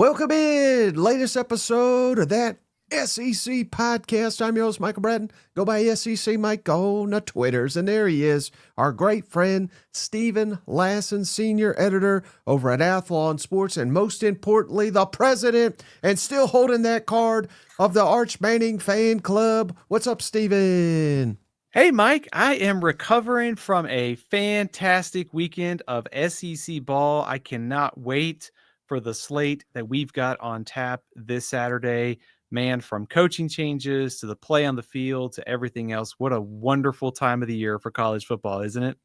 Welcome in, latest episode of that SEC podcast. I'm your host, Michael Bratton. Go by SEC Mike on the Twitters. And there he is, our great friend, Stephen Lassan, senior editor over at Athlon Sports, and most importantly, the president, and still holding that card of the Arch Manning fan club. What's up, Stephen? Hey, Mike, I am recovering from a fantastic weekend of SEC ball. I cannot wait for the slate that we've got on tap this Saturday. Man, from coaching changes to the play on the field to everything else, what a wonderful time of the year for college football, isn't it?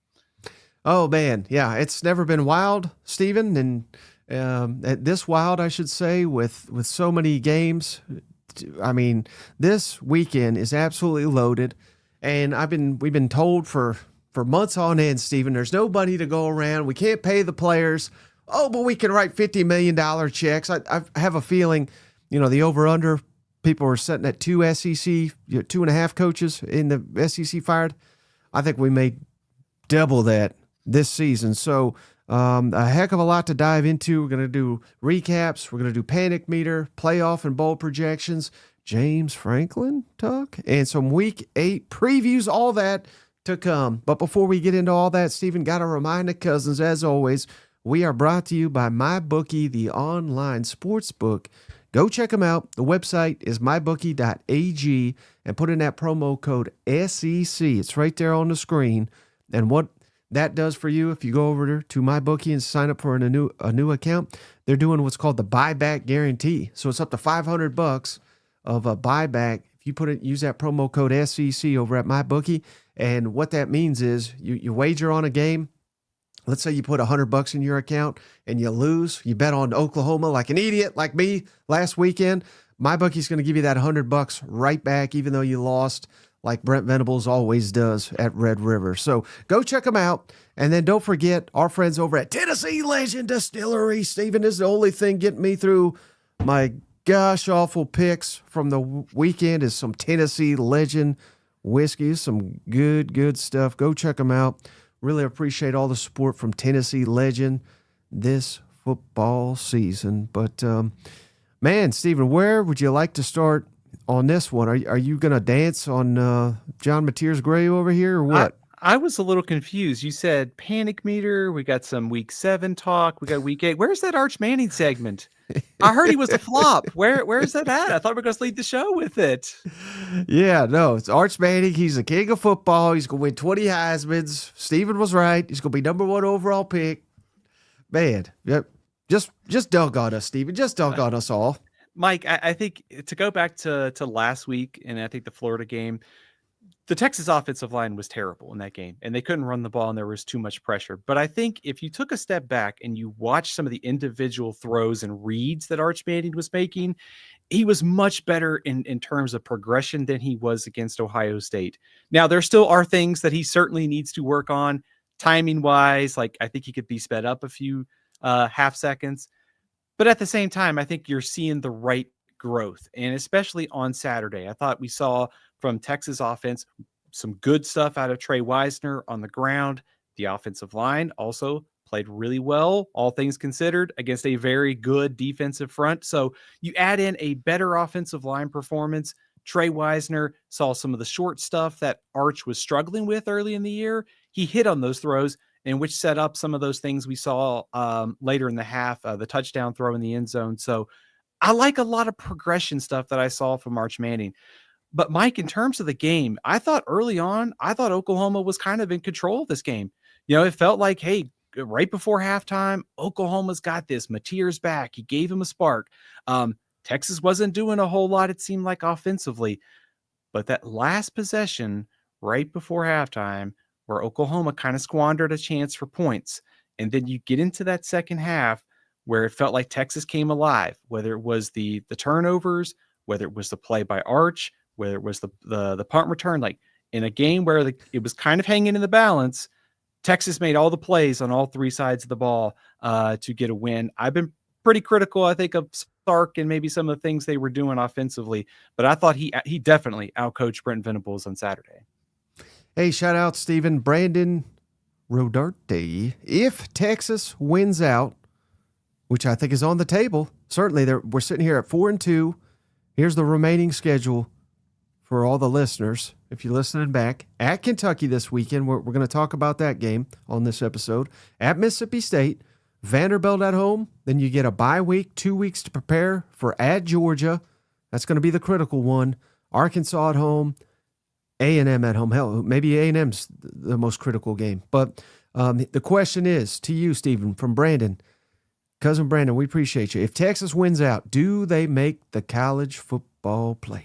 Oh, man. Yeah, it's never been wild, Stephen, and this wild, I should say, with so many games. I mean, this weekend is absolutely loaded, and we've been told for months on end, Stephen, there's nobody to go around. We can't pay the players. Oh, but we can write $50 million checks. I have a feeling, the over-under, people are sitting at two SEC, 2.5 coaches in the SEC fired. I think we may double that this season. So a heck of a lot to dive into. We're going to do recaps. We're going to do panic meter, playoff and bowl projections, James Franklin talk, and some Week 8 previews, all that to come. But before we get into all that, Stephen, got to remind the cousins, as always, we are brought to you by MyBookie, the online sportsbook. Go check them out. The website is mybookie.ag and put in that promo code SEC. It's right there on the screen. And what that does for you, if you go over to MyBookie and sign up for a new account, they're doing what's called the buyback guarantee. So it's up to $500 of a buyback if you use that promo code SEC over at MyBookie. And what that means is you wager on a game. Let's say you put $100 in your account and you lose. You bet on Oklahoma like an idiot, like me last weekend. MyBookie's going to give you that $100 right back, even though you lost, like Brent Venables always does at Red River. So go check them out. And then don't forget our friends over at Tennessee Legend Distillery. Stephen, is the only thing getting me through my gosh awful picks from the weekend is some Tennessee Legend whiskey. Some good stuff. Go check them out. Really appreciate all the support from Tennessee Legend this football season. But, man, Stephen, where would you like to start on this one? Are you going to dance on John Natier's grave over here or what? I was a little confused. You said panic meter. We got some Week 7 talk. We got Week 8. Where's that Arch Manning segment? I heard he was a flop. Where's that at? I thought we were going to lead the show with it. Yeah, no, it's Arch Manning. He's the king of football. He's going to win 20 Heismans. Stephen was right. He's going to be #1 overall pick. Man, yep. Just dunk on us, Stephen. Just dunk on us all. Mike, I think to go back to last week, and I think the Florida game, the Texas offensive line was terrible in that game, and they couldn't run the ball, and there was too much pressure. But I think if you took a step back and you watch some of the individual throws and reads that Arch Manning was making, he was much better in terms of progression than he was against Ohio State. Now, there still are things that he certainly needs to work on timing-wise. Like, I think he could be sped up a few half seconds. But at the same time, I think you're seeing the right growth, and especially on Saturday. I thought we saw from Texas offense some good stuff out of Trey Wisner on the ground. The offensive line also played really well, all things considered, against a very good defensive front. So you add in a better offensive line performance. Trey Wisner saw some of the short stuff that Arch was struggling with early in the year. He hit on those throws, and which set up some of those things we saw later in the half, the touchdown throw in the end zone. So I like a lot of progression stuff that I saw from Arch Manning. But Mike, in terms of the game, I thought early on, Oklahoma was kind of in control of this game. It felt like, hey, right before halftime, Oklahoma's got this. Natier's back. He gave him a spark. Texas wasn't doing a whole lot, it seemed like, offensively. But that last possession right before halftime, where Oklahoma kind of squandered a chance for points, and then you get into that second half where it felt like Texas came alive, whether it was the turnovers, whether it was the play by Arch, whether it was the punt return, like in a game where it was kind of hanging in the balance, Texas made all the plays on all three sides of the ball to get a win. I've been pretty critical, I think, of Sark and maybe some of the things they were doing offensively, but I thought he definitely outcoached Brent Venables on Saturday. Hey, shout out, Stephen. Brandon Rodarte. If Texas wins out, which I think is on the table, certainly we're sitting here at 4-2. Here's the remaining schedule for all the listeners. If you're listening back, at Kentucky this weekend, we're going to talk about that game on this episode. At Mississippi State, Vanderbilt at home. Then you get a bye week, 2 weeks to prepare for at Georgia. That's going to be the critical one. Arkansas at home, A&M at home. Hell, maybe A&M's the most critical game. But the question is to you, Stephen, from Brandon. Cousin Brandon, we appreciate you. If Texas wins out, do they make the college football playoff?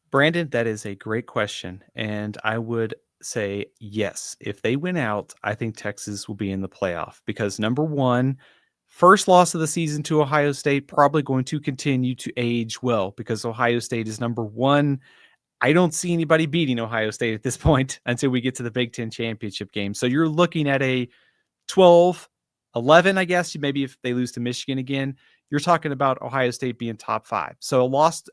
Brandon, that is a great question. And I would say yes. If they win out, I think Texas will be in the playoff because number one, first loss of the season to Ohio State, probably going to continue to age well because Ohio State is number one. I don't see anybody beating Ohio State at this point until we get to the Big Ten championship game. So you're looking at a 12-11, I guess, maybe if they lose to Michigan again. You're talking about Ohio State being top 5. So a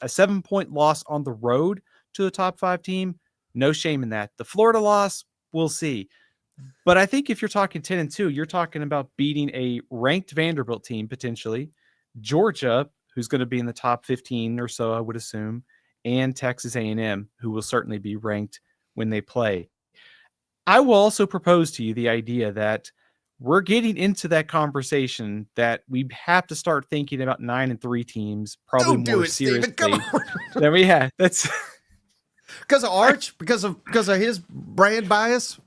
7-point loss on the road to the top 5 team, no shame in that. The Florida loss, we'll see. But I think if you're talking 10-2, you're talking about beating a ranked Vanderbilt team potentially, Georgia, who's going to be in the top 15 or so, I would assume, and Texas A&M, who will certainly be ranked when they play. I will also propose to you the idea that we're getting into that conversation that we have to start thinking about 9-3 teams probably more seriously than we had. That's because of Arch, because of his brand bias.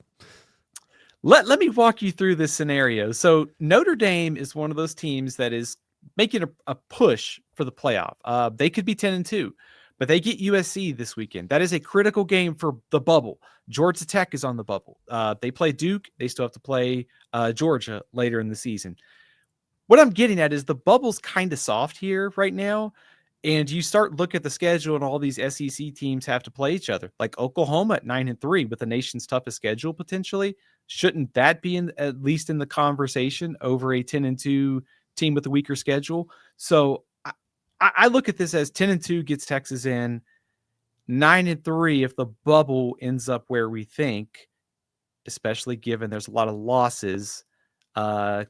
Let me walk you through this scenario. So Notre Dame is one of those teams that is making a push for the playoff. They could be 10-2, but they get USC this weekend. That is a critical game for the bubble. Georgia Tech is on the bubble. They play Duke. They still have to play Georgia later in the season. What I'm getting at is the bubble's kind of soft here right now. And you start look at the schedule and all these SEC teams have to play each other. Like Oklahoma at 9-3 with the nation's toughest schedule potentially. Shouldn't that be at least in the conversation over a 10-2 team with a weaker schedule? So I look at this as 10-2 gets Texas in, 9-3 if the bubble ends up where we think, especially given there's a lot of losses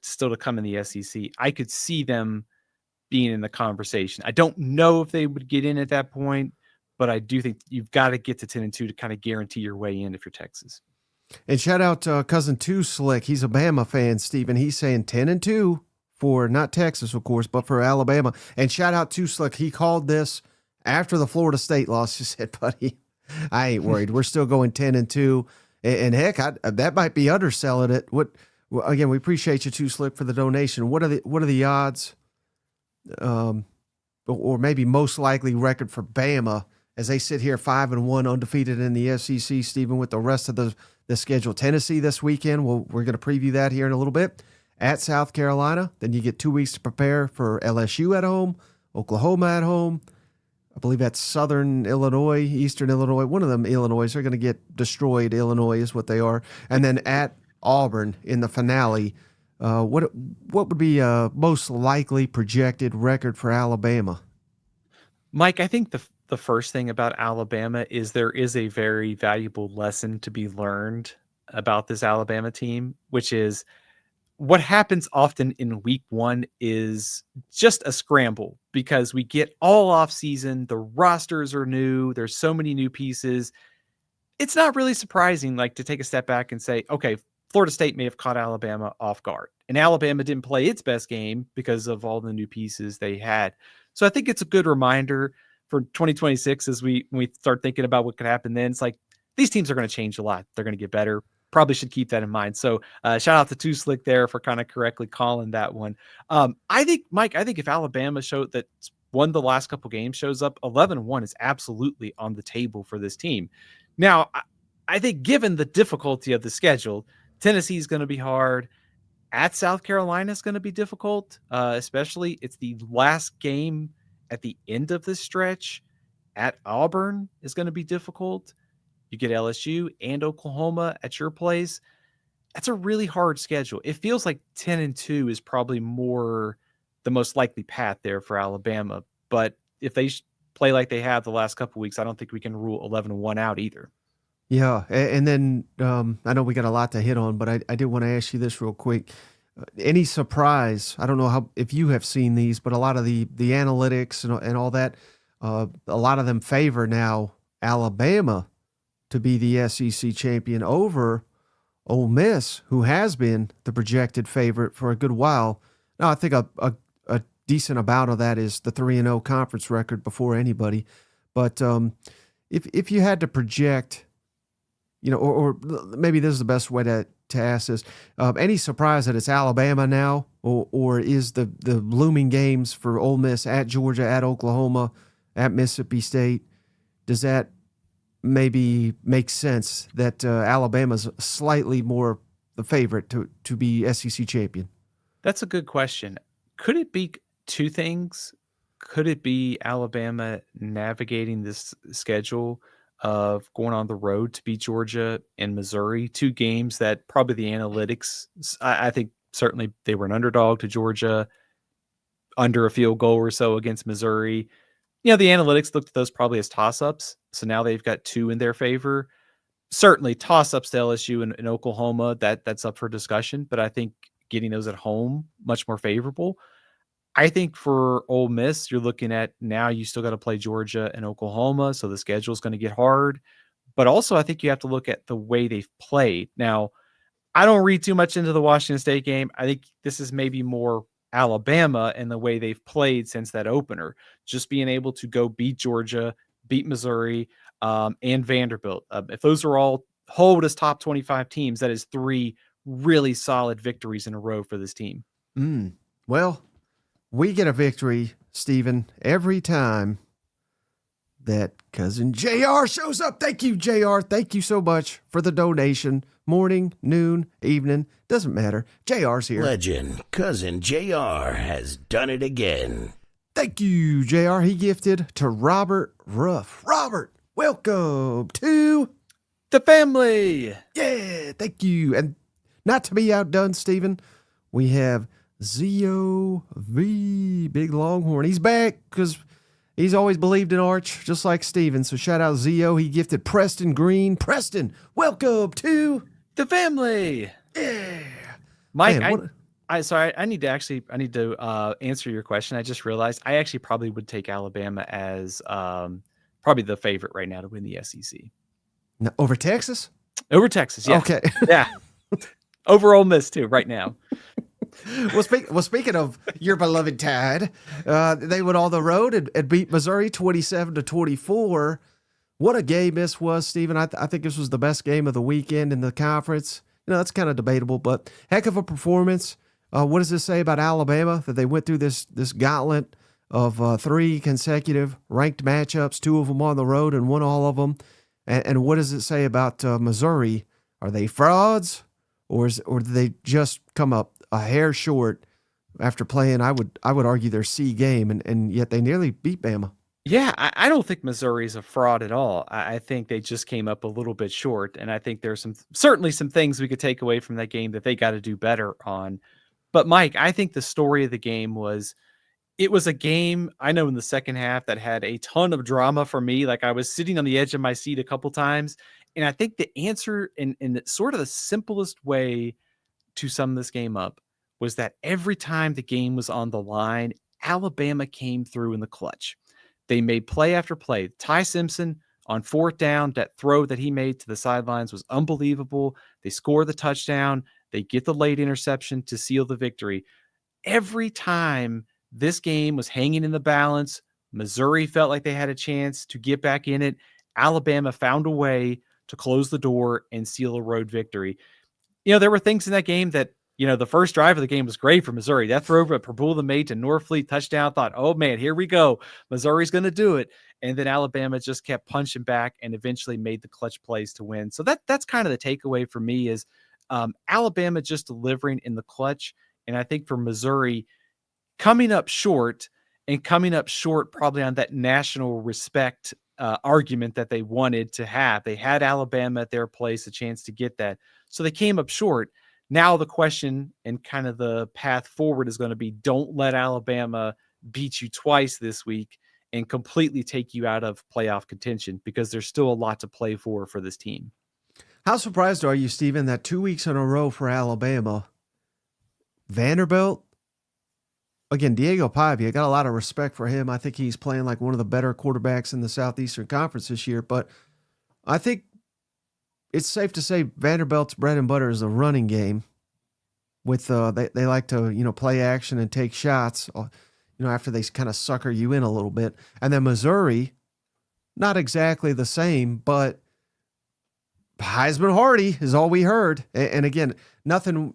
still to come in the SEC. I could see them being in the conversation. I don't know if they would get in at that point, but I do think you've got to get to 10-2 to kind of guarantee your way in if you're Texas. And shout out to cousin Too Slick. He's a Bama fan, Stephen. He's saying 10-2 for not Texas, of course, but for Alabama. And shout out to Slick. He called this after the Florida State loss. He said, buddy, I ain't worried. We're still going 10-2. And heck, that might be underselling it. Again, we appreciate you, Too Slick, for the donation. What are the odds? Or maybe most likely record for Bama as they sit here 5-1 undefeated in the SEC, Stephen, with the rest of the schedule. Tennessee this weekend. We're going to preview that here in a little bit. At South Carolina, then you get 2 weeks to prepare for LSU at home, Oklahoma at home. I believe that's Southern Illinois, Eastern Illinois. One of them Illinois. They're going to get destroyed. Illinois is what they are. And then at Auburn in the finale. What would be most likely projected record for Alabama? Mike, I think the first thing about Alabama is there is a very valuable lesson to be learned about this Alabama team, which is what happens often in week 1 is just a scramble because we get all off season. The rosters are new. There's so many new pieces. It's not really surprising, like to take a step back and say, okay, Florida State may have caught Alabama off guard and Alabama didn't play its best game because of all the new pieces they had. So I think it's a good reminder for 2026 as we start thinking about what could happen then. It's like these teams are going to change a lot. They're going to get better. Probably should keep that in mind. So shout out to Too Slick there for kind of correctly calling that one. I think, Mike, if Alabama showed that won the last couple games shows up, 11-1 is absolutely on the table for this team. Now, I think given the difficulty of the schedule, Tennessee is going to be hard. At South Carolina is going to be difficult, especially it's the last game at the end of this stretch. At Auburn is going to be difficult. You get LSU and Oklahoma at your place. That's a really hard schedule. It feels like 10-2 is probably more the most likely path there for Alabama. But if they play like they have the last couple of weeks, I don't think we can rule 11-1 out either. Yeah, and then I know we got a lot to hit on, but I did want to ask you this real quick. Any surprise? I don't know how if you have seen these, but a lot of the analytics and all that, a lot of them favor now Alabama to be the SEC champion over Ole Miss, who has been the projected favorite for a good while. Now, I think a decent amount of that is the 3-0 conference record before anybody. But if you had to project, or maybe this is the best way to ask this, any surprise that it's Alabama now, or is the looming games for Ole Miss at Georgia, at Oklahoma, at Mississippi State, does that maybe make sense that Alabama's slightly more the favorite to be SEC champion? That's a good question. Could it be two things? Could it be Alabama navigating this schedule of going on the road to beat Georgia and Missouri, two games that probably the analytics, I think certainly they were an underdog to Georgia, under a field goal or so against Missouri. The analytics looked at those probably as toss-ups. So now they've got two in their favor. Certainly toss-ups to LSU and Oklahoma, that's up for discussion. But I think getting those at home, much more favorable. I think for Ole Miss, you're looking at now you still got to play Georgia and Oklahoma. So the schedule is going to get hard. But also I think you have to look at the way they've played. Now, I don't read too much into the Washington State game. I think this is maybe more Alabama and the way they've played since that opener, just being able to go beat Georgia, beat Missouri, and Vanderbilt. If those are all hold as top 25 teams, that is three really solid victories in a row for this team. Well, we get a victory, Stephen, every time that cousin JR shows up. Thank you, JR. Thank you so much for the donation. Morning, noon, evening, doesn't matter. JR's here. Legend, cousin JR has done it again. Thank you, JR. He gifted to Robert Ruff. Robert, welcome to the family. Yeah, thank you. And not to be outdone, Stephen, we have Z-O-V, Big Longhorn. He's back because he's always believed in Arch, just like Stephen. So shout out Z-O. He gifted Preston Green. Preston, welcome to the family. Yeah. Mike, man, I need to answer your question. I just realized I actually probably would take Alabama as probably the favorite right now to win the SEC. Now, over Texas? Over Texas, yeah. Okay. Yeah. Over Ole Miss too, right now. Well, speaking of your beloved Tide, they went on the road and beat Missouri 27-24. What a game this was, Stephen. I think this was the best game of the weekend in the conference. That's kind of debatable, but heck of a performance. What does this say about Alabama, that they went through this gauntlet of 3 consecutive ranked matchups, 2 of them on the road and won all of them? And what does it say about Missouri? Are they frauds, or did they just come up a hair short after playing, I would argue, their C game, and yet they nearly beat Bama? Yeah, I don't think Missouri is a fraud at all. I think they just came up a little bit short, and I think there's certainly some things we could take away from that game that they got to do better on. But Mike, I think the story of the game was, it was a game, I know, in the second half that had a ton of drama for me. Like, I was sitting on the edge of my seat a couple times, and I think the answer in sort of the simplest way to sum this game up was that every time the game was on the line, Alabama came through in the clutch. They made play after play. Ty Simpson on 4th down, that throw that he made to the sidelines was unbelievable. They score the touchdown. They get the late interception to seal the victory. Every time this game was hanging in the balance, Missouri felt like they had a chance to get back in it. Alabama found a way to close the door and seal a road victory. There were things in that game that, the first drive of the game was great for Missouri. That throw that Pabula made to Norfleet, touchdown, thought, oh man, here we go. Missouri's going to do it. And then Alabama just kept punching back and eventually made the clutch plays to win. So that's kind of the takeaway for me is Alabama just delivering in the clutch. And I think for Missouri, coming up short probably on that national respect argument that they wanted to have. They had Alabama at their place, a chance to get that. So they came up short. Now the question and kind of the path forward is going to be, don't let Alabama beat you twice this week and completely take you out of playoff contention, because there's still a lot to play for this team. How surprised are you, Stephen, that 2 weeks in a row for Alabama, Vanderbilt, again, Diego Pavia, got a lot of respect for him. I think he's playing like one of the better quarterbacks in the Southeastern Conference this year. But I think it's safe to say Vanderbilt's bread and butter is the running game. With they like to play action and take shots, after they kind of sucker you in a little bit. And then Missouri, not exactly the same, but Heisman Hardy is all we heard. And again, nothing.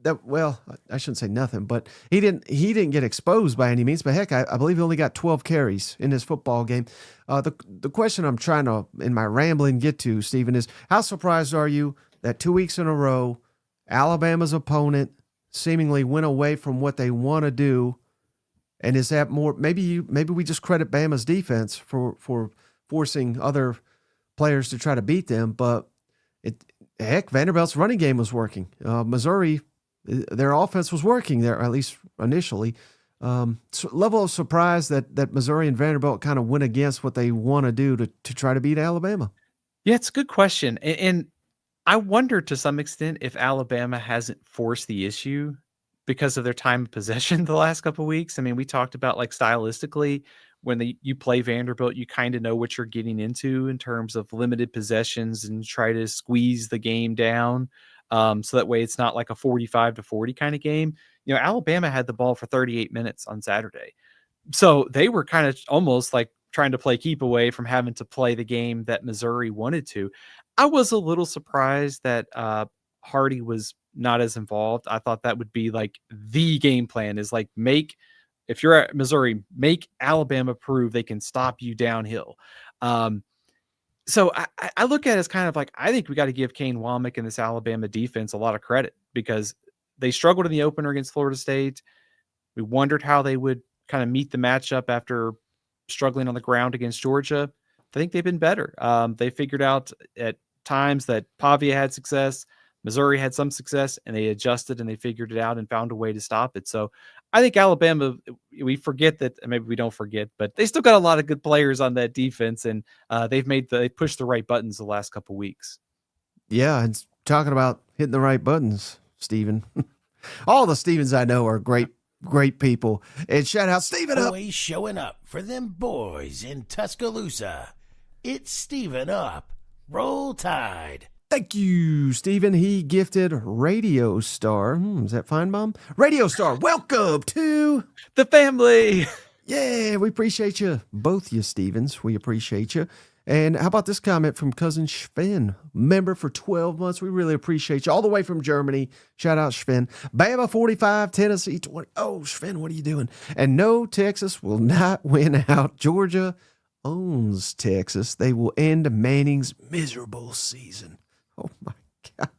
I shouldn't say nothing, but he didn't get exposed by any means. But heck, I believe he only got 12 carries in his football game. The question I'm trying to, in my rambling, get to, Stephen, is how surprised are you that 2 weeks in a row, Alabama's opponent seemingly went away from what they want to do, and is that more? Maybe we just credit Bama's defense for forcing other players to try to beat them, but Vanderbilt's running game was working. Missouri, their offense was working there, at least initially. Level of surprise that Missouri and Vanderbilt kind of went against what they want to do to try to beat Alabama. Yeah, it's a good question. And I wonder to some extent if Alabama hasn't forced the issue because of their time of possession the last couple of weeks. I mean, we talked about like stylistically, when you play Vanderbilt, you kind of know what you're getting into in terms of limited possessions and try to squeeze the game down. So that way it's not like a 45-40 kind of game. Alabama had the ball for 38 minutes on Saturday. So they were kind of almost like trying to play keep away from having to play the game that Missouri wanted to. I was a little surprised that Hardy was not as involved. I thought that would be like the game plan is like if you're at Missouri, make Alabama prove they can stop you downhill. So I look at it as kind of like, I think we got to give Kane Womack and this Alabama defense a lot of credit because they struggled in the opener against Florida State. We wondered how they would kind of meet the matchup after struggling on the ground against Georgia. I think they've been better. They figured out at times that Pavia had success, Missouri had some success, and they adjusted and they figured it out and found a way to stop it. So I think Alabama, we forget that, maybe we don't forget, but they still got a lot of good players on that defense, and they pushed the right buttons the last couple weeks. Yeah, and talking about hitting the right buttons, Stephen. All the Stevens I know are great people. And shout out Stephen Up. Always showing up for them boys in Tuscaloosa. It's Stephen Up. Roll Tide. Thank you, Stephen. He gifted Radio Star. Is that fine, Mom? Radio Star, welcome to the family. Yeah, we appreciate you. Both you, Stevens. We appreciate you. And how about this comment from cousin Sven, member for 12 months? We really appreciate you. All the way from Germany. Shout out, Sven. Bama 45, Tennessee 20. Oh, Sven, what are you doing? And no, Texas will not win out. Georgia owns Texas. They will end Manning's miserable season. Oh, my God.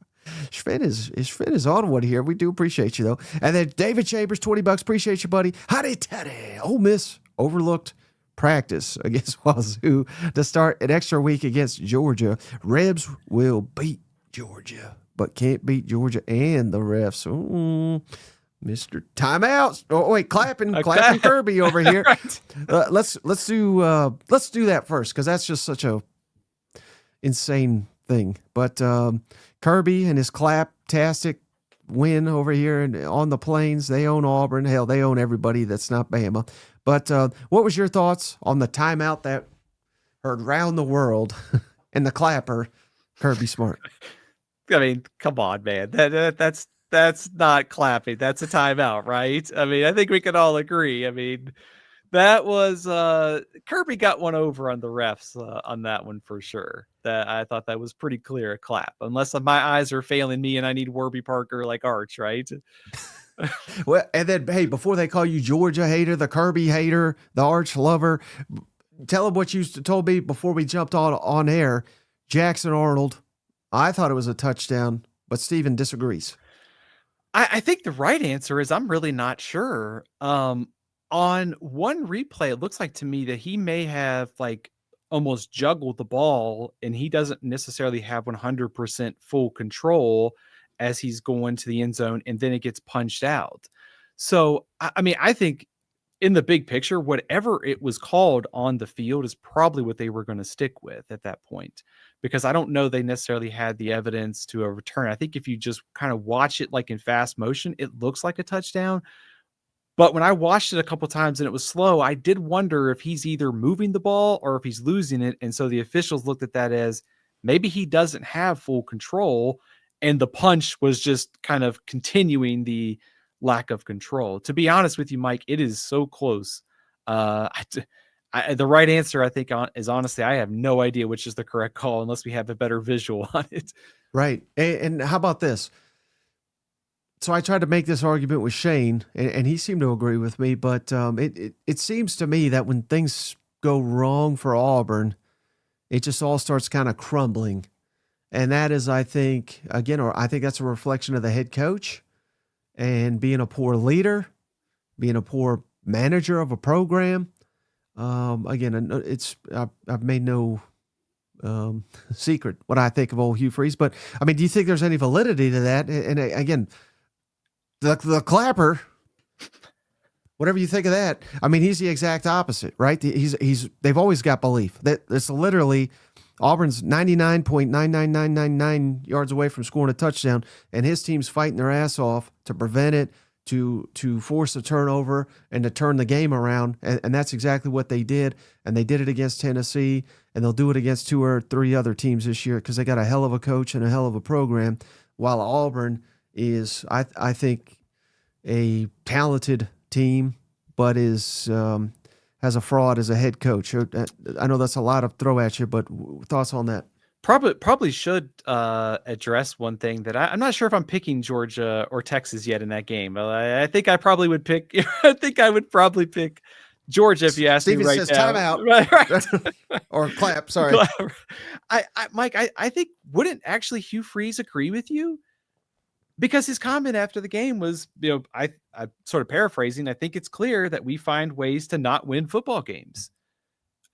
Sven is on one here. We do appreciate you, though. And then David Chambers, $20. Appreciate you, buddy. Howdy, taddy. Ole Miss overlooked practice against Wazoo to start an extra week against Georgia. Rebs will beat Georgia, but can't beat Georgia and the refs. Ooh, Mr. Timeout. Oh wait, clapping Kirby over here. Right. Let's do that first because that's just such a insane thing. But Kirby and his clap-tastic win over here on the Plains. They own Auburn. Hell, they own everybody that's not Bama. But what was your thoughts on the timeout that heard round the world and the clapper, Kirby Smart? I mean, come on, man. That's not clapping. That's a timeout, right? I mean, I think we can all agree. I mean, that was Kirby got one over on the refs on that one for sure. That I thought that was pretty clear a clap, unless my eyes are failing me and I need Warby Parker like Arch, right? Well, and then, hey, before they call you Georgia hater, the Kirby hater, the Arch lover, tell them what you told me before we jumped on air. Jackson Arnold, I thought it was a touchdown, but Steven disagrees. I think the right answer is I'm really not sure. On one replay, it looks like to me that he may have like almost juggled the ball and he doesn't necessarily have 100% full control as he's going to the end zone and then it gets punched out. So, I mean, I think in the big picture, whatever it was called on the field is probably what they were going to stick with at that point, because I don't know they necessarily had the evidence to a return. I think if you just kind of watch it like in fast motion, it looks like a touchdown. But when I watched it a couple times and it was slow, I did wonder if he's either moving the ball or if he's losing it. And so the officials looked at that as maybe he doesn't have full control, and the punch was just kind of continuing the lack of control. To be honest with you, Mike, it is so close. The right answer, I think, is honestly, I have no idea which is the correct call unless we have a better visual on it. Right. And how about this? So I tried to make this argument with Shane, and he seemed to agree with me, but it seems to me that when things go wrong for Auburn, it just all starts kind of crumbling. And that is, I think, I think that's a reflection of the head coach and being a poor leader, being a poor manager of a program. I've made no secret what I think of old Hugh Freeze, but I mean, do you think there's any validity to that? And again, the clapper, whatever you think of that, I mean, he's the exact opposite, right? They've always got belief that it's literally Auburn's 99.99999 yards away from scoring a touchdown, and his team's fighting their ass off to prevent it, to force a turnover and to turn the game around. And that's exactly what they did. And they did it against Tennessee, and they'll do it against 2 or 3 other teams this year because they got a hell of a coach and a hell of a program, while Auburn is, I think, a talented team, but is has a fraud as a head coach. I know that's a lot of throw at you, but thoughts on that? Probably should address one thing that I'm not sure if I'm picking Georgia or Texas yet in that game. I think I probably would pick. I think I would probably pick Georgia if you ask me right says now. Timeout. Right. Or clap. Sorry, Mike. I think wouldn't actually Hugh Freeze agree with you? Because his comment after the game was, I sort of paraphrasing, I think it's clear that we find ways to not win football games.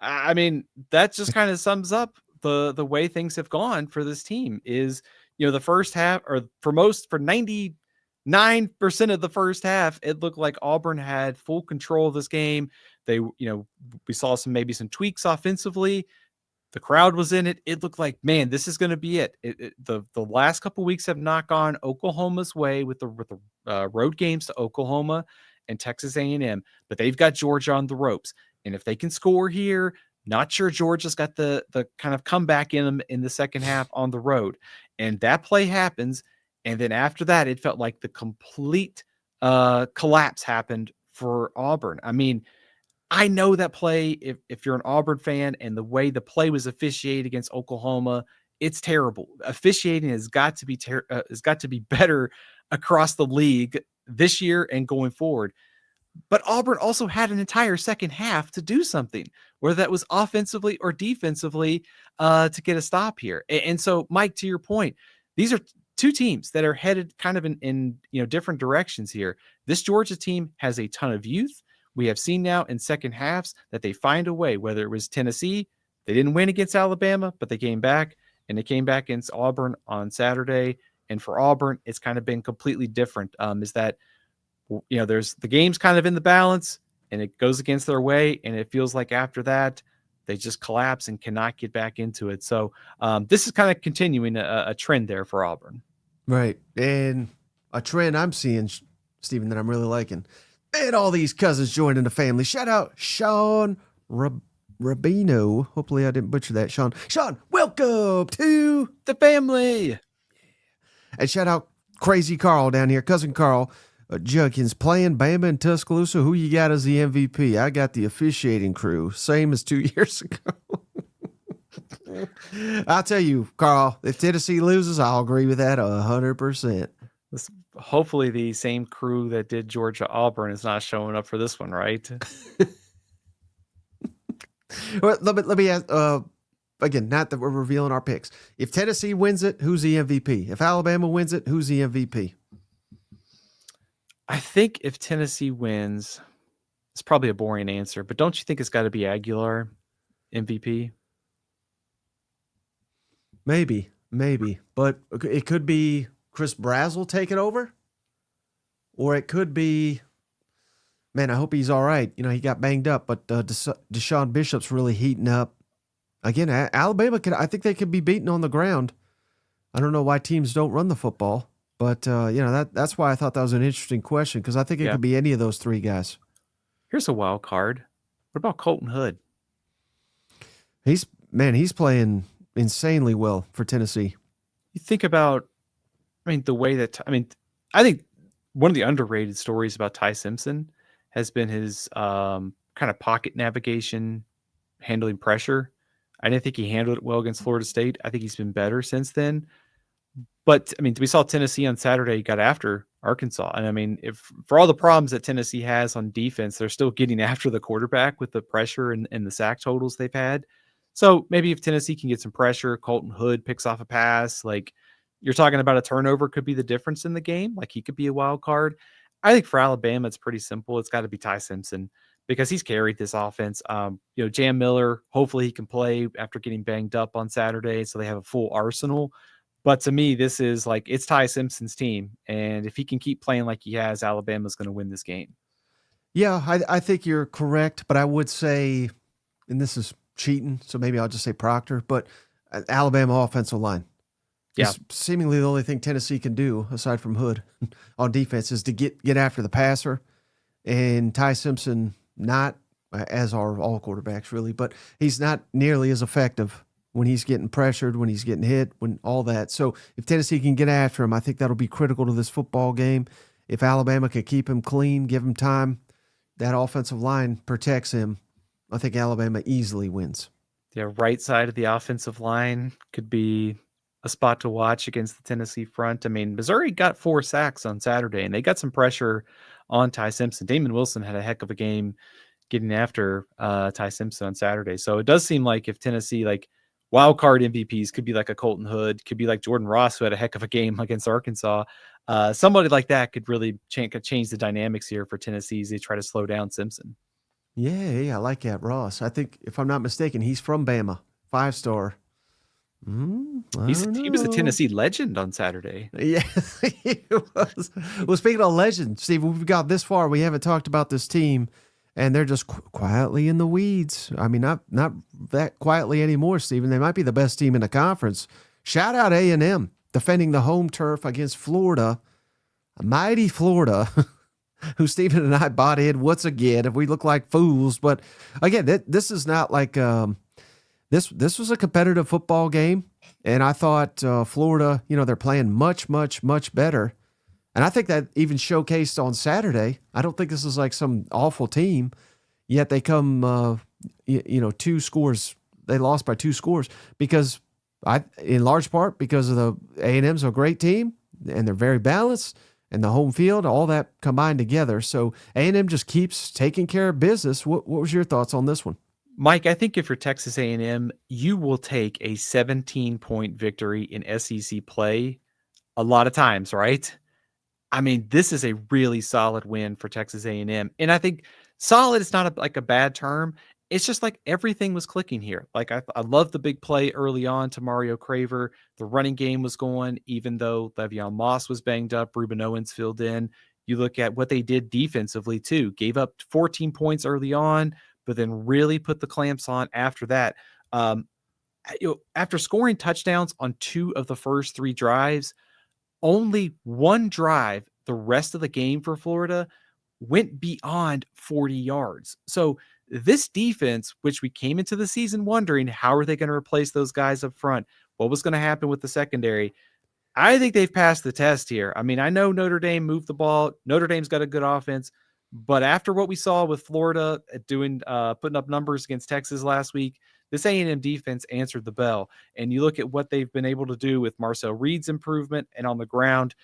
I mean, that just kind of sums up the way things have gone for this team. Is, the first half, or for 99% of the first half, it looked like Auburn had full control of this game. They, we saw maybe some tweaks offensively. The crowd was in it. It looked like, man, this is going to be it. The last couple of weeks have not gone Oklahoma's way with the road games to Oklahoma and Texas A&M, but they've got Georgia on the ropes. And if they can score here, not sure Georgia's got the kind of comeback in them in the second half on the road. And that play happens. And then after that, it felt like the complete collapse happened for Auburn. I mean, I know that play, if you're an Auburn fan, and the way the play was officiated against Oklahoma, it's terrible. Officiating has got to be better across the league this year and going forward. But Auburn also had an entire second half to do something, whether that was offensively or defensively, to get a stop here. And so, Mike, to your point, these are 2 teams that are headed kind of in different directions here. This Georgia team has a ton of youth. We have seen now in second halves that they find a way, whether it was Tennessee, they didn't win against Alabama, but they came back, and they came back against Auburn on Saturday. And for Auburn, it's kind of been completely different. Is that, there's the game's kind of in the balance, and it goes against their way. And it feels like after that, they just collapse and cannot get back into it. So this is kind of continuing a trend there for Auburn. Right. And a trend I'm seeing, Stephen, that I'm really liking. And all these cousins joining the family. Shout out Sean Rabino. Hopefully I didn't butcher that, Sean. Sean, welcome to the family. And shout out Crazy Carl down here. Cousin Carl Judkins playing Bama and Tuscaloosa. Who you got as the MVP? I got the officiating crew. Same as 2 years ago. I'll tell you, Carl, if Tennessee loses, I'll agree with that 100%. Hopefully the same crew that did Georgia Auburn is not showing up for this one, right? Well, let me ask, again, not that we're revealing our picks. If Tennessee wins it, who's the MVP? If Alabama wins it, who's the MVP? I think if Tennessee wins, it's probably a boring answer, but don't you think it's got to be Aguilar MVP? Maybe, but it could be Chris Brazzell take it over, or it could be man, I hope he's all right. He got banged up, but Deshaun Bishop's really heating up. Again, Alabama I think they could be beaten on the ground. I don't know why teams don't run the football, but that's why I thought that was an interesting question, because I think it could be any of those three guys. Here's a wild card. What about Colton Hood? He's playing insanely well for Tennessee. You think about, the way that I think one of the underrated stories about Ty Simpson has been his kind of pocket navigation, handling pressure. I didn't think he handled it well against Florida State. I think he's been better since then. But we saw Tennessee on Saturday got after Arkansas, and if for all the problems that Tennessee has on defense, they're still getting after the quarterback with the pressure and the sack totals they've had. So maybe if Tennessee can get some pressure, Colton Hood picks off a pass, like you're talking about, a turnover could be the difference in the game. Like he could be a wild card. I think for Alabama, it's pretty simple. It's got to be Ty Simpson, because he's carried this offense. Jam Miller, hopefully he can play after getting banged up on Saturday, so they have a full arsenal. But to me, this is like, it's Ty Simpson's team. And if he can keep playing like he has, Alabama's going to win this game. Yeah, I think you're correct, but I would say, and this is cheating, so maybe I'll just say Proctor, but Alabama offensive line. Yeah. It's seemingly the only thing Tennessee can do, aside from Hood, on defense, is to get after the passer. And Ty Simpson, not as are all quarterbacks really, but he's not nearly as effective when he's getting pressured, when he's getting hit, when all that. So if Tennessee can get after him, I think that'll be critical to this football game. If Alabama can keep him clean, give him time, that offensive line protects him, I think Alabama easily wins. The right side of the offensive line could be a spot to watch against the Tennessee front. Missouri got 4 sacks on Saturday, and they got some pressure on Ty Simpson. Damon Wilson had a heck of a game getting after Ty Simpson on Saturday. So it does seem like if Tennessee, like wild card MVPs, could be like a Colton Hood, could be like Jordan Ross, who had a heck of a game against Arkansas. Somebody like that could really change the dynamics here for Tennessee as they try to slow down Simpson. Yeah, I like that, Ross. I think, if I'm not mistaken, he's from Bama, 5-star. He was a Tennessee legend on Saturday. Yeah, he was. Well, speaking of legends, Steve, we've got this far. We haven't talked about this team, and they're just quietly in the weeds. Not that quietly anymore, Stephen. They might be the best team in the conference. Shout out A&M, defending the home turf against Florida, a mighty Florida, who Stephen and I bought in once again, and we look like fools. But again, this is not like this was a competitive football game, and I thought Florida, they're playing much, much, much better. And I think that even showcased on Saturday. I don't think this is like some awful team, yet they come, 2 scores. They lost by 2 scores because in large part because of the A&M's a great team, and they're very balanced, and the home field, all that combined together. So A&M just keeps taking care of business. What was your thoughts on this one? Mike, I think if you're Texas A&M, you will take a 17-point victory in SEC play a lot of times, right? This is a really solid win for Texas A&M. And I think solid is not a bad term. It's just like everything was clicking here. Like I love the big play early on to Mario Craver. The running game was going, even though Le'Veon Moss was banged up, Reuben Owens filled in. You look at what they did defensively too. Gave up 14 points early on, but then really put the clamps on after that. After scoring touchdowns on 2 of the first 3 drives, only 1 drive the rest of the game for Florida went beyond 40 yards. So this defense, which we came into the season wondering, how are they going to replace those guys up front? What was going to happen with the secondary? I think they've passed the test here. I know Notre Dame moved the ball. Notre Dame's got a good offense. But after what we saw with Florida putting up numbers against Texas last week, this A&M defense answered the bell. And you look at what they've been able to do with Marcel Reed's improvement and on the ground.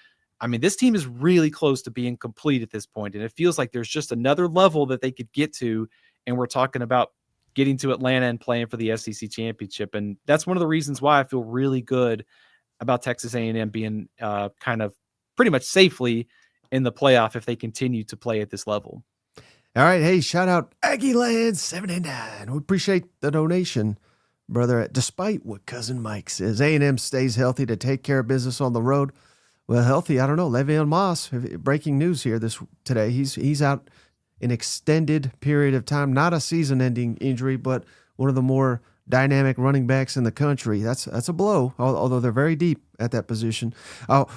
This team is really close to being complete at this point. And it feels like there's just another level that they could get to. And we're talking about getting to Atlanta and playing for the SEC championship. And that's one of the reasons why I feel really good about Texas A&M being kind of pretty much safely in the playoff if they continue to play at this level. All right. Hey, shout out Aggieland 79. We appreciate the donation, brother. Despite what Cousin Mike says, A&M stays healthy to take care of business on the road. Well, healthy, I don't know. Le'Veon Moss, breaking news here today. He's out an extended period of time, not a season-ending injury, but one of the more dynamic running backs in the country. That's a blow, although they're very deep at that position.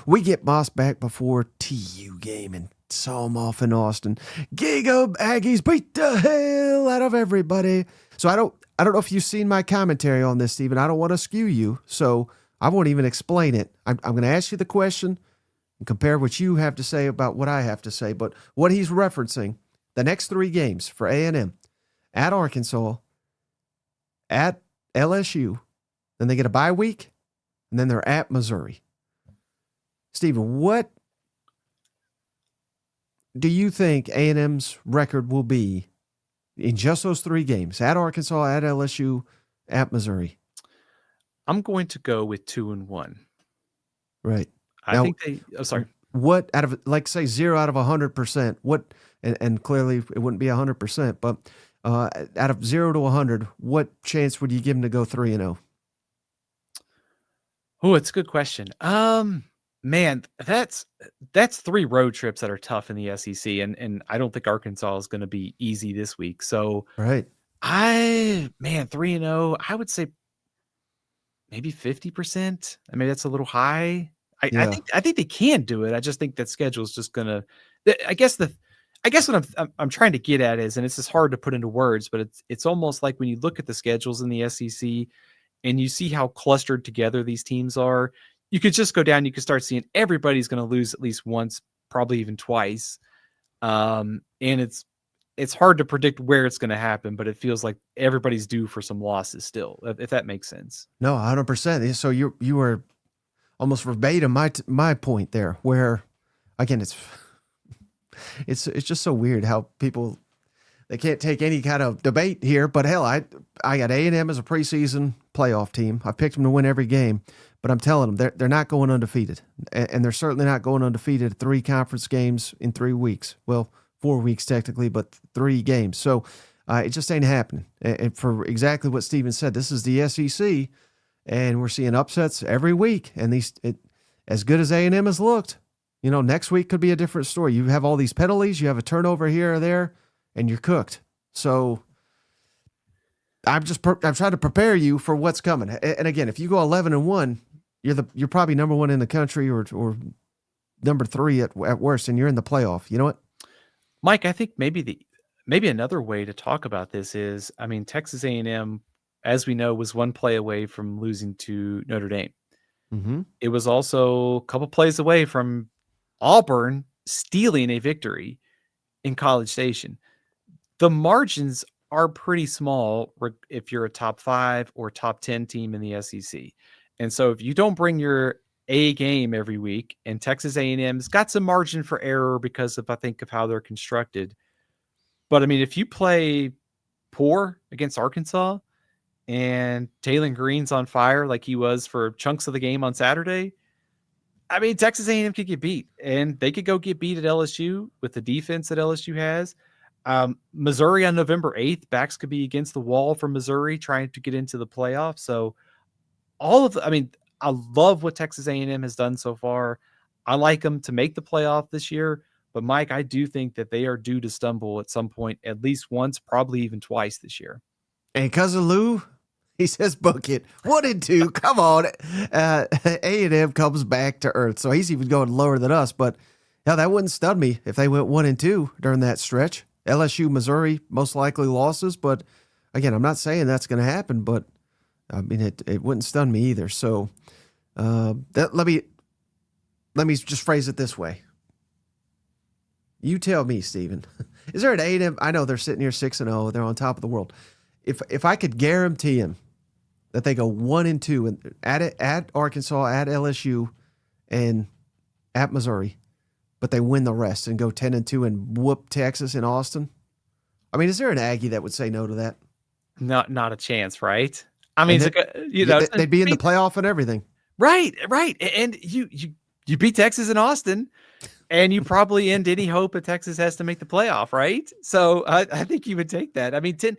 We get Moss back before TU game and saw him off in Austin. Giga Aggies beat the hell out of everybody. So I don't know if you've seen my commentary on this, Stephen. I don't want to skew you, so I won't even explain it. I'm going to ask you the question and compare what you have to say about what I have to say. But what he's referencing, the next 3 games for A&M, at Arkansas, at LSU, then they get a bye week, and then they're at Missouri. Stephen, what do you think A&M's record will be in just those 3 games, at Arkansas, at LSU, at Missouri? I'm going to go with 2-1. Right. I think they. Oh, sorry. What out of, like, say 0 out of 100%? What, and clearly it wouldn't be 100%, but out of 0 to 100, what chance would you give them to go 3-0? Oh, it's a good question. Man, that's 3 road trips that are tough in the SEC, and I don't think Arkansas is going to be easy this week. So, right. 3-0, I would say maybe 50%. I mean, that's a little high. I think they can do it. I just think that schedule is just gonna. I guess what I'm trying to get at is, and it's just hard to put into words, but it's almost like when you look at the schedules in the SEC and you see how clustered together these teams are, you could just go down. You could start seeing everybody's going to lose at least once, probably even twice, and it's hard to predict where it's going to happen, but it feels like everybody's due for some losses still, if that makes sense. No, 100%. So you were almost verbatim my point there, where again it's just so weird how people, they can't take any kind of debate here. But hell, I got A&M as a preseason playoff team. I picked them to win every game, but I'm telling them they're not going undefeated, and they're certainly not going undefeated at 3 conference games in 3 weeks. Well, 4 weeks technically, but 3 games. So it just ain't happening. And for exactly what Steven said, this is the SEC, and we're seeing upsets every week. And as good as A&M has looked, next week could be a different story. You have all these penalties, you have a turnover here or there, and you're cooked. So I'm trying to prepare you for what's coming. And again, if you go 11-1, you're probably number 1 in the country or number 3 at worst, and you're in the playoff. You know what, Mike? I think maybe another way to talk about this is, I mean, Texas A&M, as we know, was 1 play away from losing to Notre Dame. Mm-hmm. It was also a couple plays away from Auburn stealing a victory in College Station. The margins are pretty small if you're a top 5 or top 10 team in the SEC. And so if you don't bring your A game every week, and Texas A&M's got some margin for error because I think of how they're constructed. But I mean, if you play poor against Arkansas and Taylon Green's on fire like he was for chunks of the game on Saturday, I mean, Texas A&M could get beat, and they could go get beat at LSU with the defense that LSU has. Missouri on November 8th, backs could be against the wall for Missouri trying to get into the playoffs. So I love what Texas A&M has done so far. I like them to make the playoff this year, but Mike, I do think that they are due to stumble at some point, at least once, probably even twice this year. And Cousin Lou, he says, book it. 1 and 2. Come on. A&M comes back to earth. So he's even going lower than us. But yeah, that wouldn't stun me if they went 1 and 2 during that stretch. LSU, Missouri, most likely losses. But again, I'm not saying that's going to happen. But I mean, it wouldn't stun me either. So let me just phrase it this way. You tell me, Stephen. Is there an A&M? I know they're sitting here 6-0. They're on top of the world. If I could guarantee them that they go 1 and 2 at Arkansas, at LSU, and at Missouri, but they win the rest and go 10 and 2 and whoop Texas in Austin. I mean, is there an Aggie that would say no to that? Not a chance, right? I mean, they'd be in the playoff and everything. Right. And you beat Texas in Austin, and you probably end any hope that Texas has to make the playoff, right? So I think you would take that. I mean, 10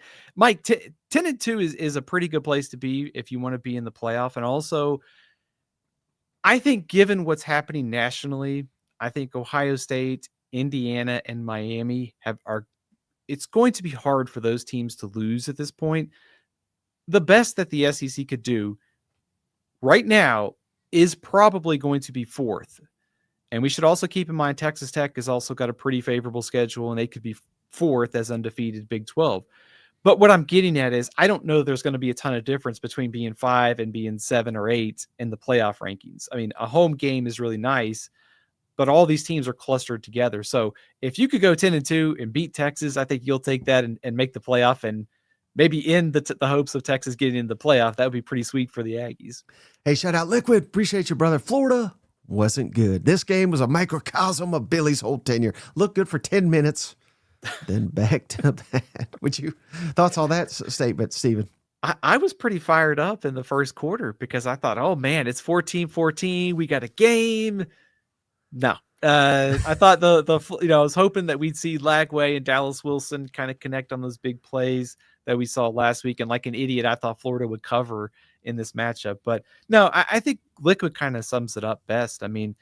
and 2 is a pretty good place to be if you want to be in the playoff. And also, I think given what's happening nationally, I think Ohio State, Indiana, and Miami are it's going to be hard for those teams to lose at this point. The best that the SEC could do right now is probably going to be fourth. And we should also keep in mind Texas Tech has also got a pretty favorable schedule, and they could be fourth as undefeated Big 12. But what I'm getting at is I don't know there's going to be a ton of difference between being 5 and being 7 or 8 in the playoff rankings. I mean, a home game is really nice, but all these teams are clustered together. So if you could go 10-2 and beat Texas, I think you'll take that and make the playoff and maybe in the hopes of Texas getting in the playoff. That would be pretty sweet for the Aggies. Hey, shout out Liquid. Appreciate you, brother. Florida wasn't good. This game was a microcosm of Billy's whole tenure. Looked good for 10 minutes, then back to bad. Thoughts on that statement, Stephen? I was pretty fired up in the first quarter because I thought, oh man, it's 14-14. We got a game. No, I thought I was hoping that we'd see Lagway and Dallas Wilson kind of connect on those big plays that we saw last week. And like an idiot, I thought Florida would cover in this matchup. But no, I think Liquid kind of sums it up best. I mean,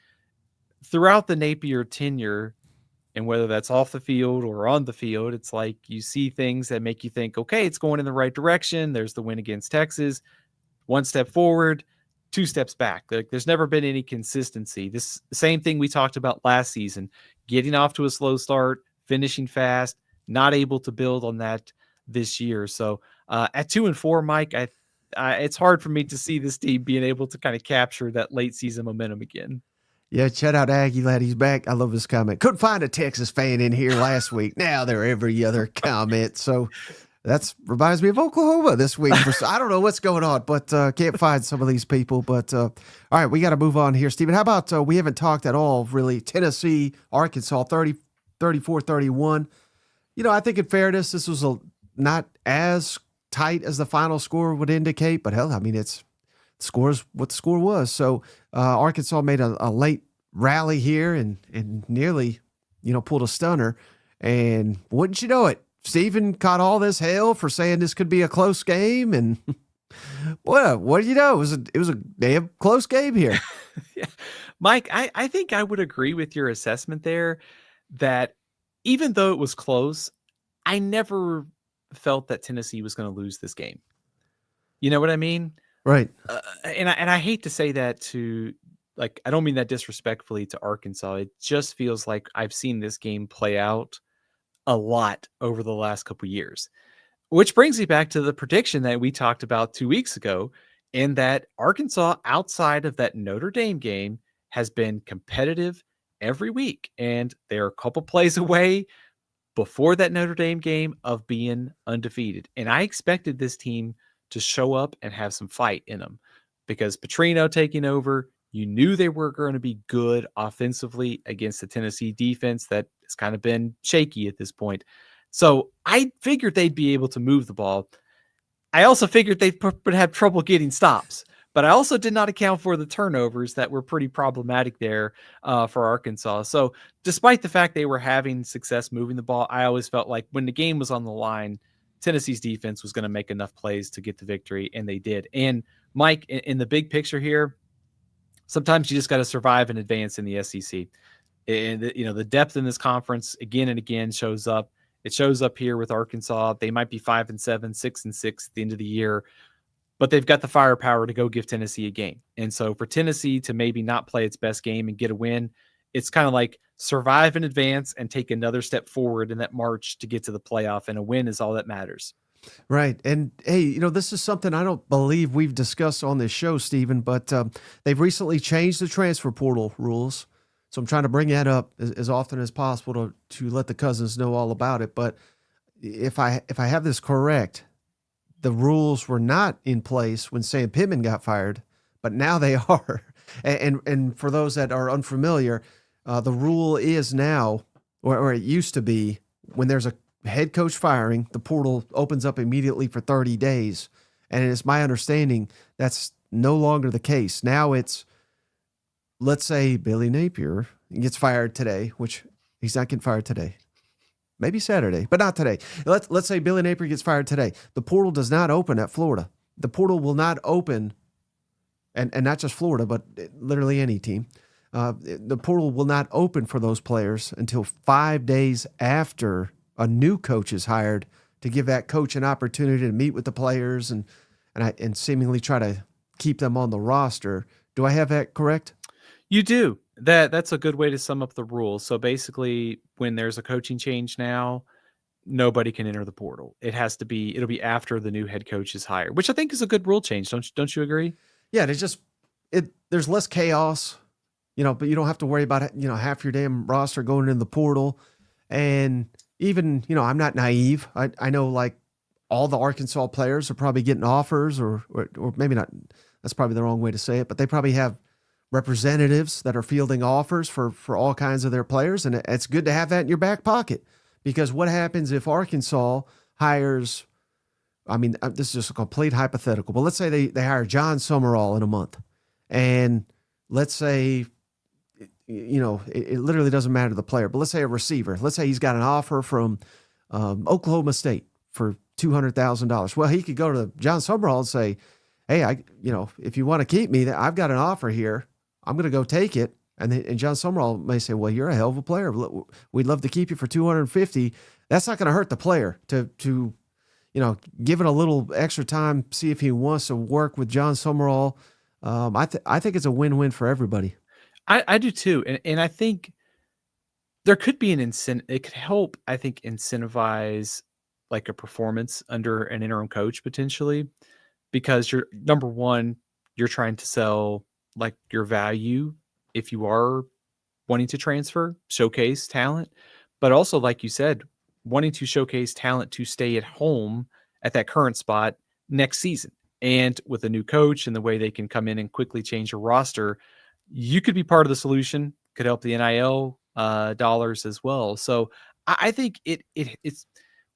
throughout the Napier tenure, and whether that's off the field or on the field, it's like you see things that make you think, okay, it's going in the right direction. There's the win against Texas, 1 step forward, 2 steps back. Like there's never been any consistency. This same thing we talked about last season, getting off to a slow start, finishing fast, not able to build on that this year. So at 2-4, Mike, it's hard for me to see this team being able to kind of capture that late season momentum again. Yeah, shout out Aggie Lad. He's back. I love his comment. Couldn't find a Texas fan in here last week. Now they're every other comment. So that reminds me of Oklahoma this week. I don't know what's going on, but can't find some of these people. But all right, we got to move on here. Stephen, how about we haven't talked at all, really, Tennessee, Arkansas, 34-31. I think in fairness, this was not as tight as the final score would indicate, but hell, I mean, scores what the score was. So Arkansas made a late rally here and nearly, pulled a stunner. And wouldn't you know it, Stephen caught all this hell for saying this could be a close game. And well, what do you know? It was a damn close game here. Yeah. Mike, I think I would agree with your assessment there that even though it was close, I never felt that Tennessee was going to lose this game. You know what I mean? Right. And I hate to say that to, like, I don't mean that disrespectfully to Arkansas. It just feels like I've seen this game play out a lot over the last couple of years, which brings me back to the prediction that we talked about 2 weeks ago, in that Arkansas, outside of that Notre Dame game, has been competitive every week. And they're a couple plays away before that Notre Dame game of being undefeated. And I expected this team to show up and have some fight in them because Petrino taking over, you knew they were going to be good offensively against the Tennessee defense that has kind of been shaky at this point. So I figured they'd be able to move the ball. I also figured they would have trouble getting stops, but I also did not account for the turnovers that were pretty problematic there for Arkansas. So despite the fact they were having success moving the ball, I always felt like when the game was on the line, Tennessee's defense was going to make enough plays to get the victory, and they did. And Mike, in the big picture here, sometimes you just got to survive and advance in the SEC. And the depth in this conference again and again shows up. It shows up here with Arkansas. They might be 5-7, 6-6 at the end of the year, but they've got the firepower to go give Tennessee a game. And so for Tennessee to maybe not play its best game and get a win, it's kind of like survive in advance and take another step forward in that march to get to the playoff, and a win is all that matters. Right. And hey, this is something I don't believe we've discussed on this show, Stephen, but they've recently changed the transfer portal rules. So I'm trying to bring that up as often as possible to let the cousins know all about it. But if I have this correct, the rules were not in place when Sam Pittman got fired, but now they are. And for those that are unfamiliar, the rule is now, or it used to be, when there's a head coach firing, the portal opens up immediately for 30 days. And it's my understanding that's no longer the case. Now it's, let's say Billy Napier gets fired today, which he's not getting fired today. Maybe Saturday, but not today. Let's say Billy Napier gets fired today. The portal does not open at Florida. The portal will not open, and not just Florida, but literally any team. The portal will not open for those players until 5 days after a new coach is hired to give that coach an opportunity to meet with the players and seemingly try to keep them on the roster. Do I have that correct? You do. That's a good way to sum up the rules. So basically, when there's a coaching change now, nobody can enter the portal. It'll be after the new head coach is hired, which I think is a good rule change. Don't you agree? Yeah, there's less chaos, but you don't have to worry about, half your damn roster going in the portal. And even, I'm not naive. I know like all the Arkansas players are probably getting offers or maybe not. That's probably the wrong way to say it, but they probably have representatives that are fielding offers for all kinds of their players. And it's good to have that in your back pocket, because what happens if Arkansas hires, this is just a complete hypothetical, but let's say they hire John Summerall in a month, and let's say, it literally doesn't matter to the player, but let's say a receiver, let's say he's got an offer from Oklahoma State for $200,000. Well, he could go to John Summerall and say, hey, if you want to keep me, I've got an offer here. I'm going to go take it. And John Summerall may say, well, you're a hell of a player. We'd love to keep you for $250. That's not going to hurt the player to give it a little extra time, see if he wants to work with John Summerall. I think it's a win-win for everybody. I do too. And I think there could be an incentive. It could help, I think, incentivize like a performance under an interim coach potentially, because you're number one, you're trying to sell like your value if you are wanting to transfer, showcase talent, but also, like you said, wanting to showcase talent to stay at home at that current spot next season. And with a new coach and the way they can come in and quickly change your roster, you could be part of the solution, could help the NIL dollars as well. So I think it's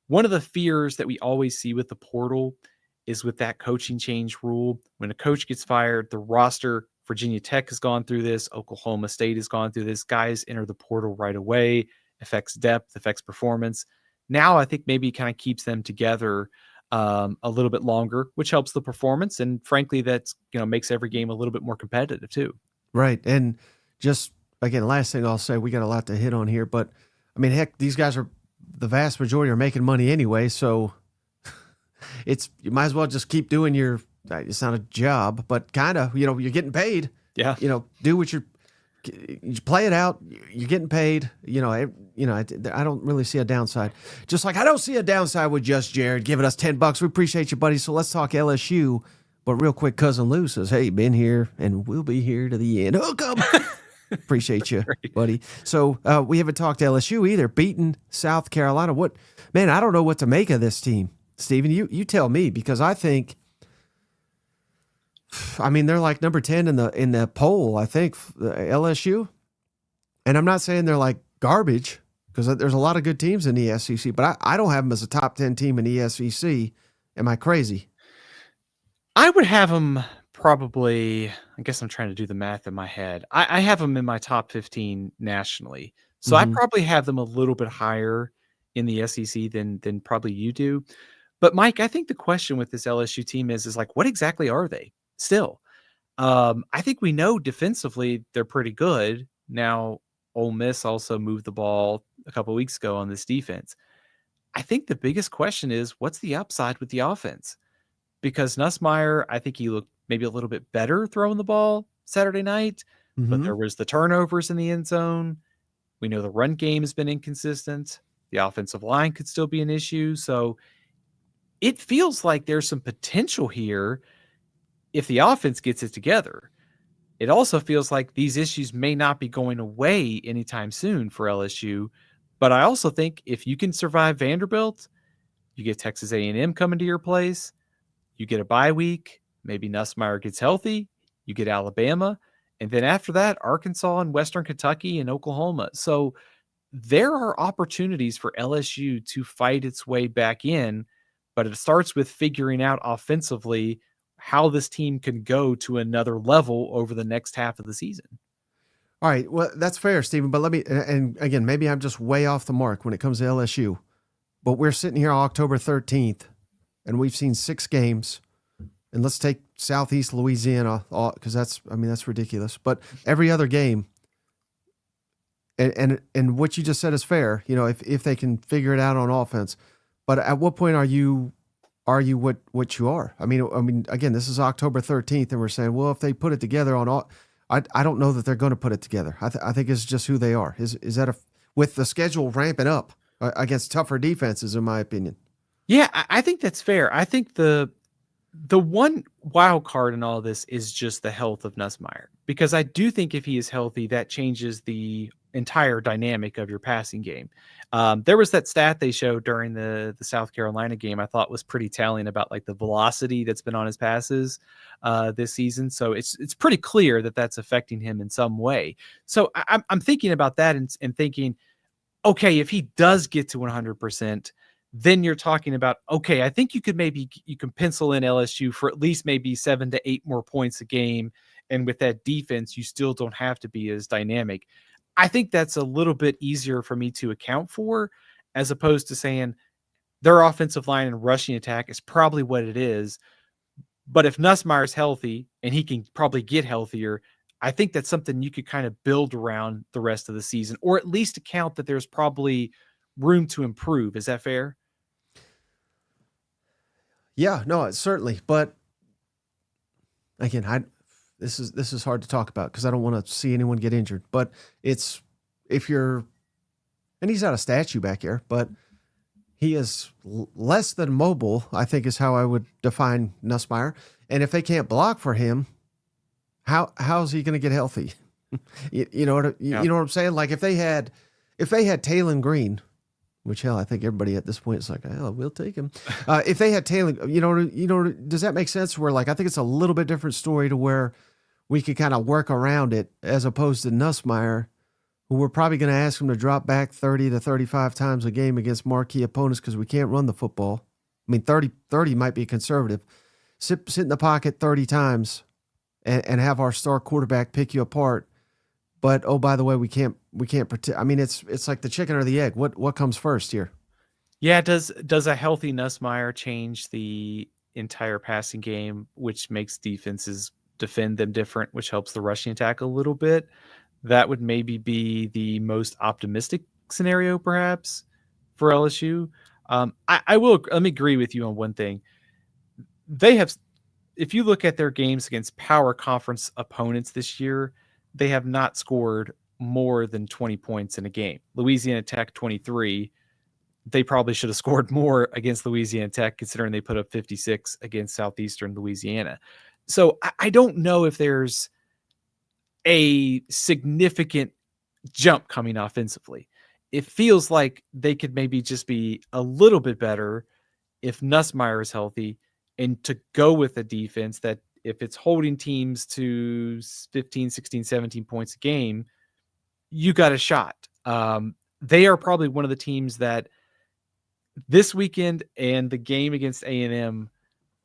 one of the fears that we always see with the portal is with that coaching change rule. When a coach gets fired, the roster, Virginia Tech has gone through this, Oklahoma State has gone through this, guys enter the portal right away, affects depth, affects performance. Now I think maybe it kind of keeps them together a little bit longer, which helps the performance. And frankly, that's, makes every game a little bit more competitive too. Right. And just, again, last thing I'll say, we got a lot to hit on here, but heck, these guys the vast majority are making money anyway. So you might as well just keep doing it's not a job, but kind of, you're getting paid. Yeah. Do what you play it out. You're getting paid. I don't really see a downside. Just like I don't see a downside with Just Jared giving us $10. We appreciate you, buddy. So let's talk LSU. But real quick, Cousin Lou says, hey, been here and we'll be here to the end. Hook 'em. Appreciate you, buddy. So we haven't talked LSU either. Beating South Carolina. I don't know what to make of this team. Steven, you tell me, because I think, they're like number 10 in the poll, I think, LSU. And I'm not saying they're like garbage, because there's a lot of good teams in the SEC, but I don't have them as a top 10 team in the SEC. Am I crazy? I would have them probably, I guess I'm trying to do the math in my head. I have them in my top 15 nationally. So I probably have them a little bit higher in the SEC than probably you do. But Mike, I think the question with this LSU team is like, what exactly are they still? I think we know defensively they're pretty good. Now, Ole Miss also moved the ball a couple of weeks ago on this defense. I think the biggest question is, what's the upside with the offense? Because Nussmeier, I think he looked maybe a little bit better throwing the ball Saturday night, but there was the turnovers in the end zone. We know the run game has been inconsistent. The offensive line could still be an issue. So it feels like there's some potential here if the offense gets it together. It also feels like these issues may not be going away anytime soon for LSU. But I also think if you can survive Vanderbilt, you get Texas A&M coming to your place, you get a bye week, maybe Nussmeier gets healthy, you get Alabama, and then after that, Arkansas and Western Kentucky and Oklahoma. So there are opportunities for LSU to fight its way back in, but it starts with figuring out offensively how this team can go to another level over the next half of the season. All right. Well, that's fair, Stephen. But and again, maybe I'm just way off the mark when it comes to LSU, but we're sitting here on October 13th and we've seen 6 games, and let's take Southeast Louisiana, because that's ridiculous. But every other game, And what you just said is fair. If they can figure it out on offense, but at what point are you what you are? I mean, again, this is October 13th, and we're saying, well, if they put it together on all, I don't know that they're going to put it together. I think it's just who they are. Is that with the schedule ramping up against tougher defenses, in my opinion? Yeah, I think that's fair. I think the one wild card in all of this is just the health of Nussmeier, because I do think if he is healthy, that changes the entire dynamic of your passing game. There was that stat they showed during the South Carolina game I thought was pretty telling about like the velocity that's been on his passes this season. So it's pretty clear that that's affecting him in some way. So I'm thinking about that and thinking, okay, if he does get to 100%, then you're talking about, okay, I think you can pencil in LSU for at least maybe 7 to 8 more points a game. And with that defense, you still don't have to be as dynamic. I think that's a little bit easier for me to account for, as opposed to saying their offensive line and rushing attack is probably what it is. But if Nussmeier's healthy, and he can probably get healthier, I think that's something you could kind of build around the rest of the season, or at least account that there's probably room to improve. Is that fair? Yeah, no, certainly. But again, this is hard to talk about because I don't want to see anyone get injured. But and he's not a statue back here, but he is less than mobile, I think is how I would define Nussmeier. And if they can't block for him, how's he going to get healthy? You know what I'm saying? Like if they had Taylon Green, which hell, I think everybody at this point is like, oh, we'll take him. If they had Taylon, does that make sense? Where like I think it's a little bit different story to where we could kind of work around it, as opposed to Nussmeier, who we're probably going to ask him to drop back 30 to 35 times a game against marquee opponents because we can't run the football. I mean, 30 might be conservative. Sit in the pocket 30 times and have our star quarterback pick you apart. But oh, by the way, we can't protect. I mean, it's like the chicken or the egg. What comes first here? Yeah, does a healthy Nussmeier change the entire passing game, which makes defenses defend them different, which helps the rushing attack a little bit? That would maybe be the most optimistic scenario, perhaps, for LSU. Let me agree with you on one thing. They have, if you look at their games against power conference opponents this year, they have not scored more than 20 points in a game. Louisiana Tech 23. They probably should have scored more against Louisiana Tech, considering they put up 56 against Southeastern Louisiana. So I don't know if there's a significant jump coming offensively. It feels like they could maybe just be a little bit better if Nussmeier is healthy, and to go with a defense that, if it's holding teams to 15, 16, 17 points a game, you got a shot. They are probably one of the teams that this weekend and the game against A&M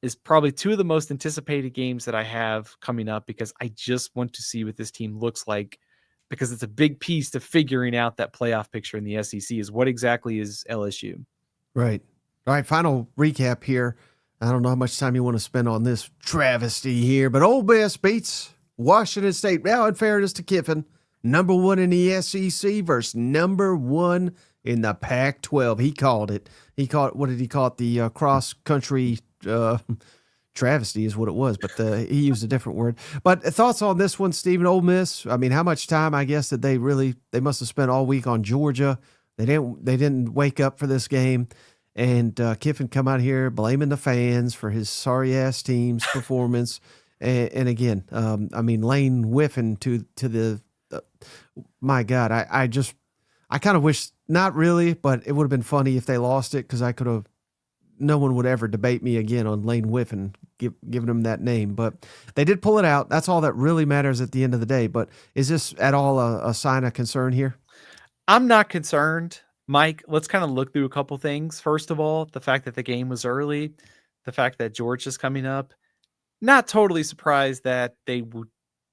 is probably two of the most anticipated games that I have coming up, because I just want to see what this team looks like, because it's a big piece to figuring out that playoff picture in the SEC is what exactly is LSU. Right. All right. Final recap here. I don't know how much time you want to spend on this travesty here, but Ole Miss beats Washington State. Now, in fairness to Kiffin, number 1 in the SEC versus number 1 in the Pac-12. He called it. What did he call it? The cross-country travesty is what it was, but he used a different word. But thoughts on this one, Stephen? Ole Miss, I mean, how much time, I guess, did they must have spent all week on Georgia. They didn't wake up for this game. And Kiffin come out here blaming the fans for his sorry-ass team's performance. And again, I mean, Lane whiffing to the my God, I kind of wish, not really, but it would have been funny if they lost it, because no one would ever debate me again on Lane whiffing, giving him that name. But they did pull it out. That's all that really matters at the end of the day. But is this at all a sign of concern here? I'm not concerned, Mike. Let's kind of look through a couple things. First of all, the fact that the game was early, the fact that Georgia's coming up, not totally surprised that they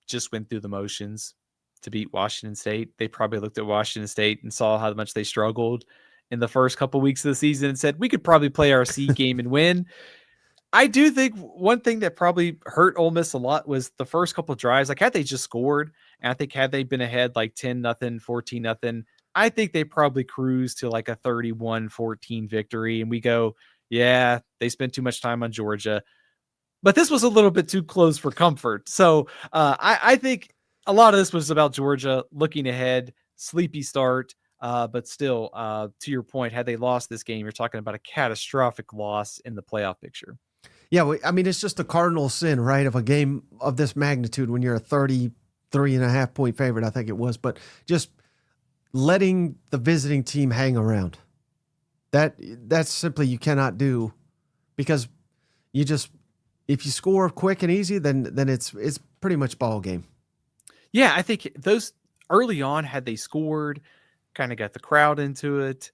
just went through the motions to beat Washington State. They probably looked at Washington State and saw how much they struggled in the first couple weeks of the season and said, we could probably play our seed game and win. I do think one thing that probably hurt Ole Miss a lot was the first couple of drives. Like, had they just scored, and I think had they been ahead like 10-0, 14-0, I think they probably cruised to like a 31-14 victory. And we go, yeah, they spent too much time on Georgia. But this was a little bit too close for comfort. So I think a lot of this was about Georgia looking ahead, sleepy start. But still, to your point, had they lost this game, you're talking about a catastrophic loss in the playoff picture. Yeah, I mean, it's just a cardinal sin, right, of a game of this magnitude when you're a 33.5-point favorite, I think it was, but just letting the visiting team hang around. That's simply you cannot do, because you just, if you score quick and easy, then it's pretty much ball game. Yeah, I think those early on, had they scored, kind of got the crowd into it,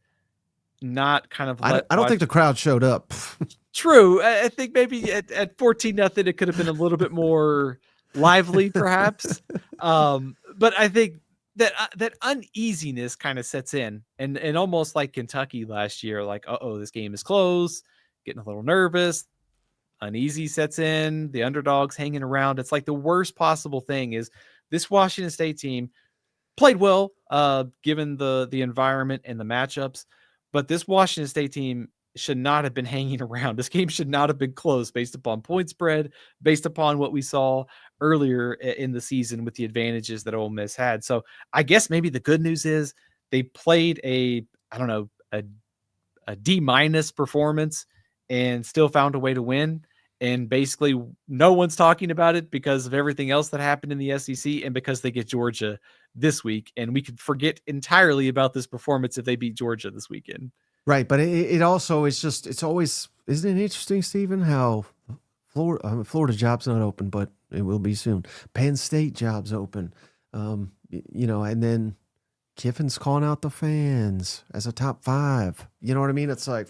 not kind of I don't think the crowd showed up. True. I think maybe at 14-0, it could have been a little bit more lively, perhaps. But I think that uneasiness kind of sets in, and almost like Kentucky last year, like, this game is close, getting a little nervous, uneasy sets in, the underdog's hanging around. It's like the worst possible thing is this Washington State team played well, given the environment and the matchups, but this Washington State team should not have been hanging around. This game should not have been close based upon point spread, based upon what we saw earlier in the season with the advantages that Ole Miss had. So I guess maybe the good news is they played a D- performance and still found a way to win. And basically no one's talking about it because of everything else that happened in the SEC and because they get Georgia this week. And we could forget entirely about this performance if they beat Georgia this weekend. Right, but it also is just, it's always, isn't it interesting, Stephen, how Florida job's not open, but it will be soon. Penn State job's open, and then Kiffin's calling out the fans as a top 5. You know what I mean? It's like,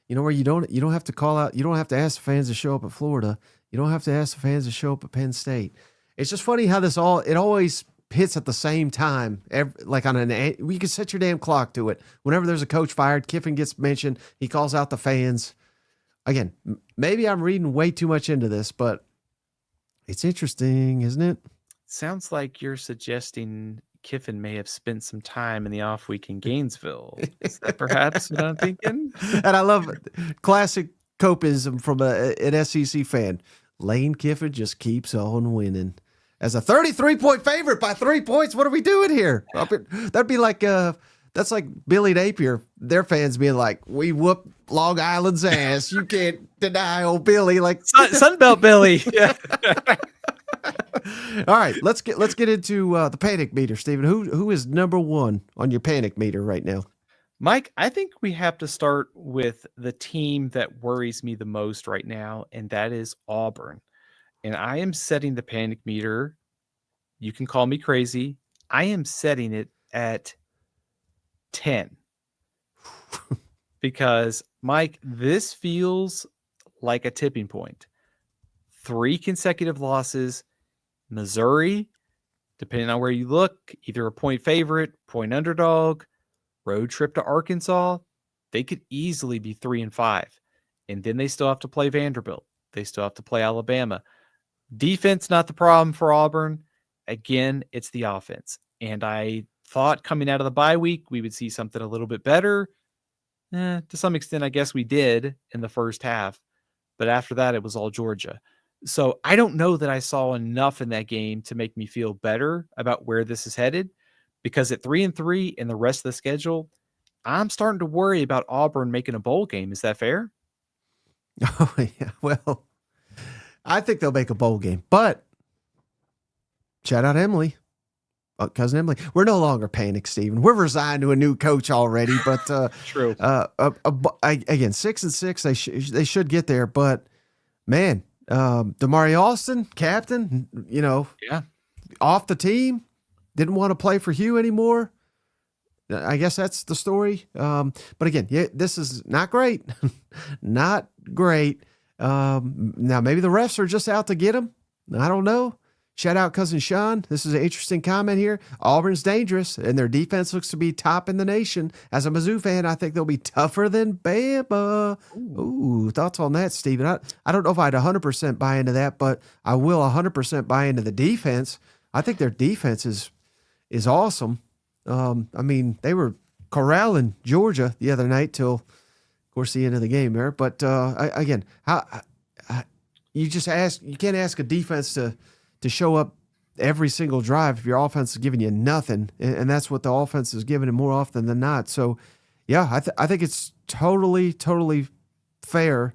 where you don't have to call out, you don't have to ask the fans to show up at Florida. You don't have to ask the fans to show up at Penn State. It's just funny how it always hits at the same time. Like you can set your damn clock to it. Whenever there's a coach fired, Kiffin gets mentioned. He calls out the fans. Again, maybe I'm reading way too much into this, but it's interesting, isn't it? Sounds like you're suggesting Kiffin may have spent some time in the off week in Gainesville. Is that perhaps what I'm thinking? And I love classic copism from an SEC fan. Lane Kiffin just keeps on winning. As a 33-point favorite by 3 points, what are we doing here? That'd be like that's like Billy Napier. Their fans being like, "We whoop Long Island's ass. You can't deny old Billy." Like Sunbelt Billy. Yeah. All right, let's get into the panic meter, Stephen. Who is number 1 on your panic meter right now? Mike, I think we have to start with the team that worries me the most right now, and that is Auburn. And I am setting the panic meter. You can call me crazy. I am setting it at 10. Because, Mike, this feels like a tipping point. 3 consecutive losses. Missouri, depending on where you look, either a point favorite, point underdog, road trip to Arkansas, they could easily be 3-5. And then they still have to play Vanderbilt. They still have to play Alabama. Defense, not the problem for Auburn. Again, it's the offense. And I thought coming out of the bye week, we would see something a little bit better. To some extent, I guess we did in the first half. But after that, it was all Georgia. So I don't know that I saw enough in that game to make me feel better about where this is headed. Because at 3-3 in the rest of the schedule, I'm starting to worry about Auburn making a bowl game. Is that fair? Oh, yeah. Well, I think they'll make a bowl game, but shout out Emily, cousin Emily. We're no longer panicked, Stephen. We're resigned to a new coach already, but True. Again, 6-6, they should get there, but man, Damari Alston, captain, off the team, didn't want to play for Hugh anymore. I guess that's the story. But again, this is not great, not great. Now maybe the refs are just out to get him. I don't know. Shout out Cousin Sean. This is an interesting comment here. Auburn's dangerous, and their defense looks to be top in the nation. As a Mizzou fan, I think they'll be tougher than Bama. Ooh, thoughts on that, Steven? I don't know if I'd 100% buy into that, but I will 100% buy into the defense. I think their defense is awesome. I mean, they were corralling Georgia the other night till, of course, the end of the game there. But again, you can't ask a defense to show up every single drive if your offense is giving you nothing, and that's what the offense is giving it more often than not. So, yeah, I think it's totally fair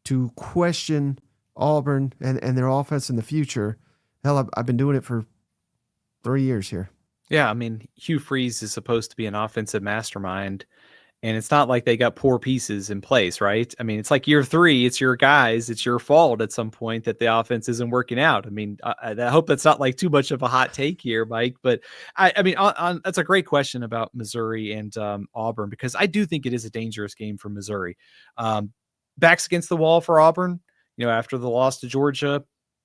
to question Auburn and their offense in the future. Hell, I've been doing it for 3 years here. Yeah, I mean, Hugh Freeze is supposed to be an offensive mastermind, and it's not like they got poor pieces in place, right? I mean, it's like year 3, it's your guys, it's your fault at some point that the offense isn't working out. I mean, I hope that's not like too much of a hot take here, Mike, but I mean, that's a great question about Missouri and Auburn, because I do think it is a dangerous game for Missouri. Backs against the wall for Auburn, after the loss to Georgia,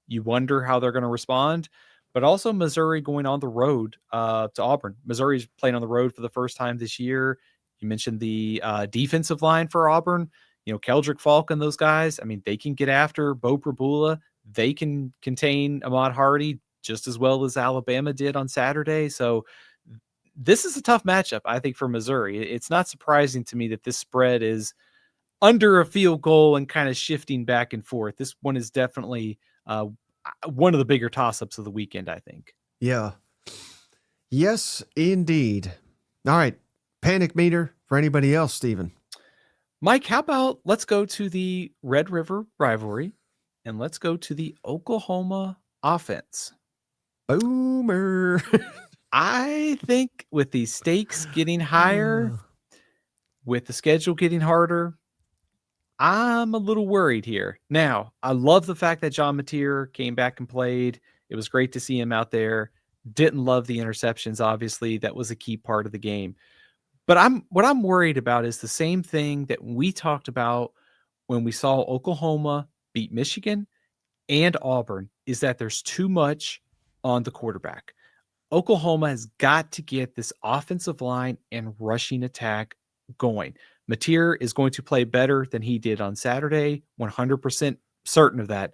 you wonder how they're going to respond. But also Missouri going on the road to Auburn. Missouri's playing on the road for the first time this year. You mentioned the defensive line for Auburn. Keldrick Falk and those guys. I mean, they can get after Bo Prabula. They can contain Ahmad Hardy just as well as Alabama did on Saturday. So this is a tough matchup, I think, for Missouri. It's not surprising to me that this spread is under a field goal and kind of shifting back and forth. This one is definitely one of the bigger toss-ups of the weekend, I think. Yeah. Yes, indeed. All right. Panic meter for anybody else, Steven. Mike, how about let's go to the Red River rivalry and let's go to the Oklahoma offense. Boomer. I think with the stakes getting higher, with the schedule getting harder, I'm a little worried here. Now, I love the fact that John Napier came back and played. It was great to see him out there. Didn't love the interceptions, obviously. That was a key part of the game. But what I'm worried about is the same thing that we talked about when we saw Oklahoma beat Michigan and Auburn, is that there's too much on the quarterback. Oklahoma has got to get this offensive line and rushing attack going. Napier is going to play better than he did on Saturday, 100% certain of that.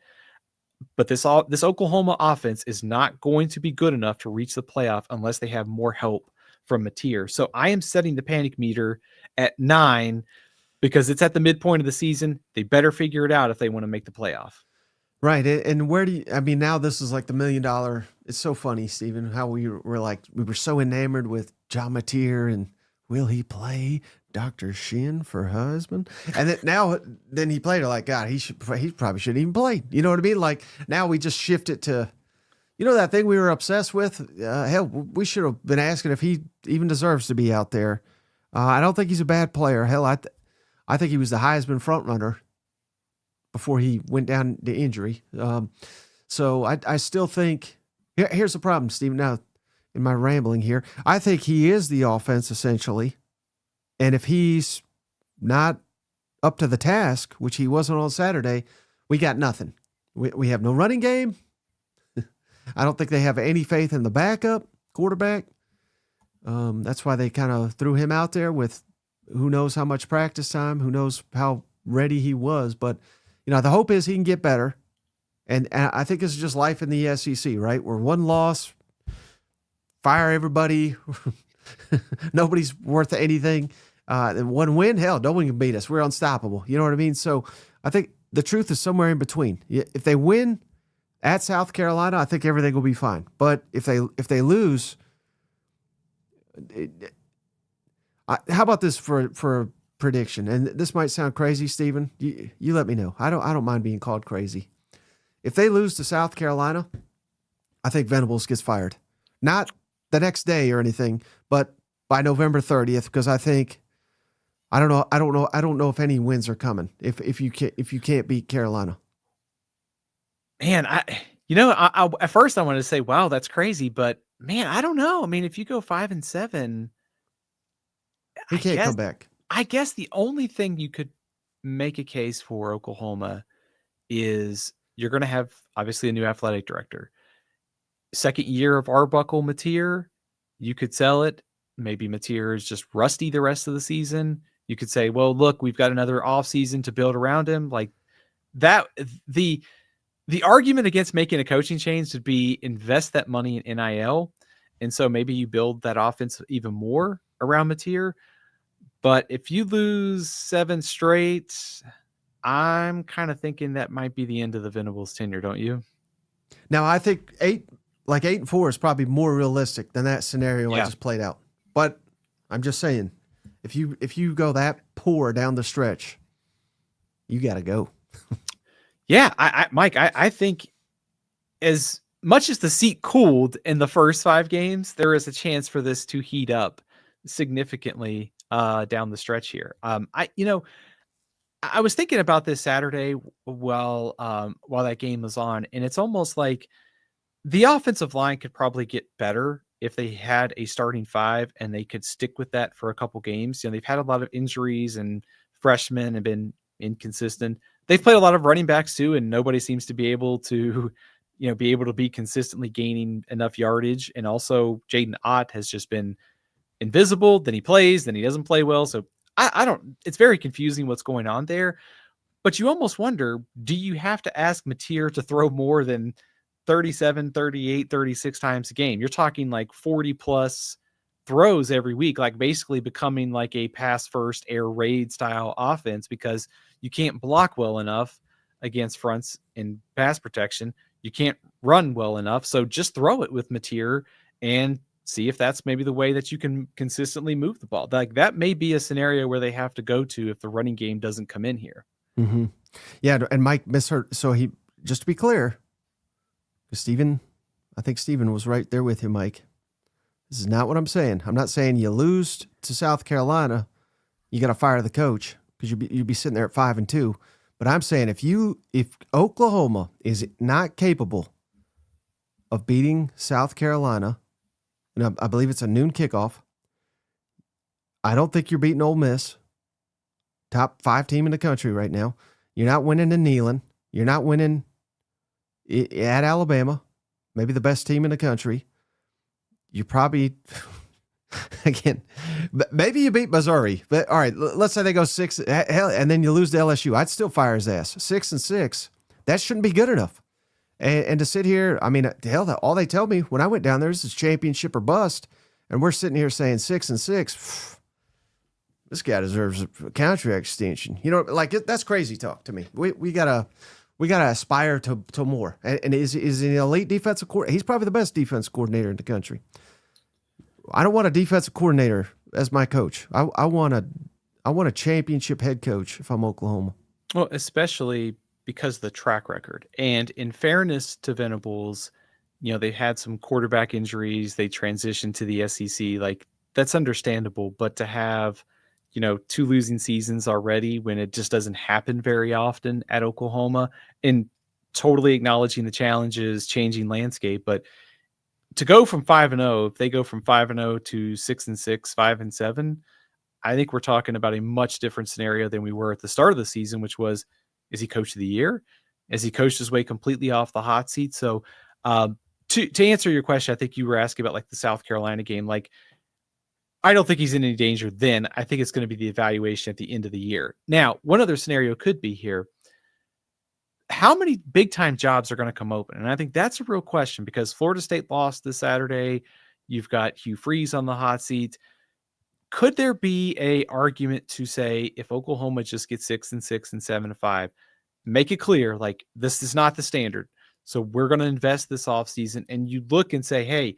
But this Oklahoma offense is not going to be good enough to reach the playoff unless they have more help from Napier. So I am setting the panic meter at 9 because it's at the midpoint of the season. They better figure it out if they want to make the playoff. Right. And where now this is like the $1 million. It's so funny, Steven, how we were so enamored with John Napier and will he play Dr. Shin for husband? And then he played it like, God, he probably shouldn't even play. You know what I mean? Like now we just shift it to, that thing we were obsessed with. Hell, we should have been asking if he even deserves to be out there. I don't think he's a bad player. Hell, I think he was the Heisman front runner before he went down to injury. So I still think here's the problem, Steve. Now, in my rambling here, I think he is the offense essentially. And if he's not up to the task, which he wasn't on Saturday, we got nothing. We have no running game. I don't think they have any faith in the backup quarterback. That's why they kind of threw him out there with who knows how much practice time, who knows how ready he was. But, the hope is he can get better. And I think this is just life in the SEC, right? We're one loss, fire everybody. Nobody's worth anything. One win, hell, no one can beat us. We're unstoppable. You know what I mean? So I think the truth is somewhere in between. If they win at South Carolina, I think everything will be fine. But if they lose, how about this for a prediction? And this might sound crazy, Steven. You let me know. I don't mind being called crazy. If they lose to South Carolina, I think Venables gets fired. Not the next day or anything, but by November 30th, because I don't know if any wins are coming if you can't beat Carolina. Man, I at first I wanted to say, wow, that's crazy, but man, I don't know. I mean, if you go 5-7, he can't come back. I guess the only thing you could make a case for Oklahoma is you're going to have obviously a new athletic director. second year of Arbuckle Napier, you could sell it. Maybe Napier is just rusty the rest of the season. You could say, well, look, we've got another offseason to build around him. Like that, the argument against making a coaching change would be invest that money in NIL. And so maybe you build that offense even more around Napier. But if you lose 7 straight, I'm kind of thinking that might be the end of the Venables tenure, don't you? Now, I think 8-4 is probably more realistic than that scenario I just played out. But I'm just saying, if you go that poor down the stretch, you got to go. Yeah, Mike, I think as much as the seat cooled in the first 5 games, there is a chance for this to heat up significantly down the stretch here. I was thinking about this Saturday while that game was on, and it's almost like the offensive line could probably get better if they had a starting 5 and they could stick with that for a couple games. They've had a lot of injuries and freshmen have been inconsistent. They've played a lot of running backs too, and nobody seems to be able to, be consistently gaining enough yardage. And also Jaden Ott has just been invisible. Then he plays, then he doesn't play well. So it's very confusing what's going on there. But you almost wonder, do you have to ask Napier to throw more than 37, 38, 36 times a game? You're talking like 40 plus throws every week, like basically becoming like a pass first air raid style offense because you can't block well enough against fronts in pass protection. You can't run well enough. So just throw it with Napier and see if that's maybe the way that you can consistently move the ball. Like that may be a scenario where they have to go to if the running game doesn't come in here. Mm-hmm. Yeah. And Mike misheard. So just to be clear, I think Steven was right there with you, Mike. This is not what I'm saying. I'm not saying you lose to South Carolina, you got to fire the coach because you'd be sitting there at 5-2. But I'm saying if Oklahoma is not capable of beating South Carolina, and I believe it's a noon kickoff, I don't think you're beating Ole Miss, top 5 team in the country right now. You're not winning in Neyland. You're not winning at Alabama, maybe the best team in the country. You probably, again, maybe you beat Missouri. But all right, let's say they go 6, hell, and then you lose to LSU. I'd still fire his ass. 6-6, that shouldn't be good enough. And to sit here, I mean, hell, all they tell me when I went down there is championship or bust, and we're sitting here saying 6-6. This guy deserves a contract extension. Like that's crazy talk to me. We gotta aspire to more. And is he an elite defensive coordinator? He's probably the best defense coordinator in the country. I don't want a defensive coordinator as my coach. I want a championship head coach if I'm Oklahoma. Well, especially because of the track record. And in fairness to Venables, they had some quarterback injuries. They transitioned to the SEC. Like that's understandable. But to have, 2 losing seasons already when it just doesn't happen very often at Oklahoma, and totally acknowledging the challenges, changing landscape. But to go from 5-0, if they go from 5-0 to 6-6, 5-7, I think we're talking about a much different scenario than we were at the start of the season, which was, is he coach of the year? Has he coached his way completely off the hot seat? So to answer your question, I think you were asking about like the South Carolina game. Like, I don't think he's in any danger then. I think it's going to be the evaluation at the end of the year. Now, one other scenario could be here. How many big-time jobs are going to come open? And I think that's a real question because Florida State lost this Saturday. You've got Hugh Freeze on the hot seat. Could there be a argument to say if Oklahoma just gets 6-6 and 7-5, make it clear, like this is not the standard. So we're going to invest this offseason, and you look and say, hey,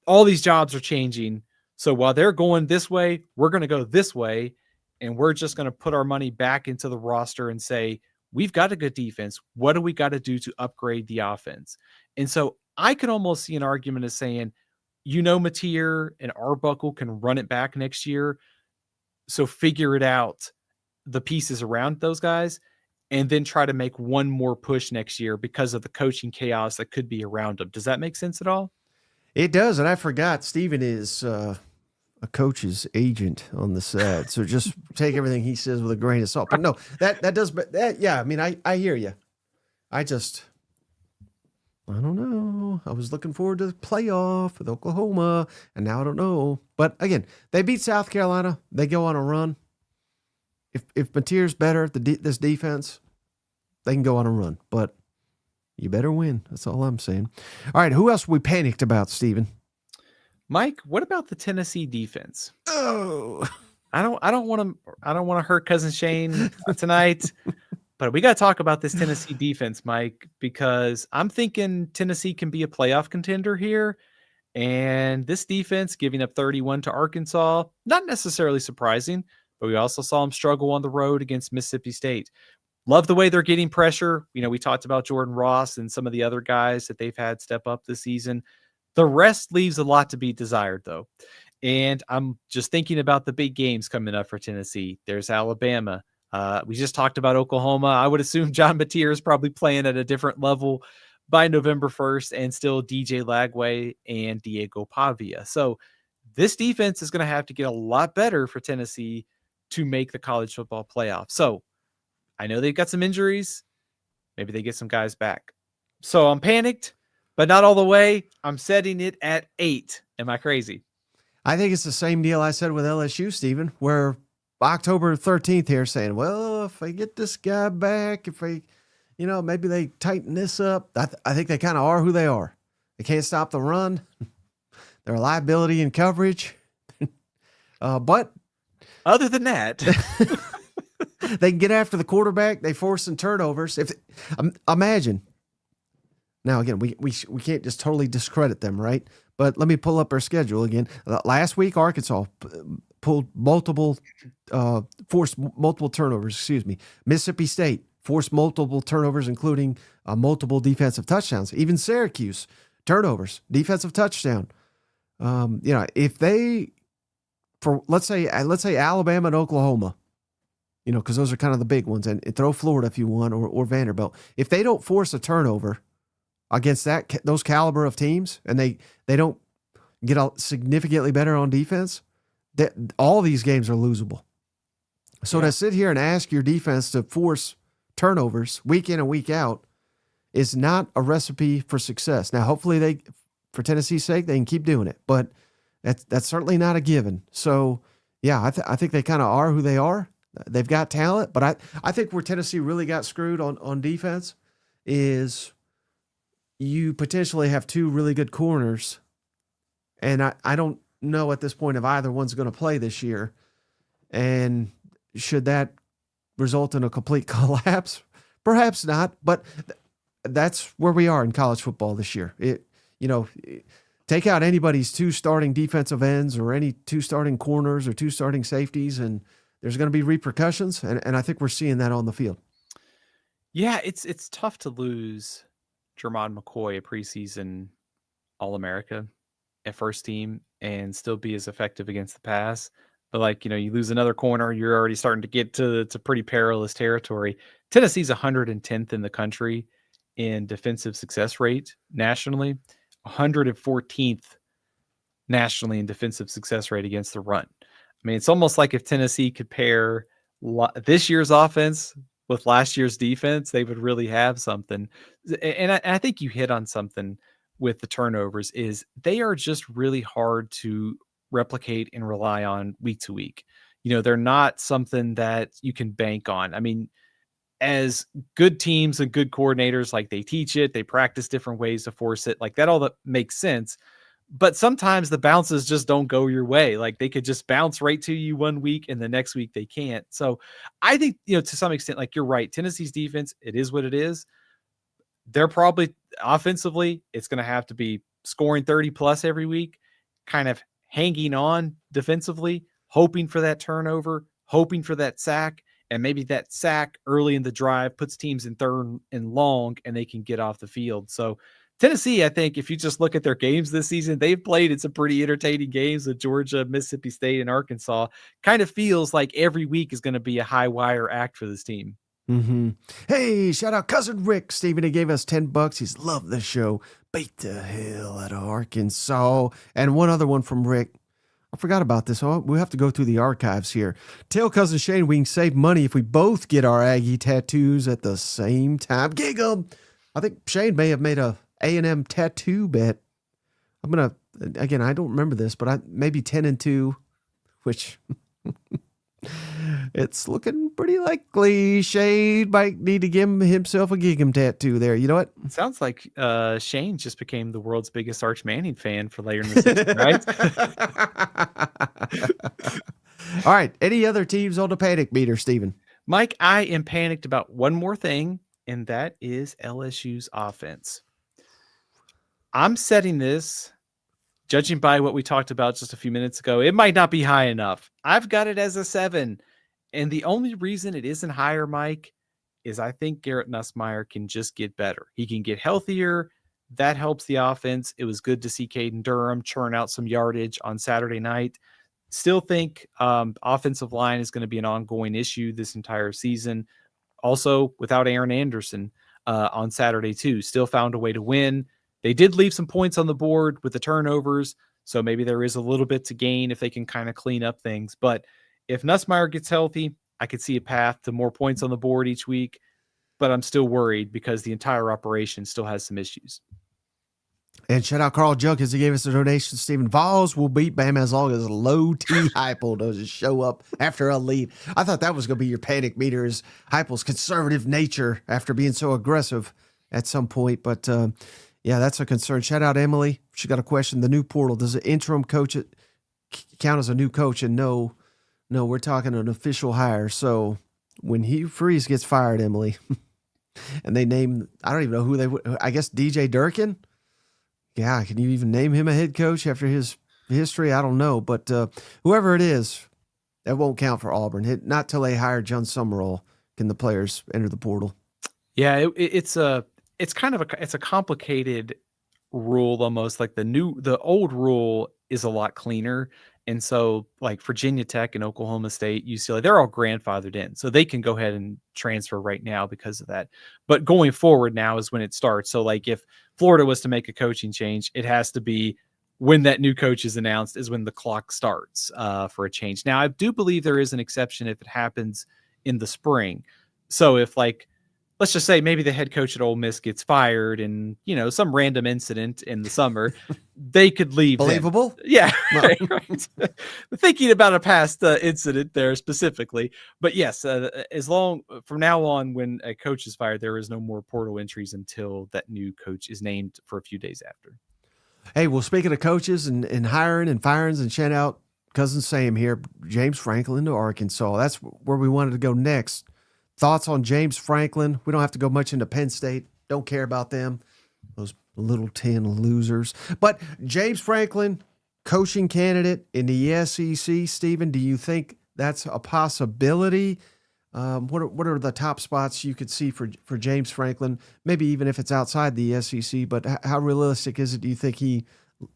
all these jobs are changing. So while they're going this way, we're going to go this way, and we're just going to put our money back into the roster and say, we've got a good defense. What do we got to do to upgrade the offense? And so I could almost see an argument as saying, Napier and Arbuckle can run it back next year. So figure it out, the pieces around those guys, and then try to make one more push next year because of the coaching chaos that could be around them. Does that make sense at all? It does. And I forgot Steven is a coach's agent on the side. So just take everything he says with a grain of salt. But no, that does, but that, yeah, I mean, I hear you. I don't know. I was looking forward to the playoff with Oklahoma, and now I don't know. But again, they beat South Carolina. They go on a run. If Natier's better at this defense, they can go on a run. But you better win. That's all I'm saying. All right, who else we panicked about, Steven? Mike, what about the Tennessee defense? Oh, I don't want to hurt Cousin Shane tonight. But we got to talk about this Tennessee defense, Mike, because I'm thinking Tennessee can be a playoff contender here. And this defense giving up 31 to Arkansas, not necessarily surprising, but we also saw them struggle on the road against Mississippi State. Love the way they're getting pressure. You know, we talked about Jordan Ross and some of the other guys that they've had step up this season. The rest leaves a lot to be desired, though. And I'm just thinking about the big games coming up for Tennessee. There's Alabama. We just talked about Oklahoma. I would assume John Napier is probably playing at a different level by November 1st, and still DJ Lagway and Diego Pavia. So this defense is going to have to get a lot better for Tennessee to make the college football playoff. So I know they've got some injuries. Maybe they get some guys back. So I'm panicked, but not all the way. I'm setting it at 8. Am I crazy? I think it's the same deal I said with LSU, Stephen, where October 13th here saying, well, if I get this guy back, if I, maybe they tighten this up. I think they kind of are who they are. They can't stop the run. They're a liability in coverage. But other than that, they can get after the quarterback. They force some turnovers. Imagine. Now, again, we can't just totally discredit them, right? But let me pull up our schedule again. Last week, Arkansas forced multiple turnovers, Mississippi State forced multiple turnovers, including multiple defensive touchdowns. Even Syracuse, turnovers, defensive touchdown. If they, let's say Alabama and Oklahoma, because those are kind of the big ones, and throw Florida if you want, or Vanderbilt. If they don't force a turnover against those caliber of teams, and they don't get significantly better on defense, that all these games are losable. So to sit here and ask your defense to force turnovers week in and week out is not a recipe for success. Now, hopefully for Tennessee's sake, they can keep doing it, but that's certainly not a given. So, yeah, I think they kind of are who they are. They've got talent, but I think where Tennessee really got screwed on defense is you potentially have two really good corners, and I don't know at this point if either one's going to play this year. And should that result in a complete collapse? Perhaps not, but that's where we are in college football this year. Take out anybody's two starting defensive ends or any two starting corners or two starting safeties, and there's going to be repercussions, and I think we're seeing that on the field. Yeah, it's tough to lose Jermon McCoy, a preseason All-America at first team, and still be as effective against the pass. But you lose another corner, you're already starting to get to pretty perilous territory. Tennessee's 110th in the country in defensive success rate nationally, 114th nationally in defensive success rate against the run. I mean, it's almost like if Tennessee could pair this year's offense with last year's defense, they would really have something. And I think you hit on something with the turnovers is they are just really hard to replicate and rely on week to week. They're not something that you can bank on. I mean, as good teams and good coordinators, they teach it, they practice different ways to force it, that all that makes sense. But sometimes the bounces just don't go your way. They could just bounce right to you one week and the next week they can't. So I think, to some extent, you're right. Tennessee's defense, it is what it is. They're probably offensively, it's going to have to be scoring 30 plus every week, kind of hanging on defensively, hoping for that turnover, hoping for that sack, and maybe that sack early in the drive puts teams in third and long and they can get off the field. So Tennessee, I think if you just look at their games this season, they've played in some pretty entertaining games with Georgia, Mississippi State, and Arkansas. Kind of feels like every week is going to be a high wire act for this team. Mm-hmm. Hey, shout out Cousin Rick. Stephen, he gave us $10. He's loved the show. Beat the hell out of Arkansas. And one other one from Rick. I forgot about this. We'll have to go through the archives here. Tell Cousin Shane we can save money if we both get our Aggie tattoos at the same time. Giggle. I think Shane may have made a A&M tattoo bet. I'm going to, again, I don't remember this, but maybe 10-2, which it's looking pretty likely Shane might need to give himself a Gig'em tattoo there. You know what? It sounds like Shane just became the world's biggest Arch Manning fan for later in the season, right? All right. Any other teams on the panic meter, Stephen? Mike, I am panicked about one more thing, and that is LSU's offense. I'm setting this, judging by what we talked about just a few minutes ago, it might not be high enough. I've got it as a 7. And the only reason it isn't higher, Mike, is I think Garrett Nussmeier can just get better. He can get healthier. That helps the offense. It was good to see Caden Durham churn out some yardage on Saturday night. Still think offensive line is going to be an ongoing issue this entire season. Also, without Aaron Anderson on Saturday too, still found a way to win. They did leave some points on the board with the turnovers, so maybe there is a little bit to gain if they can kind of clean up things. But if Nussmeier gets healthy, I could see a path to more points on the board each week, but I'm still worried because the entire operation still has some issues. And shout out Carl Junk as he gave us a donation. Stephen, Vols will beat Bama as long as Low T Heupel doesn't show up after a lead. I thought that was going to be your panic meter, is Heupel's conservative nature after being so aggressive at some point. But yeah, that's a concern. Shout out Emily. She got a question. The new portal, does the interim coach count as a new coach? And no, we're talking an official hire. So when Hugh Freeze gets fired, Emily, and they name, I don't even know who they would, I guess DJ Durkin. Yeah, can you even name him a head coach after his history? I don't know. But whoever it is, that won't count for Auburn. Not till they hire John Summerall can the players enter the portal. Yeah, it's a complicated rule almost. Like the old rule is a lot cleaner. And so like Virginia Tech and Oklahoma State, UCLA, they're all grandfathered in. So they can go ahead and transfer right now because of that. But going forward now is when it starts. So like if Florida was to make a coaching change, it has to be when that new coach is announced is when the clock starts for a change. Now, I do believe there is an exception if it happens in the spring. So if like, let's just say maybe the head coach at Ole Miss gets fired and, some random incident in the summer, they could leave. Believable? Then. Yeah. Right. Thinking about a past incident there specifically. But yes, as long from now on, when a coach is fired, there is no more portal entries until that new coach is named for a few days after. Hey, well, speaking of coaches and hiring and firings, and shout out cousin Sam here, James Franklin to Arkansas. That's where we wanted to go next. Thoughts on James Franklin? We don't have to go much into Penn State. Don't care about them. Those Little 10 losers. But James Franklin, coaching candidate in the SEC. Stephen, do you think that's a possibility? What are the top spots you could see for James Franklin? Maybe even if it's outside the SEC, but how realistic is it, do you think he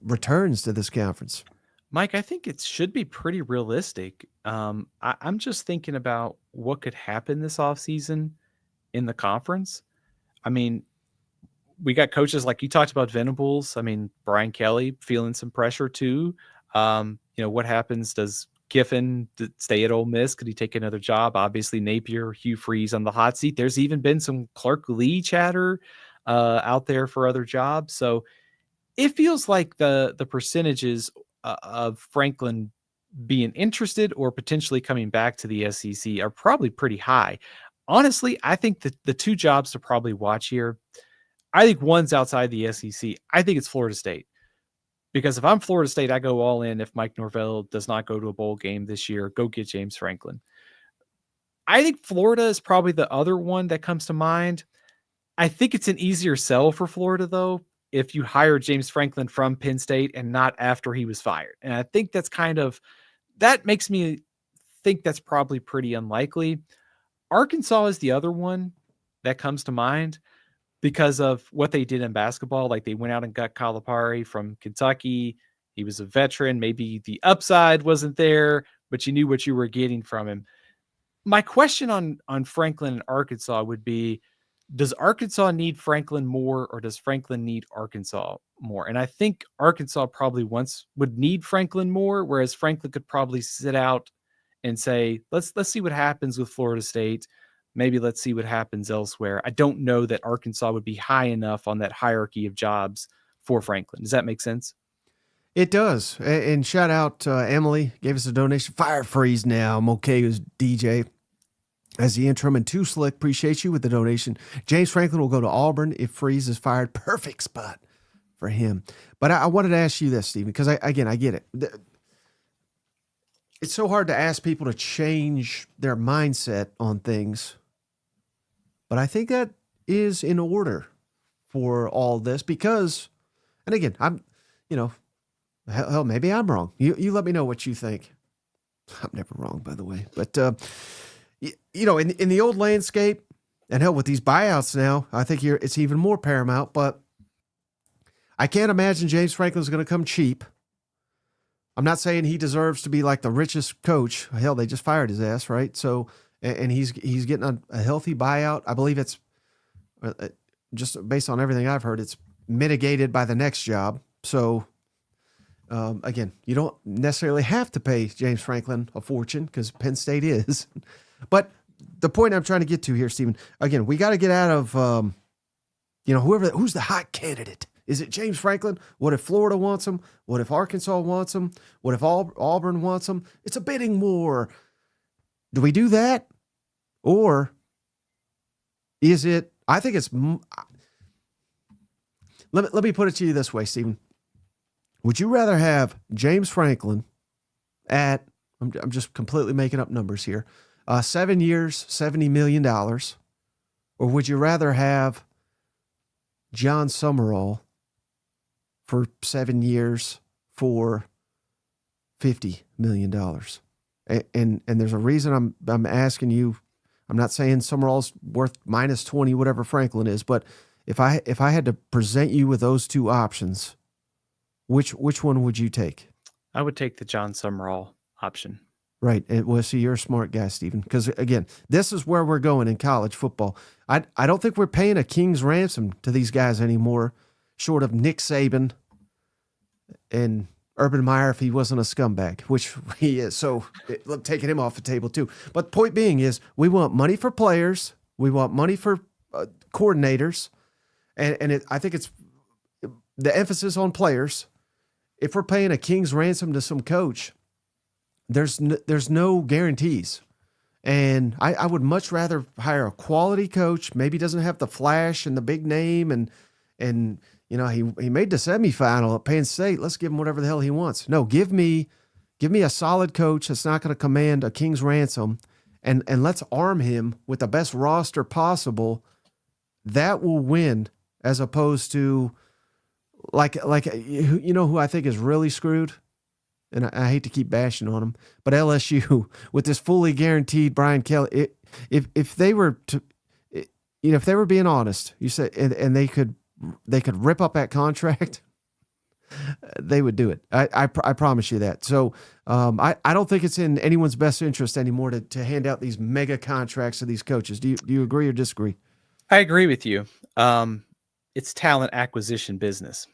returns to this conference? Mike, I think it should be pretty realistic. I'm just thinking about what could happen this offseason in the conference. I mean, we got coaches like you talked about Venables. I mean, Brian Kelly feeling some pressure too. What happens? Does Kiffin stay at Ole Miss? Could he take another job? Obviously, Napier, Hugh Freeze on the hot seat. There's even been some Clark Lee chatter out there for other jobs. So it feels like the percentages of Franklin being interested or potentially coming back to the SEC are probably pretty high. Honestly, I think that the two jobs to probably watch here, I think one's outside the SEC. I think it's Florida State. Because if I'm Florida State, I go all in. If Mike Norvell does not go to a bowl game this year, go get James Franklin. I think Florida is probably the other one that comes to mind. I think it's an easier sell for Florida, though, if you hire James Franklin from Penn State and not after he was fired. And I think that makes me think that's probably pretty unlikely. Arkansas is the other one that comes to mind because of what they did in basketball. Like they went out and got Calipari from Kentucky. He was a veteran. Maybe the upside wasn't there, but you knew what you were getting from him. My question on Franklin and Arkansas would be, does Arkansas need Franklin more or does Franklin need Arkansas more? And I think Arkansas probably would need Franklin more, whereas Franklin could probably sit out and say, let's see what happens with Florida State. maybe let's see what happens elsewhere. I don't know that Arkansas would be high enough on that hierarchy of jobs for Franklin. Does that make sense? It does. And shout out Emily, gave us a donation. Fire freeze now. I'm okay with DJ as the interim, and Too Slick, appreciate you with the donation. James Franklin will go to Auburn if Freeze is fired. Perfect spot for him. But I wanted to ask you this, Stephen, because I get it. It's so hard to ask people to change their mindset on things. But I think that is in order for all this because, and again, hell, maybe I'm wrong. You let me know what you think. I'm never wrong, by the way. But, in the old landscape, and hell, with these buyouts now, I think it's even more paramount. But I can't imagine James Franklin's going to come cheap. I'm not saying he deserves to be like the richest coach. Hell, they just fired his ass, right? So, and he's getting a healthy buyout. I believe it's just based on everything I've heard, it's mitigated by the next job. So, again, you don't necessarily have to pay James Franklin a fortune because Penn State is. But the point I'm trying to get to here, Stephen, again, we got to get out of, who's the hot candidate? Is it James Franklin? What if Florida wants him? What if Arkansas wants him? What if Auburn wants him? It's a bidding war. Do we do that? Or is it, I think it's, let me put it to you this way, Stephen. Would you rather have James Franklin at, I'm just completely making up numbers here, 7 years, $70 million, or would you rather have John Summerall for 7 years for $50 million? And there's a reason I'm asking you. I'm not saying Summerall's worth minus 20, whatever Franklin is, but if I had to present you with those two options, which one would you take? I would take the John Summerall option. Right. Well, see, you're a smart guy, Stephen, because, again, this is where we're going in college football. I don't think we're paying a king's ransom to these guys anymore, short of Nick Saban and Urban Meyer if he wasn't a scumbag, which he is. So taking him off the table, too. But the point being is we want money for players. We want money for coordinators. And I think it's the emphasis on players. If we're paying a king's ransom to some coach, there's no guarantees. And I would much rather hire a quality coach. Maybe doesn't have the flash and the big name and he made the semifinal at Penn State. Let's give him whatever the hell he wants. No, give me a solid coach that's not going to command a king's ransom, and let's arm him with the best roster possible. That will win, as opposed to like who I think is really screwed. And I hate to keep bashing on them, but LSU with this fully guaranteed Brian Kelly, if they were being honest, you said, and they could rip up that contract, they would do it. I promise you that. So I don't think it's in anyone's best interest anymore to hand out these mega contracts to these coaches. Do you agree or disagree? I agree with you. It's talent acquisition business,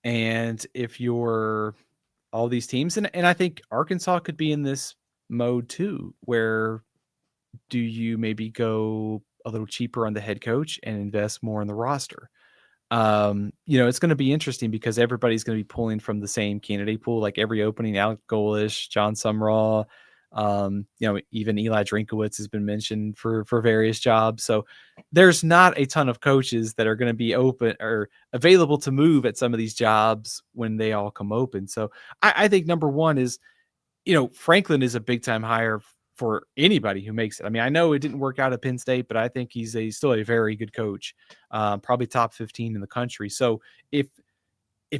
and if you're all these teams, and I think Arkansas could be in this mode too, where do you maybe go a little cheaper on the head coach and invest more in the roster? It's going to be interesting because everybody's going to be pulling from the same candidate pool, like every opening, Alec Golish, John Summerall, even Eli Drinkowitz has been mentioned for various jobs. So there's not a ton of coaches that are going to be open or available to move at some of these jobs when they all come open. So I think number one is, Franklin is a big time hire for anybody who makes it. I mean, I know it didn't work out at Penn State, but I think he's still a very good coach, probably top 15 in the country. So if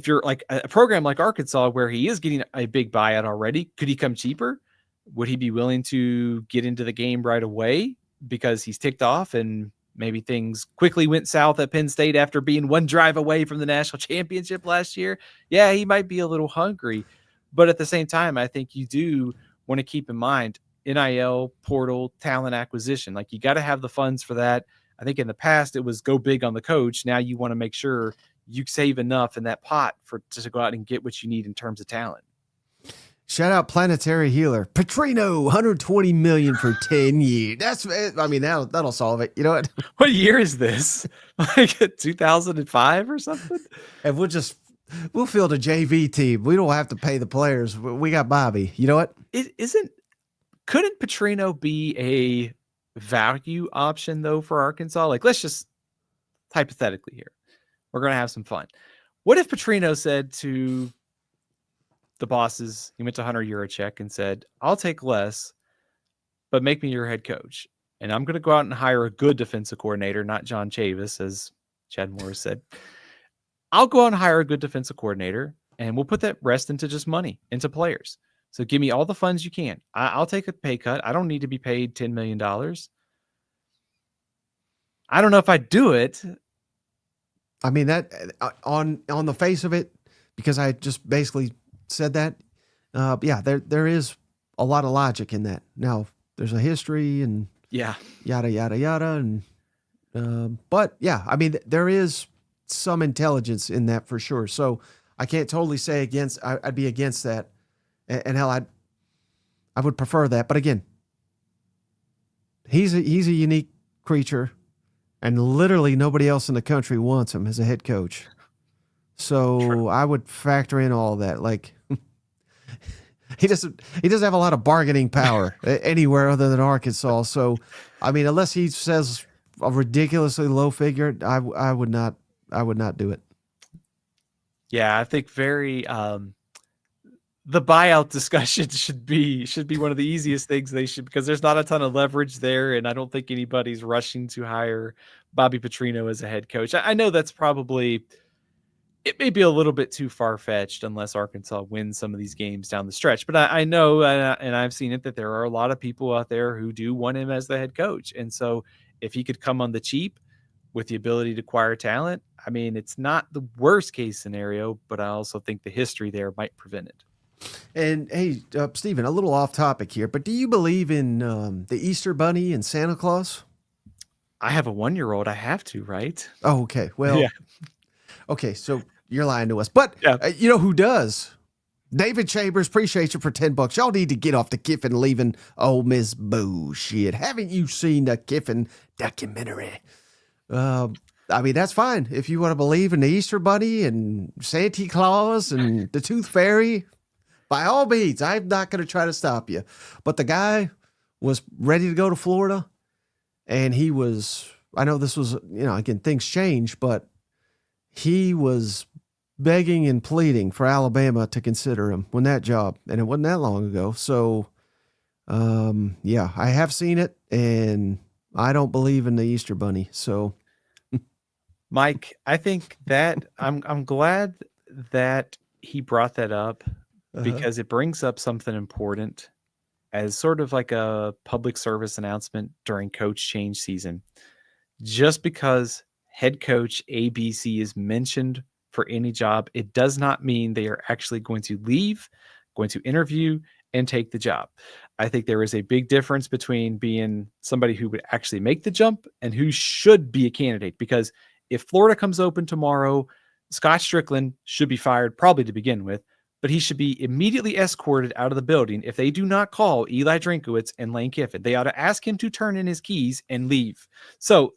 you're like a program like Arkansas, where he is getting a big buyout already, could he come cheaper? Would he be willing to get into the game right away because he's ticked off and maybe things quickly went south at Penn State after being one drive away from the national championship last year? Yeah, he might be a little hungry, but at the same time, I think you do want to keep in mind NIL, portal, talent acquisition. Like, you got to have the funds for that. I think in the past it was go big on the coach. Now you want to make sure you save enough in that pot to go out and get what you need in terms of talent. Shout out Planetary Healer. Petrino, $120 million for 10 years. That'll solve it. You know what? What year is this? Like 2005 or something? And we'll field a JV team. We don't have to pay the players. We got Bobby. You know what? Couldn't Petrino be a value option though for Arkansas? Like, let's just hypothetically here. We're going to have some fun. What if Petrino said to the bosses, he went to Hunter Yurachek and said, I'll take less, but make me your head coach. And I'm going to go out and hire a good defensive coordinator, not John Chavis, as Chad Morris said. I'll go out and hire a good defensive coordinator, and we'll put that rest into just money, into players. So give me all the funds you can. I'll take a pay cut. I don't need to be paid $10 million. I don't know if I'd do it. I mean, that on the face of it, because I just basically said that, there is a lot of logic in that. Now, there's a history and yada, yada, yada. And but yeah, I mean, there is some intelligence in that for sure. So I can't totally say I'd be against that. And hell, I would prefer that. But again, he's a unique creature, and literally nobody else in the country wants him as a head coach. So True. I would factor in all that. Like he doesn't have a lot of bargaining power anywhere other than Arkansas. So I mean, unless he says a ridiculously low figure, I would not do it. Yeah, I think the buyout discussion should be one of the easiest things because there's not a ton of leverage there, and I don't think anybody's rushing to hire Bobby Petrino as a head coach. I know that's probably, it may be a little bit too far-fetched unless Arkansas wins some of these games down the stretch. But I know, and I've seen it, that there are a lot of people out there who do want him as the head coach. And so if he could come on the cheap with the ability to acquire talent, I mean, it's not the worst case scenario, but I also think the history there might prevent it. And hey, Stephen, a little off topic here, but do you believe in the Easter Bunny and Santa Claus? I have a 1-year-old. I have to, right? Oh, okay. Well, yeah. Okay, so you're lying to us. But you know who does? David Chambers, appreciate you for $10. Y'all need to get off the Kiffin leaving Ole Miss bullshit. Haven't you seen the Kiffin documentary? I mean, that's fine. If you want to believe in the Easter Bunny and Santa Claus and the Tooth Fairy, by all means, I'm not going to try to stop you. But the guy was ready to go to Florida, and he was, I know this was, again, things change, but he was begging and pleading for Alabama to consider him when that job, and it wasn't that long ago. So, I have seen it, and I don't believe in the Easter Bunny. So, Mike, I think that I'm glad that he brought that up. Because it brings up something important as sort of like a public service announcement during coach change season. Just because head coach ABC is mentioned for any job, it does not mean they are actually going to leave, going to interview, and take the job. I think there is a big difference between being somebody who would actually make the jump and who should be a candidate. Because if Florida comes open tomorrow, Scott Strickland should be fired probably to begin with. But he should be immediately escorted out of the building if they do not call Eli Drinkowitz and Lane Kiffin. They ought to ask him to turn in his keys and leave. So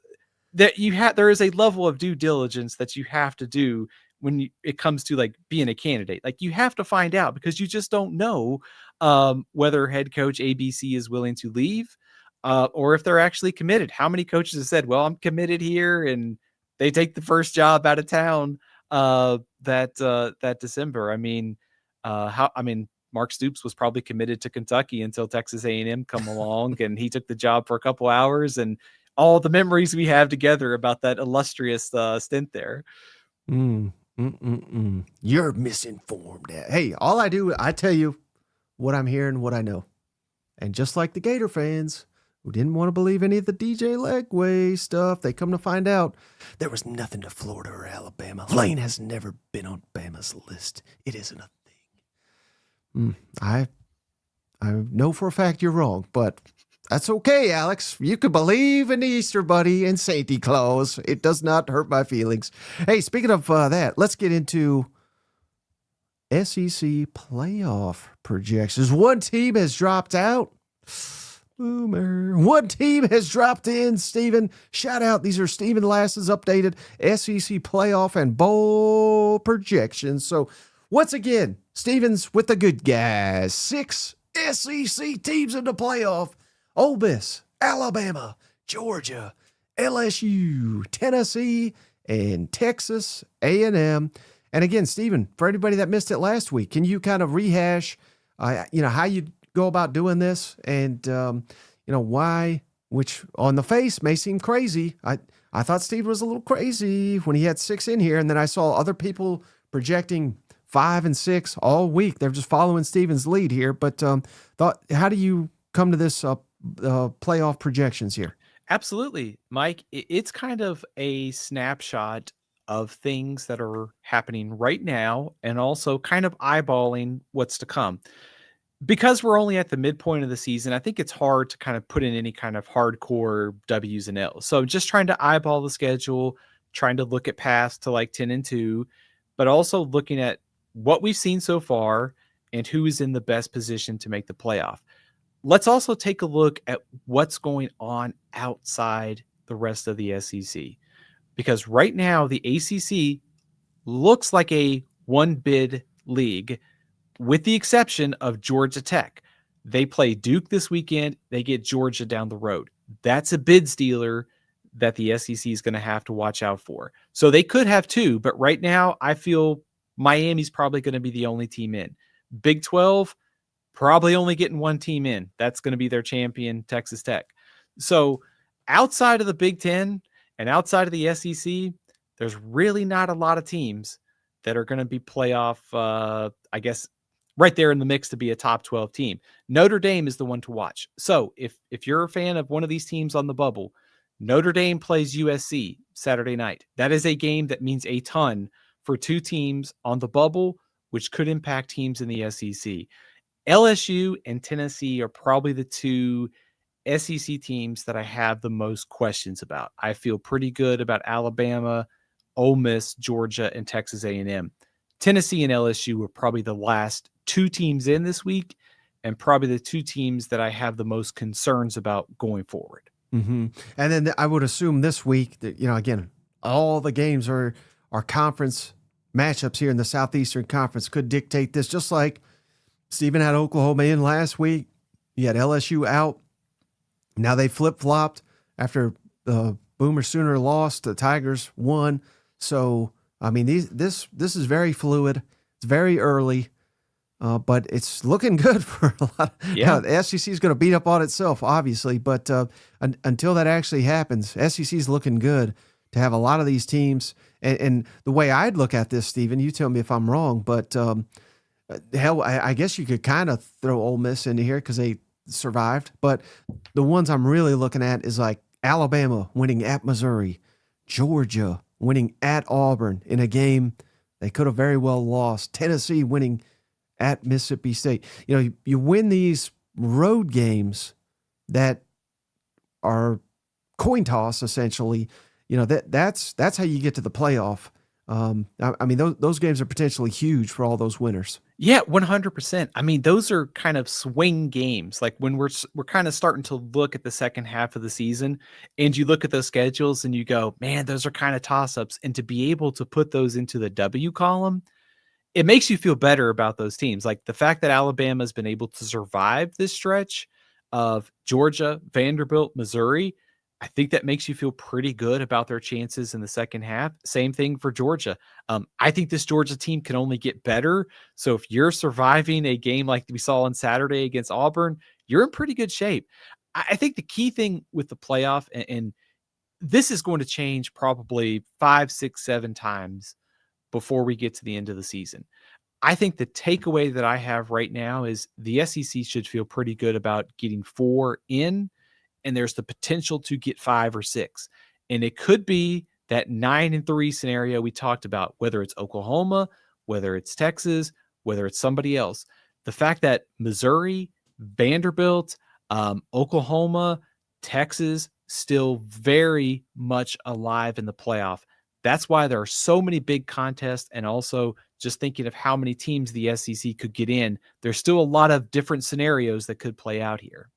that there is a level of due diligence that you have to do when it comes to like being a candidate. Like you have to find out, because you just don't know whether head coach ABC is willing to leave or if they're actually committed. How many coaches have said, well, I'm committed here, and they take the first job out of town that December? I mean, Mark Stoops was probably committed to Kentucky until Texas A&M come along, and he took the job for a couple hours, and all the memories we have together about that illustrious stint there. You're misinformed. Hey, all I tell you what I'm hearing, what I know. And just like the Gator fans who didn't want to believe any of the DJ Legway stuff, they come to find out there was nothing to Florida or Alabama. Lane has never been on Bama's list. It isn't a I know for a fact you're wrong, but that's okay, Alex. You can believe in the Easter Bunny and Santa Claus. It does not hurt my feelings. Hey, speaking of that, let's get into SEC playoff projections. One team has dropped out. Boomer. One team has dropped in, Stephen. Shout out. These are Stephen Lassan's updated SEC playoff and bowl projections. So once again, Stephen's with the good guys. 6 SEC teams in the playoff. Ole Miss, Alabama, Georgia, LSU, Tennessee, and Texas A&M. And again, Stephen, for anybody that missed it last week, can you kind of rehash, how you go about doing this and, why, which on the face may seem crazy. I thought Steve was a little crazy when he had 6 in here, and then I saw other people projecting 5 and 6 all week. They're just following Stephen's lead here. But how do you come to this playoff projections here? Absolutely, Mike. It's kind of a snapshot of things that are happening right now and also kind of eyeballing what's to come. Because we're only at the midpoint of the season, I think it's hard to kind of put in any kind of hardcore W's and L's. So just trying to eyeball the schedule, trying to look at paths to like 10-2, but also looking at what we've seen so far and who is in the best position to make the playoff. Let's also take a look at what's going on outside the rest of the SEC. Because right now, the ACC looks like a one-bid league, with the exception of Georgia Tech. They play Duke this weekend. They get Georgia down the road. That's a bid stealer that the SEC is going to have to watch out for. So they could have 2, but right now I feel Miami's probably going to be the only team in. Big 12, probably only getting 1 team in. That's going to be their champion, Texas Tech. So outside of the Big 10 and outside of the SEC, there's really not a lot of teams that are going to be playoff, right there in the mix to be a top 12 team. Notre Dame is the one to watch. So if you're a fan of one of these teams on the bubble, Notre Dame plays USC Saturday night. That is a game that means a ton for 2 teams on the bubble, which could impact teams in the SEC. LSU and Tennessee are probably the 2 SEC teams that I have the most questions about. I feel pretty good about Alabama, Ole Miss, Georgia, and Texas A&M. Tennessee and LSU are probably the last 2 teams in this week, and probably the 2 teams that I have the most concerns about going forward. Mm-hmm. And then I would assume this week that, again, all the games are conference matchups here in the Southeastern Conference could dictate this, just like Stephen had Oklahoma in last week. You had LSU out. Now they flip-flopped after the Boomer Sooner lost, the Tigers won. So, I mean, this is very fluid. It's very early, but it's looking good for a lot. Yeah. The SEC is going to beat up on itself, obviously, but until that actually happens, SEC is looking good to have a lot of these teams. And the way I'd look at this, Stephen, you tell me if I'm wrong, but hell, I guess you could kind of throw Ole Miss into here because they survived. But the ones I'm really looking at is like Alabama winning at Missouri, Georgia winning at Auburn in a game they could have very well lost, Tennessee winning at Mississippi State. You win these road games that are coin toss essentially. That's how you get to the playoff. I mean, those games are potentially huge for all those winners. Yeah, 100%. I mean, those are kind of swing games. Like when we're kind of starting to look at the second half of the season, and you look at those schedules and you go, man, those are kind of toss-ups. And to be able to put those into the W column, it makes you feel better about those teams. Like the fact that Alabama has been able to survive this stretch of Georgia, Vanderbilt, Missouri, I think that makes you feel pretty good about their chances in the second half. Same thing for Georgia. I think this Georgia team can only get better. So if you're surviving a game like we saw on Saturday against Auburn, you're in pretty good shape. I think the key thing with the playoff, and this is going to change probably 5, 6, 7 times before we get to the end of the season. I think the takeaway that I have right now is the SEC should feel pretty good about getting 4 in, and there's the potential to get 5 or 6. And it could be that 9-3 scenario we talked about, whether it's Oklahoma, whether it's Texas, whether it's somebody else. The fact that Missouri, Vanderbilt, Oklahoma, Texas, still very much alive in the playoff. That's why there are so many big contests and also just thinking of how many teams the SEC could get in. There's still a lot of different scenarios that could play out here.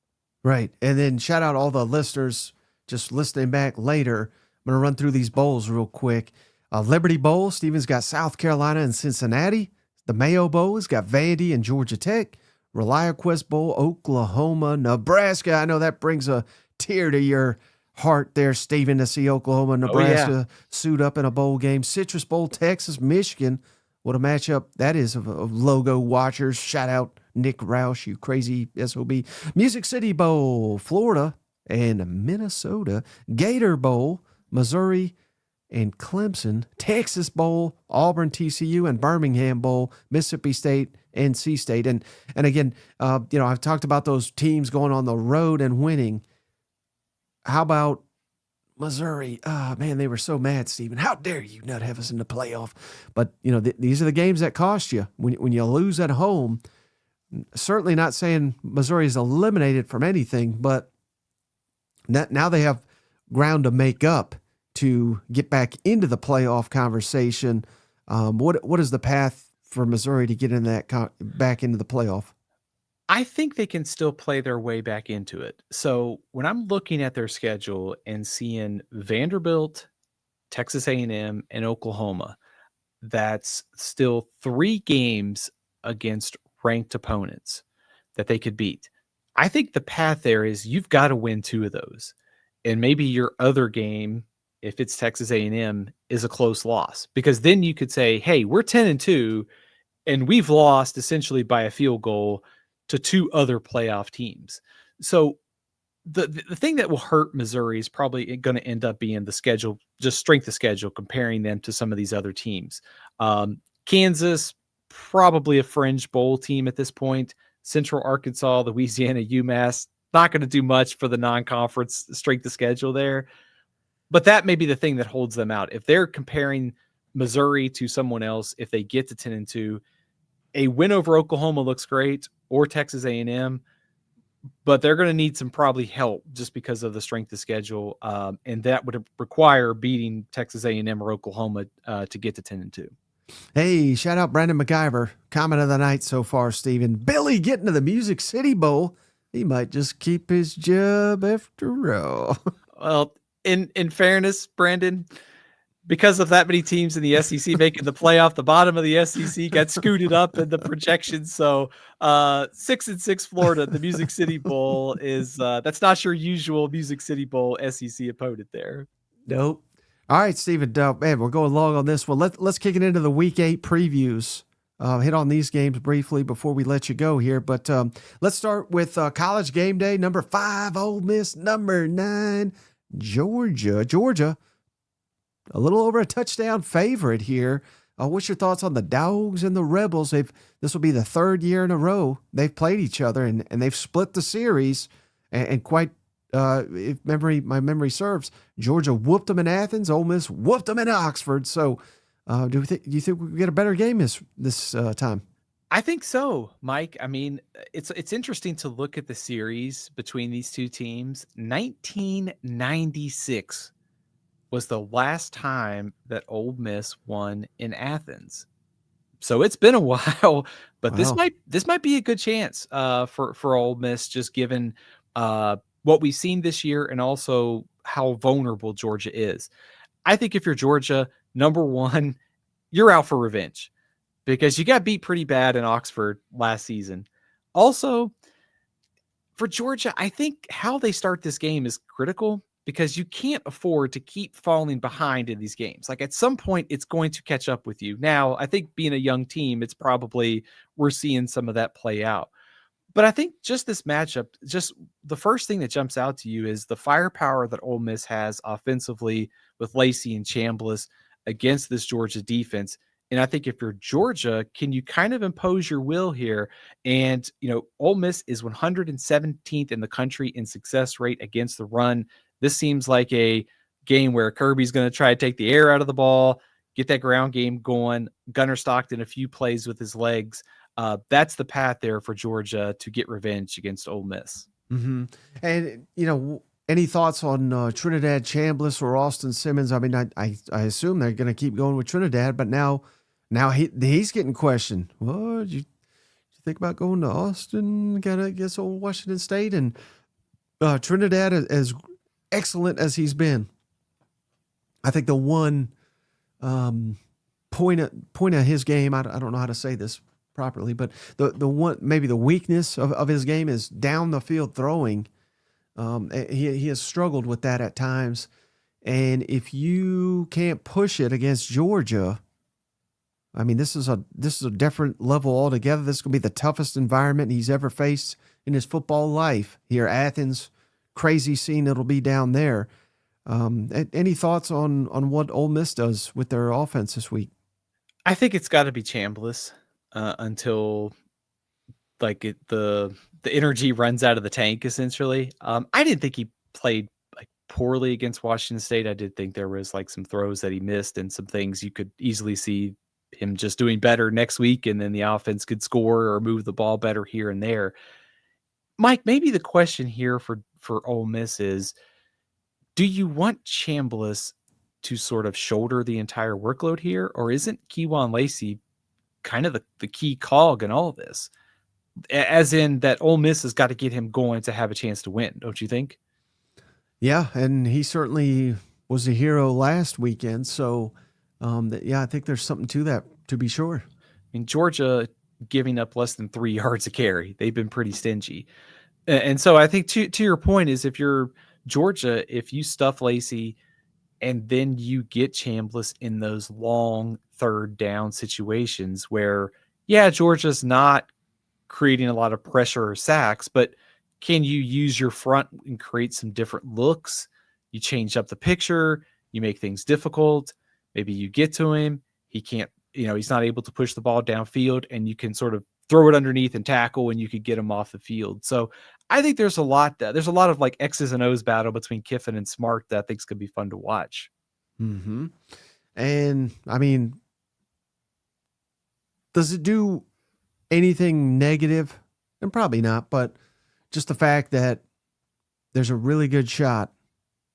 Right. And then shout out all the listeners just listening back later. I'm going to run through these bowls real quick. Liberty Bowl, Steven's got South Carolina and Cincinnati. The Mayo Bowl has got Vandy and Georgia Tech. ReliaQuest Bowl, Oklahoma, Nebraska. I know that brings a tear to your heart there, Steven, to see Oklahoma and Nebraska suit up in a bowl game. Citrus Bowl, Texas, Michigan. What a matchup that is of logo watchers. Shout out Nick Roush, you crazy SOB. Music City Bowl, Florida and Minnesota. Gator Bowl, Missouri and Clemson. Texas Bowl, Auburn, TCU, and Birmingham Bowl, Mississippi State, NC State. And again, I've talked about those teams going on the road and winning. How about Missouri? Man, they were so mad, Stephen. How dare you not have us in the playoff? But, these are the games that cost you. When you lose at home, certainly not saying Missouri is eliminated from anything, but now they have ground to make up to get back into the playoff conversation. What is the path for Missouri to get in that back into the playoff? I think they can still play their way back into it. So when I'm looking at their schedule and seeing Vanderbilt, Texas A&M, and Oklahoma, that's still 3 games against ranked opponents that they could beat. I think the path there is you've got to win 2 of those. And maybe your other game, if it's Texas A&M, is a close loss. Because then you could say, hey, we're 10-2, and we've lost essentially by a field goal to 2 other playoff teams. So the thing that will hurt Missouri is probably going to end up being the schedule, just strength of schedule, comparing them to some of these other teams. Kansas, probably a fringe bowl team at this point. Central Arkansas, Louisiana, UMass, not going to do much for the non-conference strength of schedule there. But that may be the thing that holds them out. If they're comparing Missouri to someone else, if they get to 10-2, a win over Oklahoma looks great, or Texas A&M, but they're going to need some probably help just because of the strength of schedule, and that would require beating Texas A&M or Oklahoma to get to 10-2. Hey, shout out Brandon McIver. Comment of the night so far, Stephen. Billy getting to the Music City Bowl. He might just keep his job after all. Well, in fairness, Brandon, because of that many teams in the SEC making the playoff, the bottom of the SEC got scooted up in the projections. So 6-6 Florida, the Music City Bowl is that's not your usual Music City Bowl SEC opponent there. Nope. All right, Stephen, man, we're going long on this one. Let's kick it into the Week 8 previews. Hit on these games briefly before we let you go here. But let's start with College Game Day. Number 5, Ole Miss. Number 9, Georgia. Georgia, a little over a touchdown favorite here. What's your thoughts on the Dogs and the Rebels? This will be the 3rd year in a row they've played each other, and they've split the series. And quite, if my memory serves, Georgia whooped them in Athens. Ole Miss whooped them in Oxford. So, do you think we get a better game this time? I think so, Mike. I mean, it's interesting to look at the series between these two teams. 1996 was the last time that Ole Miss won in Athens. So it's been a while, but Wow. this might be a good chance for Ole Miss, just given what we've seen this year and also how vulnerable Georgia is. I think if you're Georgia, number one, you're out for revenge because you got beat pretty bad in Oxford last season. Also, for Georgia, I think how they start this game is critical because you can't afford to keep falling behind in these games. Like at some point, it's going to catch up with you. Now, I think being a young team, it's probably we're seeing some of that play out. But I think just this matchup, just the first thing that jumps out to you is the firepower that Ole Miss has offensively with Lacey and Chambliss against this Georgia defense. And I think if you're Georgia, can you kind of impose your will here? And, Ole Miss is 117th in the country in success rate against the run. This seems like a game where Kirby's going to try to take the air out of the ball, get that ground game going. Gunnar Stockton a few plays with his legs. That's the path there for Georgia to get revenge against Ole Miss. Mm-hmm. And, any thoughts on Trinidad Chambliss or Austin Simmons? I mean, I assume they're going to keep going with Trinidad, but now Now he's getting questioned. Well, did you think about going to Austin, kind of against old Washington State? And Trinidad, as excellent as he's been, I think the one point of his game, I don't know how to say this properly, but the one, maybe the weakness of his game is down the field throwing. He has struggled with that at times. And if you can't push it against Georgia, I mean, this is a different level altogether. This is going to be the toughest environment he's ever faced in his football life here. Athens, crazy scene it'll be down there. Any thoughts on what Ole Miss does with their offense this week? I think it's got to be Chambliss until like the energy runs out of the tank, essentially. I didn't think he played like poorly against Washington State. I did think there was like some throws that he missed and some things you could easily see him just doing better next week, and then the offense could score or move the ball better here and there. Mike, maybe the question here for Ole Miss is, do you want Chambliss to sort of shoulder the entire workload here, or isn't Kewan Lacey kind of the key cog in all of this? As in that Ole Miss has got to get him going to have a chance to win, don't you think? Yeah, and he certainly was a hero last weekend. So, I think there's something to that, to be sure. I mean, Georgia giving up less than 3 yards a carry. They've been pretty stingy. And so I think to your point is, if you're Georgia, if you stuff Lacey and then you get Chambliss in those long third down situations where, yeah, Georgia's not creating a lot of pressure or sacks, but can you use your front and create some different looks? You change up the picture, you make things difficult. Maybe you get to him, he can't, he's not able to push the ball downfield, and you can sort of throw it underneath and tackle, and you could get him off the field. So I think there's a lot of like X's and O's battle between Kiffin and Smart that I think is going to be fun to watch. Mm-hmm. And I mean, does it do anything negative? And probably not, but just the fact that there's a really good shot.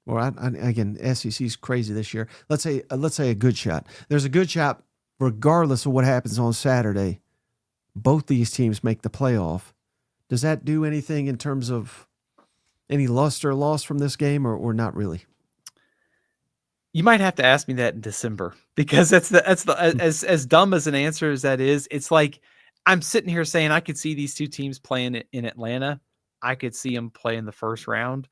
Or again, SEC's crazy this year. Let's say a good shot. There's a good shot, regardless of what happens on Saturday. Both these teams make the playoff. Does that do anything in terms of any luster lost from this game, or not really? You might have to ask me that in December, because that's as dumb as an answer as that is. It's like I'm sitting here saying I could see these two teams playing in Atlanta. I could see them play in the first round.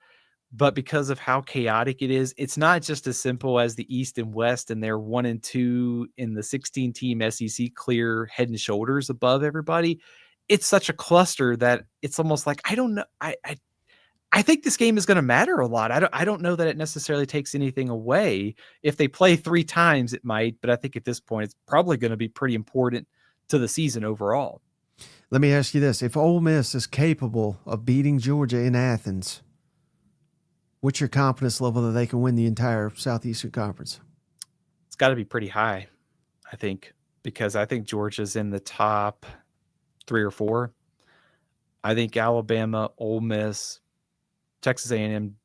But because of how chaotic it is, it's not just as simple as the East and West, and they're 1 and 2 in the 16-team SEC clear head and shoulders above everybody. It's such a cluster that it's almost like, I don't know. I think this game is going to matter a lot. I don't know that it necessarily takes anything away. If they play 3 times, it might, but I think at this point, it's probably going to be pretty important to the season overall. Let me ask you this. If Ole Miss is capable of beating Georgia in Athens, what's your confidence level that they can win the entire Southeastern Conference? It's got to be pretty high, I think, because I think Georgia's in the top 3 or 4. I think Alabama, Ole Miss, Texas A&M,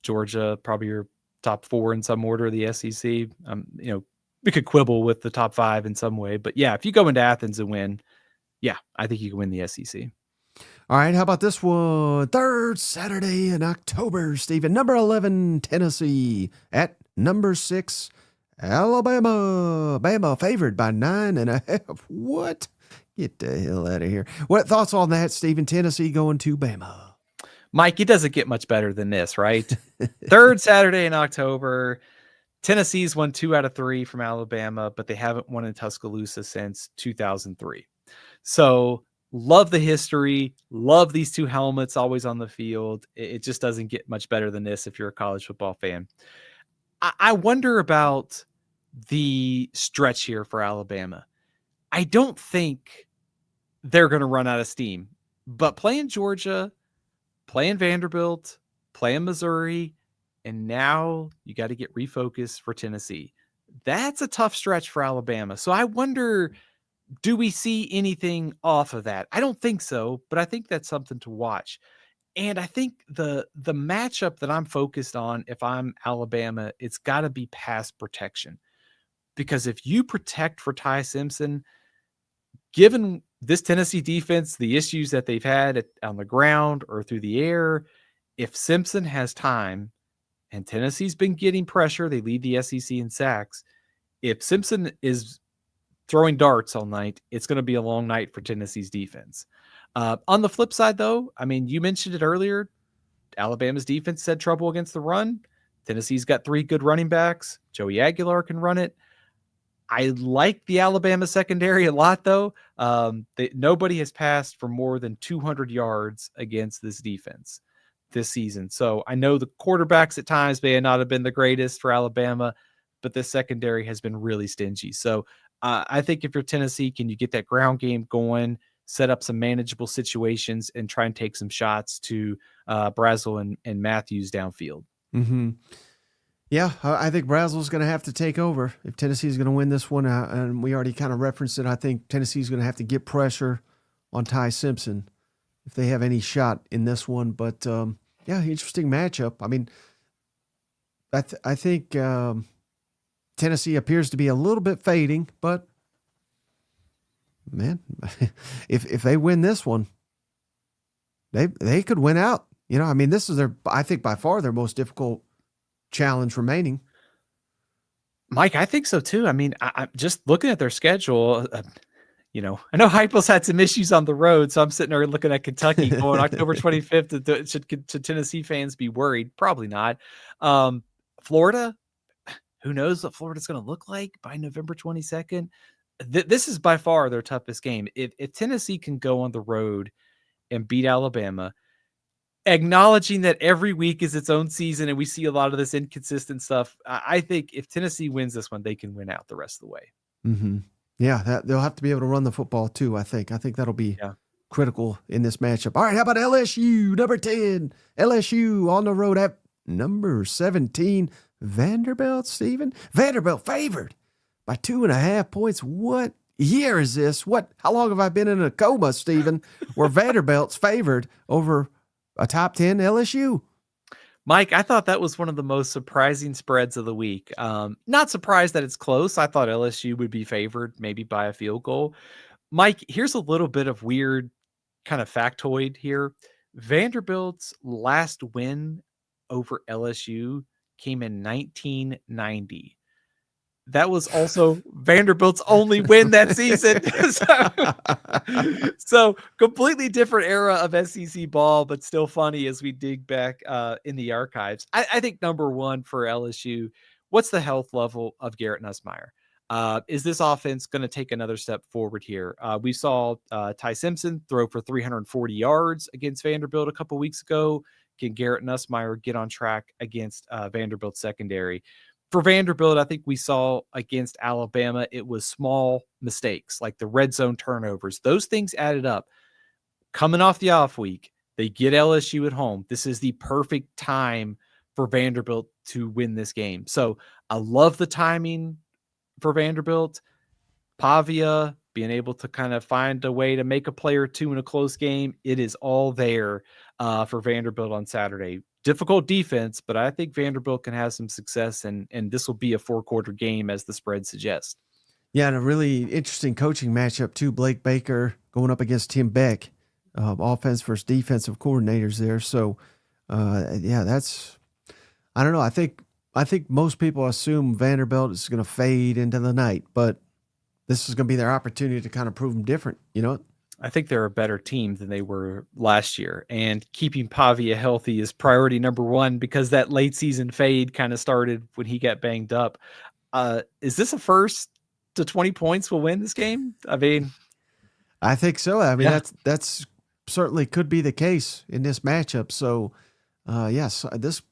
Georgia, probably your top 4 in some order of the SEC. We could quibble with the top 5 in some way, but yeah, if you go into Athens and win, yeah, I think you can win the SEC. All right, how about this one? Third Saturday in October, Stephen. Number 11, Tennessee at number 6, Alabama. Bama favored by 9.5. What? Get the hell out of here. What thoughts on that, Stephen? Tennessee going to Bama. Mike, it doesn't get much better than this, right? Third Saturday in October. Tennessee's won 2 out of 3 from Alabama, but they haven't won in Tuscaloosa since 2003. So love the history. Love these 2 helmets always on the field. It just doesn't get much better than this if you're a college football fan. I wonder about the stretch here for Alabama. I don't think they're going to run out of steam, but playing Georgia, playing Vanderbilt, playing Missouri, and now you got to get refocused for Tennessee. That's a tough stretch for Alabama. So I wonder, do we see anything off of that? I don't think so, but I think that's something to watch. And I think the matchup that I'm focused on, if I'm Alabama, it's got to be pass protection, because if you protect for Ty Simpson, given this Tennessee defense, the issues that they've had on the ground or through the air, if Simpson has time, and Tennessee's been getting pressure, they lead the SEC in sacks. If Simpson is throwing darts all night, it's going to be a long night for Tennessee's defense. On the flip side, though, I mean, you mentioned it earlier, Alabama's defense had trouble against the run. Tennessee's got 3 good running backs. Joey Aguilar can run it. I like the Alabama secondary a lot, though. Nobody has passed for more than 200 yards against this defense this season. So I know the quarterbacks at times may not have been the greatest for Alabama, but this secondary has been really stingy. So I think if you're Tennessee, can you get that ground game going, set up some manageable situations, and try and take some shots to Brazel and Matthews downfield? Mm-hmm. Yeah, I think Brazel's going to have to take over if Tennessee's going to win this one. And we already kind of referenced it. I think Tennessee's going to have to get pressure on Ty Simpson if they have any shot in this one. But, yeah, interesting matchup. I mean, I think Tennessee appears to be a little bit fading, but, man, if they win this one, they could win out. You know, I mean, this is I think by far their most difficult challenge remaining. Mike, I think so too. I mean, I'm just looking at their schedule. I know Heupel's had some issues on the road, so I'm sitting there looking at Kentucky going October 25th. Should Tennessee fans be worried? Probably not. Florida, who knows what Florida's going to look like by November 22nd? This is by far their toughest game. If Tennessee can go on the road and beat Alabama, acknowledging that every week is its own season and we see a lot of this inconsistent stuff, I think if Tennessee wins this one, they can win out the rest of the way. Mm-hmm. Yeah, they'll have to be able to run the football too, I think. I think that'll be critical in this matchup. All right, how about LSU, number 10? LSU on the road at number 17. Vanderbilt, Stephen? Vanderbilt favored by 2.5 points. What year is this? How long have I been in a coma, Stephen, where Vanderbilt's favored over a top 10 LSU? Mike, I thought that was one of the most surprising spreads of the week. Not surprised that it's close. I thought LSU would be favored maybe by a field goal. Mike, here's a little bit of weird kind of factoid here. Vanderbilt's last win over LSU came in 1990. That was also Vanderbilt's only win that season. So completely different era of SEC ball, but still funny as we dig back in the archives. I think number one for LSU, what's the health level of Garrett Nussmeier? Is this offense going to take another step forward here? We saw Ty Simpson throw for 340 yards against Vanderbilt a couple weeks ago. Can Garrett Nussmeier get on track against Vanderbilt secondary? For Vanderbilt, I think we saw against Alabama, it was small mistakes like the red zone turnovers. Those things added up. Coming off the off week, they get LSU at home. This is the perfect time for Vanderbilt to win this game. So I love the timing for Vanderbilt. Pavia being able to kind of find a way to make a play or two in a close game. It is all there for Vanderbilt on Saturday. Difficult defense, but I think Vanderbilt can have some success, and this will be a 4-quarter game as the spread suggests. Yeah, and a really interesting coaching matchup too. Blake Baker going up against Tim Beck, offense versus defensive coordinators there. So, that's, I don't know. I think most people assume Vanderbilt is going to fade into the night, but this is going to be their opportunity to kind of prove them different. You know, I think they're a better team than they were last year, and keeping Pavia healthy is priority number one because that late season fade kind of started when he got banged up. Is this a first to 20 points will win this game? I mean, I think so. I mean, that's certainly could be the case in this matchup. So, yes, this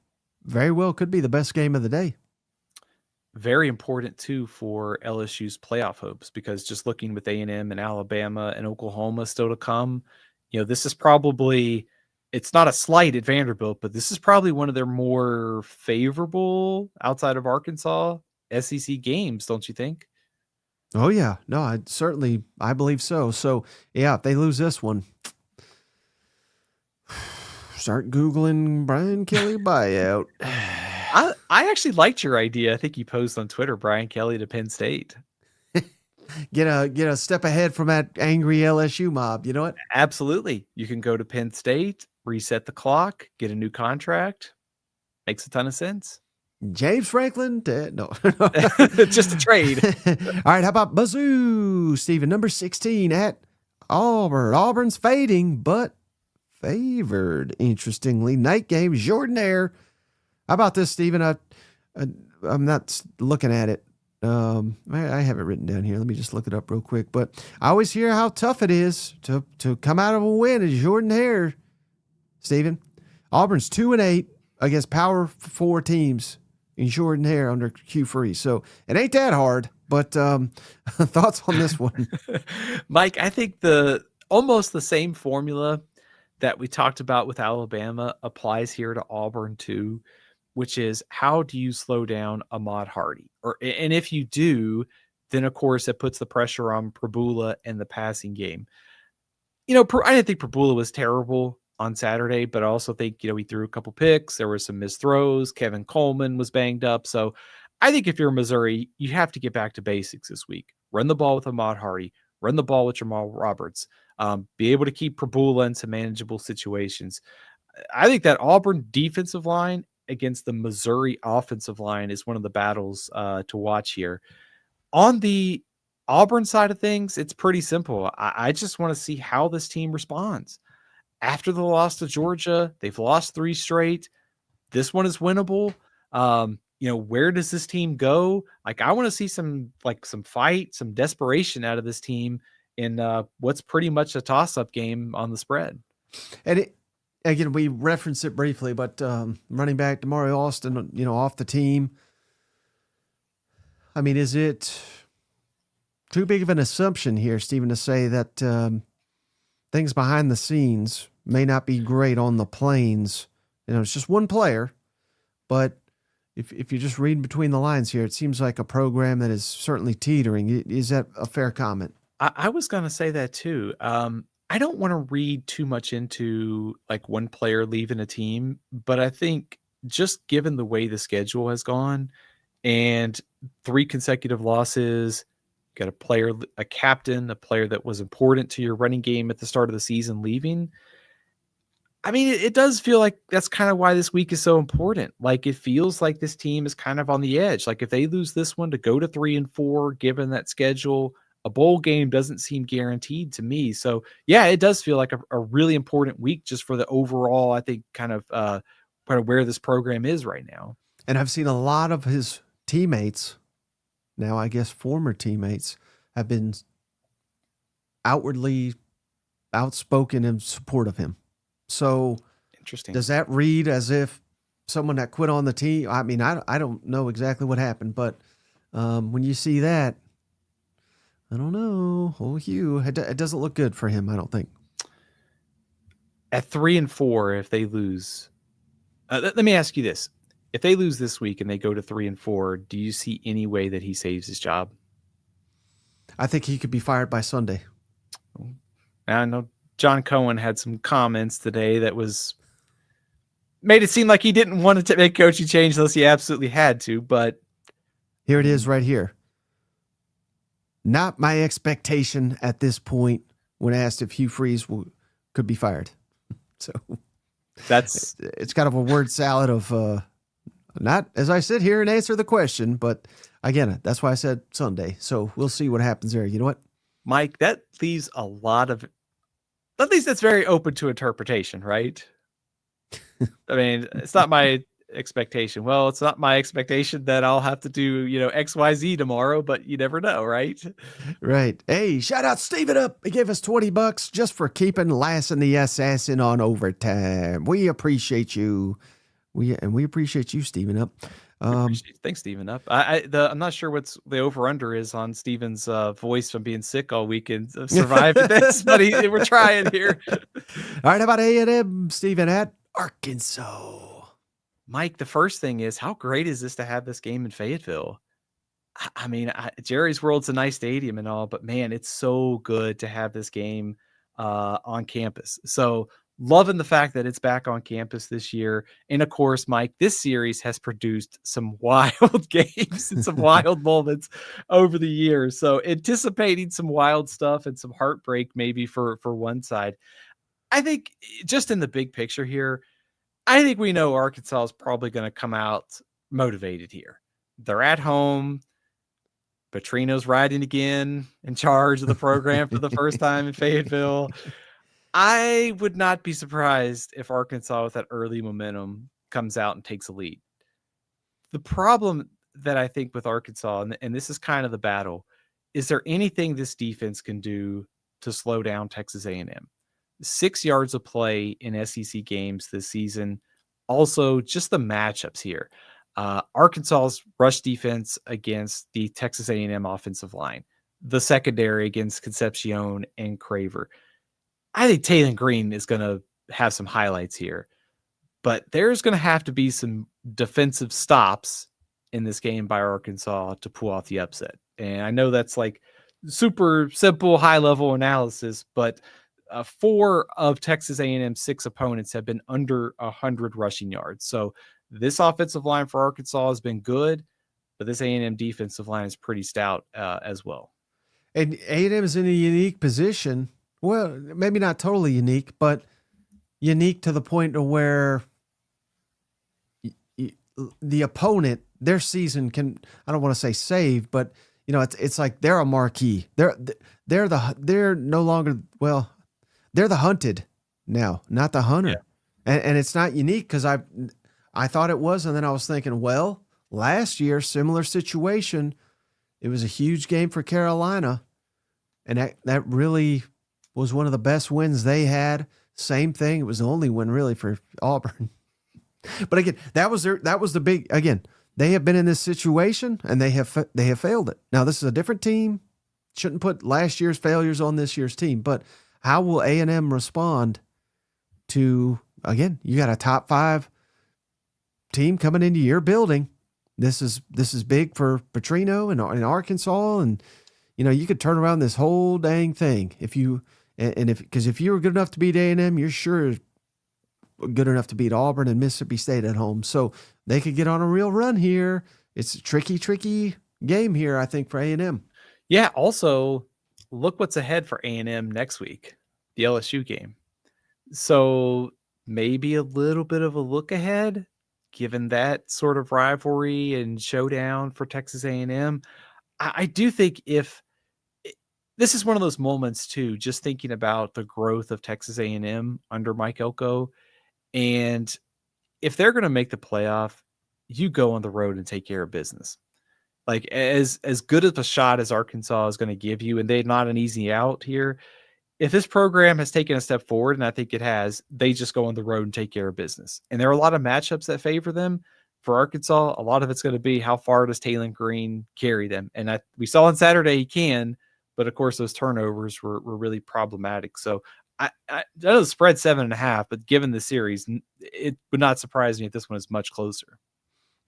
very well could be the best game of the day. Very important too for LSU's playoff hopes, because just looking with A&M and Alabama and Oklahoma still to come, this is probably, it's not a slight at Vanderbilt, but this is probably one of their more favorable outside of Arkansas SEC games, don't you think? Oh yeah, no, I believe so. So yeah, if they lose this one, start Googling Brian Kelly buyout. I actually liked your idea. I think you posed on Twitter, Brian Kelly to Penn State. Get a step ahead from that angry LSU mob. You know what? Absolutely. You can go to Penn State, reset the clock, get a new contract. Makes a ton of sense. James Franklin? No. Just a trade. All right. How about Mizzou, Stephen? Number 16 at Auburn. Auburn's fading, but favored, interestingly. Night game, Jordan-Hare. How about this, Stephen? I'm not looking at it. I have it written down here. Let me just look it up real quick. But I always hear how tough it is to come out of a win as Jordan-Hare, Stephen. Auburn's 2-8 against Power 4 teams in Jordan-Hare under Hugh Freeze. So it ain't that hard, but thoughts on this one? Mike, I think almost the same formula that we talked about with Alabama applies here to Auburn too, which is how do you slow down Ahmad Hardy? And if you do, then of course it puts the pressure on Prabula and the passing game. I didn't think Prabula was terrible on Saturday, but I also think, he threw a couple picks. There were some missed throws. Kevin Coleman was banged up. So I think if you're Missouri, you have to get back to basics this week. Run the ball with Ahmad Hardy. Run the ball with Jamal Roberts. Be able to keep Prabula in some manageable situations. I think that Auburn defensive line against the Missouri offensive line is one of the battles to watch here. On the Auburn side of things, it's pretty simple. I just want to see how this team responds. After the loss to Georgia, they've lost 3 straight. This one is winnable. Where does this team go? I want to see some fight, some desperation out of this team in what's pretty much a toss-up game on the spread. And again, we referenced it briefly, but running back Damari Austin, off the team. I mean, is it too big of an assumption here, Stephen, to say that things behind the scenes may not be great on the plains? It's just one player, but if you just read between the lines here, it seems like a program that is certainly teetering. Is that a fair comment? I was going to say that too. I don't want to read too much into one player leaving a team, but I think just given the way the schedule has gone and 3 consecutive losses, got a player, a captain, a player that was important to your running game at the start of the season leaving. I mean, it does feel like that's kind of why this week is so important. It feels like this team is kind of on the edge. If they lose this one to go to 3-4, given that schedule, a bowl game doesn't seem guaranteed to me. So yeah, it does feel like a really important week just for the overall, I think, kind of where this program is right now. And I've seen a lot of his teammates, now I guess former teammates, have been outwardly outspoken in support of him. So interesting. Does that read as if someone that quit on the team? I mean, I don't know exactly what happened, but when you see that, I don't know. Oh, Hugh, it doesn't look good for him, I don't think. At 3-4, if they lose, let me ask you this. If they lose this week and they go to 3-4, do you see any way that he saves his job? I think he could be fired by Sunday. I know John Cohen had some comments today that made it seem like he didn't want to make coaching change unless he absolutely had to, but here it is right here. Not my expectation at this point when asked if Hugh Freeze could be fired. So it's kind of a word salad of not as I sit here and answer the question, but again, that's why I said Sunday. So we'll see what happens there. You know what, Mike, that leaves at least that's very open to interpretation, right? I mean, it's not my expectation. Well, it's not my expectation that I'll have to do, XYZ tomorrow, but you never know, right? Right. Hey, shout out Steven Up. He gave us $20 just for keeping Lassan the Assassin on overtime. We appreciate you. We appreciate you, Steven Up. Thanks, Steven Up. I'm not sure what's the over-under is on Steven's voice from being sick all weekend of surviving this, but we're trying here. All right, how about A&M, Steven, at Arkansas? Mike, the first thing is, how great is this to have this game in Fayetteville? I mean, Jerry's World's a nice stadium and all, but man, it's so good to have this game on campus. So loving the fact that it's back on campus this year. And of course, Mike, this series has produced some wild games and some wild moments over the years. So anticipating some wild stuff and some heartbreak maybe for one side. I think just in the big picture here, I think we know Arkansas is probably going to come out motivated here. They're at home. Petrino's riding again in charge of the program for the first time in Fayetteville. I would not be surprised if Arkansas with that early momentum comes out and takes a lead. The problem that I think with Arkansas, and this is kind of the battle, is there anything this defense can do to slow down Texas A&M? 6 yards of play in SEC games this season. Also, just the matchups here. Arkansas's rush defense against the Texas A&M offensive line. The secondary against Concepcion and Craver. I think Taylor Green is going to have some highlights here. But there's going to have to be some defensive stops in this game by Arkansas to pull off the upset. And I know that's like super simple, high-level analysis, but 4 of Texas A&M's 6 opponents have been under 100 rushing yards. So this offensive line for Arkansas has been good, but this A&M defensive line is pretty stout as well. And A&M is in a unique position. Well, maybe not totally unique, but unique to the point to where the opponent, their season can, I don't want to say save, but you know, it's like they're a marquee. They're no longer, well, they're the hunted now, not the hunter. Yeah. And it's not unique because I thought it was, and then I was thinking, well, last year, similar situation. It was a huge game for Carolina, and that really was one of the best wins they had. Same thing. It was the only win really for Auburn. But again, that was the big, again, they have been in this situation and they have failed it. Now this is a different team. Shouldn't put last year's failures on this year's team, but how will A&M respond to, again, you got a top 5 team coming into your building. This is big for Petrino and Arkansas, and you know you could turn around this whole dang thing if you if you were good enough to beat A&M, you're sure good enough to beat Auburn and Mississippi State at home. So they could get on a real run here. It's a tricky game here, I think, for A&M. Yeah. Also, look what's ahead for A&M next week, the LSU game. So maybe a little bit of a look ahead, given that sort of rivalry and showdown for Texas A&M. I do think this is one of those moments too, just thinking about the growth of Texas A&M under Mike Elko. And if they're going to make the playoff, you go on the road and take care of business. Like as good of a shot as Arkansas is going to give you, and they're not an easy out here. If this program has taken a step forward, and I think it has, they just go on the road and take care of business. And there are a lot of matchups that favor them. For Arkansas, a lot of it's going to be how far does Taylor Green carry them. And we saw on Saturday he can, but of course those turnovers were really problematic. So I know the spread 7.5, but given the series, it would not surprise me if this one is much closer.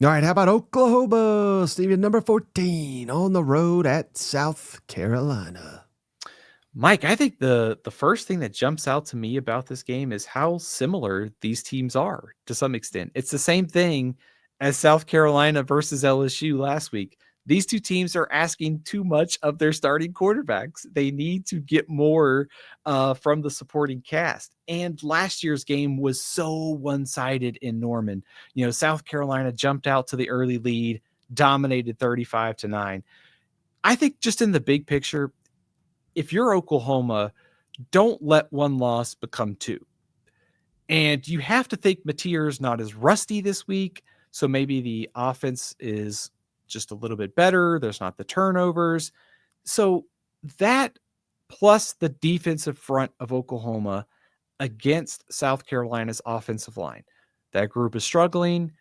All right, how about Oklahoma, Steven, number 14 on the road at South Carolina? Mike, I think the first thing that jumps out to me about this game is how similar these teams are to some extent. It's the same thing as South Carolina versus LSU last week. These two teams are asking too much of their starting quarterbacks. They need to get more from the supporting cast. And last year's game was so one-sided in Norman. You know, South Carolina jumped out to the early lead, dominated 35-9. I think just in the big picture, if you're Oklahoma, don't let one loss become 2. And you have to think Natier's not as rusty this week, so maybe the offense is just a little bit better. There's not the turnovers. So that plus the defensive front of Oklahoma against South Carolina's offensive line. That group is struggling.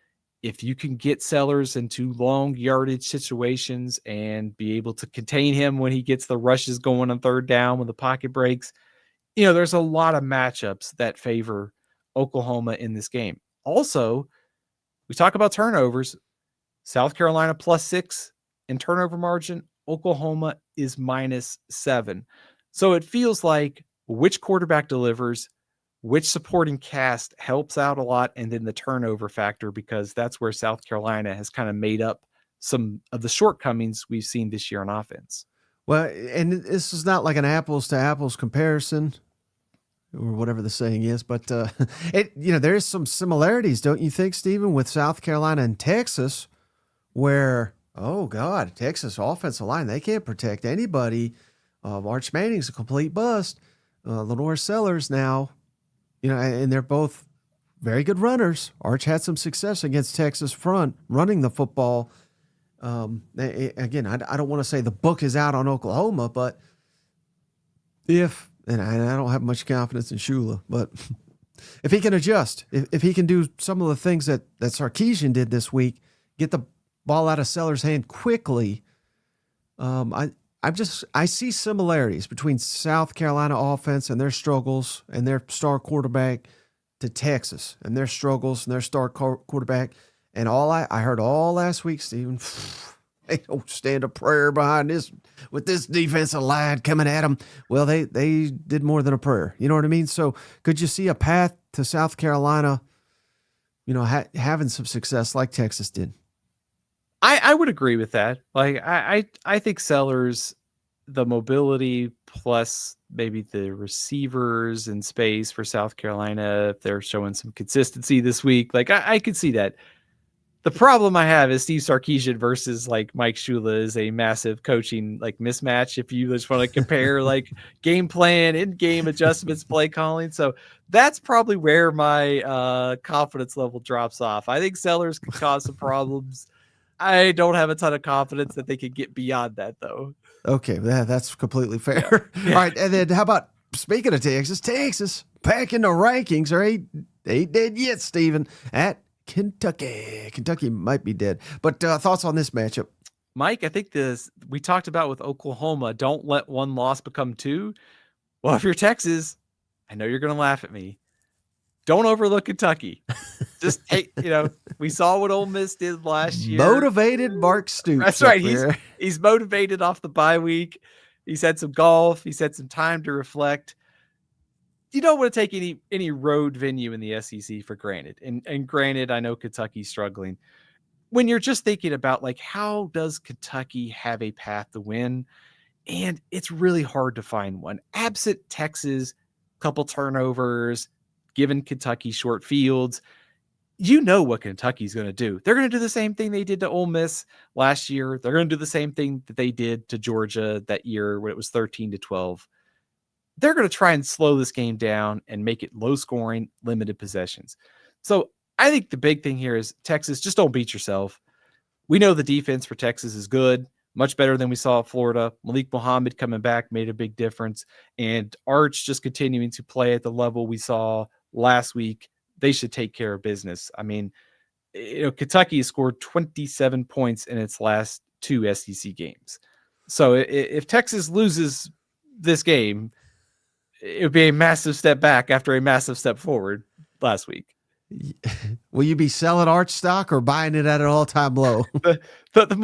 If you can get Sellers into long yardage situations and be able to contain him when he gets the rushes going on third down when the pocket breaks, you know, there's a lot of matchups that favor Oklahoma in this game. Also, we talk about turnovers. South Carolina +6 in turnover margin. Oklahoma is -7. So it feels like which quarterback delivers, which supporting cast helps out a lot, and then the turnover factor, because that's where South Carolina has kind of made up some of the shortcomings we've seen this year on offense. Well, and this is not like an apples to apples comparison or whatever the saying is, but there is some similarities, don't you think, Stephen, with South Carolina and Texas, where, oh God, Texas offensive line, they can't protect anybody. Arch Manning's a complete bust. Lenore Sellers now, and they're both very good runners. Arch had some success against Texas front running the football. Again, I don't want to say the book is out on Oklahoma, but and I don't have much confidence in Shula, but if he can adjust, if he can do some of the things that Sarkisian did this week, get the ball out of Sellers' hand quickly, I see similarities between South Carolina offense and their struggles and their star quarterback to Texas and their struggles and their star quarterback. And I heard all last week, Stephen, they don't stand a prayer behind this with this defensive line coming at them. Well, they did more than a prayer. You know what I mean? So could you see a path to South Carolina, having some success like Texas did? I would agree with that. Like, I think Sellers, the mobility plus maybe the receivers in space for South Carolina, if they're showing some consistency this week, like I could see that. The problem I have is Steve Sarkisian versus like Mike Shula is a massive coaching like mismatch. If you just want to compare like game plan, in-game adjustments, play calling. So that's probably where my confidence level drops off. I think Sellers could cause some problems. I don't have a ton of confidence that they could get beyond that, though. Okay, that's completely fair. Yeah. All right, and then how about, speaking of Texas back in the rankings, or ain't dead yet, Stephen, at Kentucky. Kentucky might be dead. But thoughts on this matchup? Mike, I think we talked about with Oklahoma, don't let one loss become two. Well, if you're Texas, I know you're going to laugh at me. Don't overlook Kentucky. Just we saw what Ole Miss did last year. Motivated Mark Stoops. That's right. He's motivated off the bye week. He's had some golf. He's had some time to reflect. You don't want to take any road venue in the SEC for granted. And granted, I know Kentucky's struggling. When you're just thinking about like, how does Kentucky have a path to win? And it's really hard to find one. Absent Texas, couple turnovers, given Kentucky short fields, you know what Kentucky's going to do. They're going to do the same thing they did to Ole Miss last year. They're going to do the same thing that they did to Georgia that year when it was 13-12. They're going to try and slow this game down and make it low scoring, limited possessions. So I think the big thing here is Texas, just don't beat yourself. We know the defense for Texas is good, much better than we saw at Florida. Malik Muhammad coming back made a big difference. And Arch just continuing to play at the level we saw last week. They should take care of business. I mean, Kentucky has scored 27 points in its last two SEC games. So if Texas loses this game, it would be a massive step back after a massive step forward last week. Will you be selling Arch stock or buying it at an all-time low? The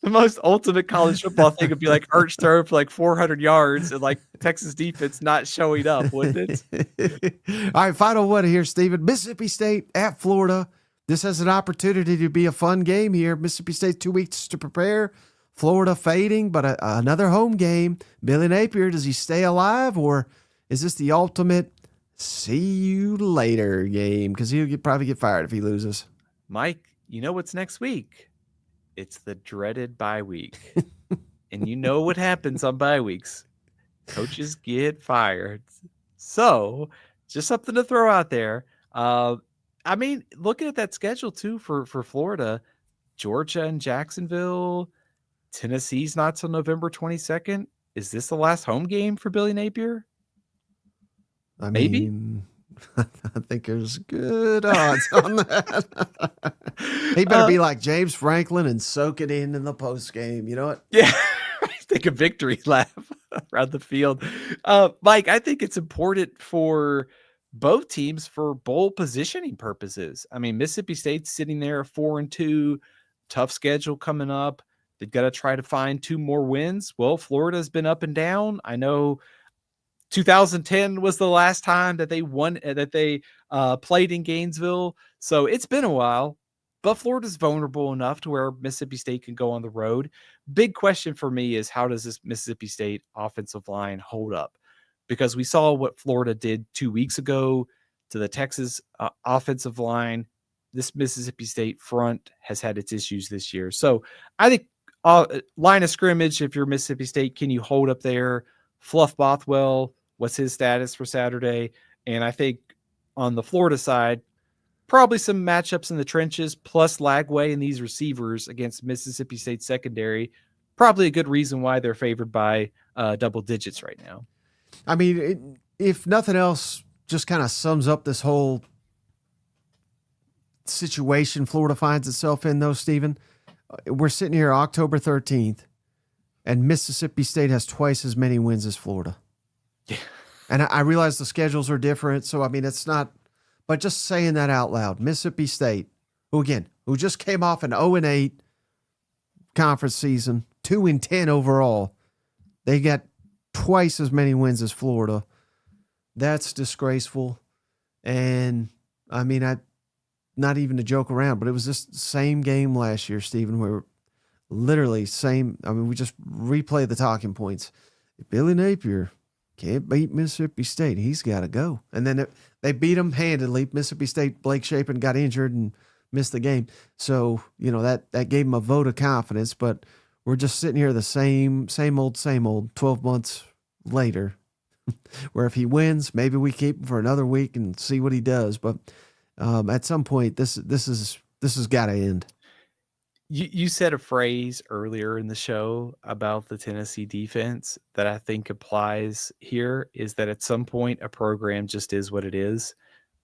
most ultimate college football thing would be like Arch throw for like 400 yards and like Texas defense not showing up, wouldn't it? All right, final one here, Stephen. Mississippi State at Florida. This has an opportunity to be a fun game here. Mississippi State 2 weeks to prepare. Florida fading, but another home game. Billy Napier, does he stay alive, or is this the ultimate see you later game? Because he'll probably get fired if he loses. Mike, you know what's next week? It's the dreaded bye week. And you know what happens on bye weeks. Coaches get fired. So just something to throw out there. I mean, looking at that schedule too for Florida, Georgia and Jacksonville, Tennessee's not till November 22nd. Is this the last home game for Billy Napier? Maybe. I think there's good odds on that. He better be like James Franklin and soak it in the post game. You know what? Yeah. Take a victory lap around the field. Mike, I think it's important for both teams for bowl positioning purposes. I mean, Mississippi State's sitting there 4-2, tough schedule coming up. They've got to try to find 2 more wins. Well, Florida's been up and down. I know 2010 was the last time that they played in Gainesville. So it's been a while, but Florida's vulnerable enough to where Mississippi State can go on the road. Big question for me is, how does this Mississippi State offensive line hold up? Because we saw what Florida did 2 weeks ago to the Texas offensive line. This Mississippi State front has had its issues this year. So I think line of scrimmage, if you're Mississippi State, can you hold up there? Fluff Bothwell, what's his status for Saturday? And I think on the Florida side, probably some matchups in the trenches, plus Lagway and these receivers against Mississippi State secondary. Probably a good reason why they're favored by double digits right now. I mean, if nothing else, just kind of sums up this whole situation Florida finds itself in, though, Stephen. We're sitting here October 13th, and Mississippi State has twice as many wins as Florida. Yeah. And I realize the schedules are different, so, I mean, it's not – but just saying that out loud, Mississippi State, who just came off an 0-8 conference season, 2-10 overall, they got twice as many wins as Florida. That's disgraceful. And, I mean, not even to joke around, but it was this same game last year, Stephen, where literally same. I mean, we just replay the talking points. If Billy Napier can't beat Mississippi State, he's got to go. And then they beat him handedly. Mississippi State, Blake Shapen got injured and missed the game. So, that gave him a vote of confidence, but we're just sitting here the same old, 12 months later, where if he wins, maybe we keep him for another week and see what he does. But at some point, this has got to end. You said a phrase earlier in the show about the Tennessee defense that I think applies here, is that at some point a program just is what it is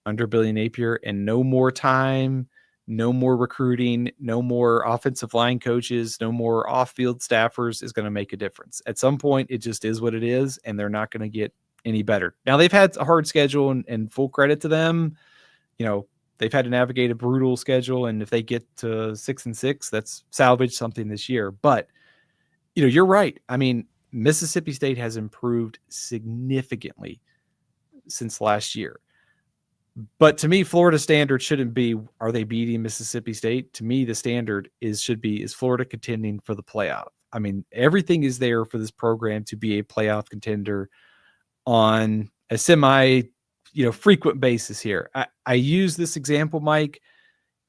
under Billy Napier, and no more time, no more recruiting, no more offensive line coaches, no more off-field staffers is going to make a difference. At some point, it just is what it is, and they're not going to get any better. Now, they've had a hard schedule, and full credit to them. They've had to navigate a brutal schedule, and if they get to 6-6, that's salvage something this year. But, you're right. I mean, Mississippi State has improved significantly since last year. But to me, Florida standard shouldn't be, are they beating Mississippi State? To me, the standard is Florida contending for the playoff? I mean, everything is there for this program to be a playoff contender on a frequent basis here. I use this example, Mike.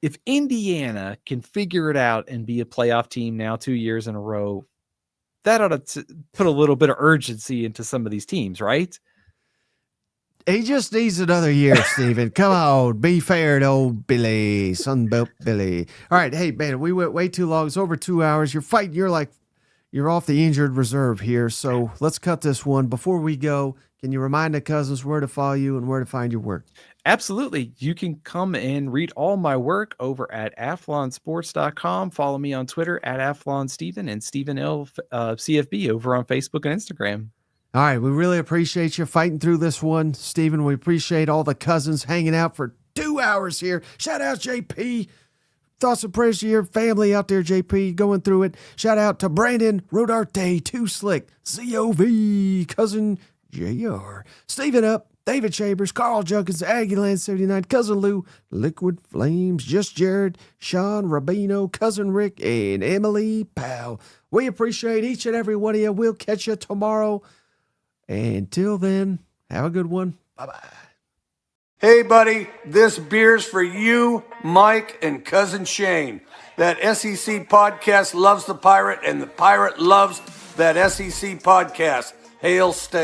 If Indiana can figure it out and be a playoff team now 2 years in a row, that ought to put a little bit of urgency into some of these teams, right? He just needs another year, Stephen. Come on, be fair to old Billy, Sunbelt Billy. All right, hey, man, we went way too long. It's over 2 hours. You're fighting. You're off the injured reserve here, so let's cut this one. Before we go, can you remind the cousins where to follow you and where to find your work? Absolutely. You can come and read all my work over at athlonsports.com. Follow me on Twitter at athlonsteven and Stephen L. CFB over on Facebook and Instagram. All right, we really appreciate you fighting through this one, Stephen. We appreciate all the cousins hanging out for 2 hours here. Shout out, JP. Thoughts and prayers to your family out there, JP, going through it. Shout out to Brandon Rodarte, Too Slick, ZOV, Cousin JR, Stephen Up, David Chambers, Carl Junkins, Aggieland 79, Cousin Lou, Liquid Flames, Just Jared, Sean Rabino, Cousin Rick, and Emily Powell. We appreciate each and every one of you. We'll catch you tomorrow. Until then, have a good one. Bye-bye. Hey, buddy, this beer's for you, Mike, and Cousin Shane. That SEC podcast loves the Pirate, and the Pirate loves that SEC podcast. Hail State.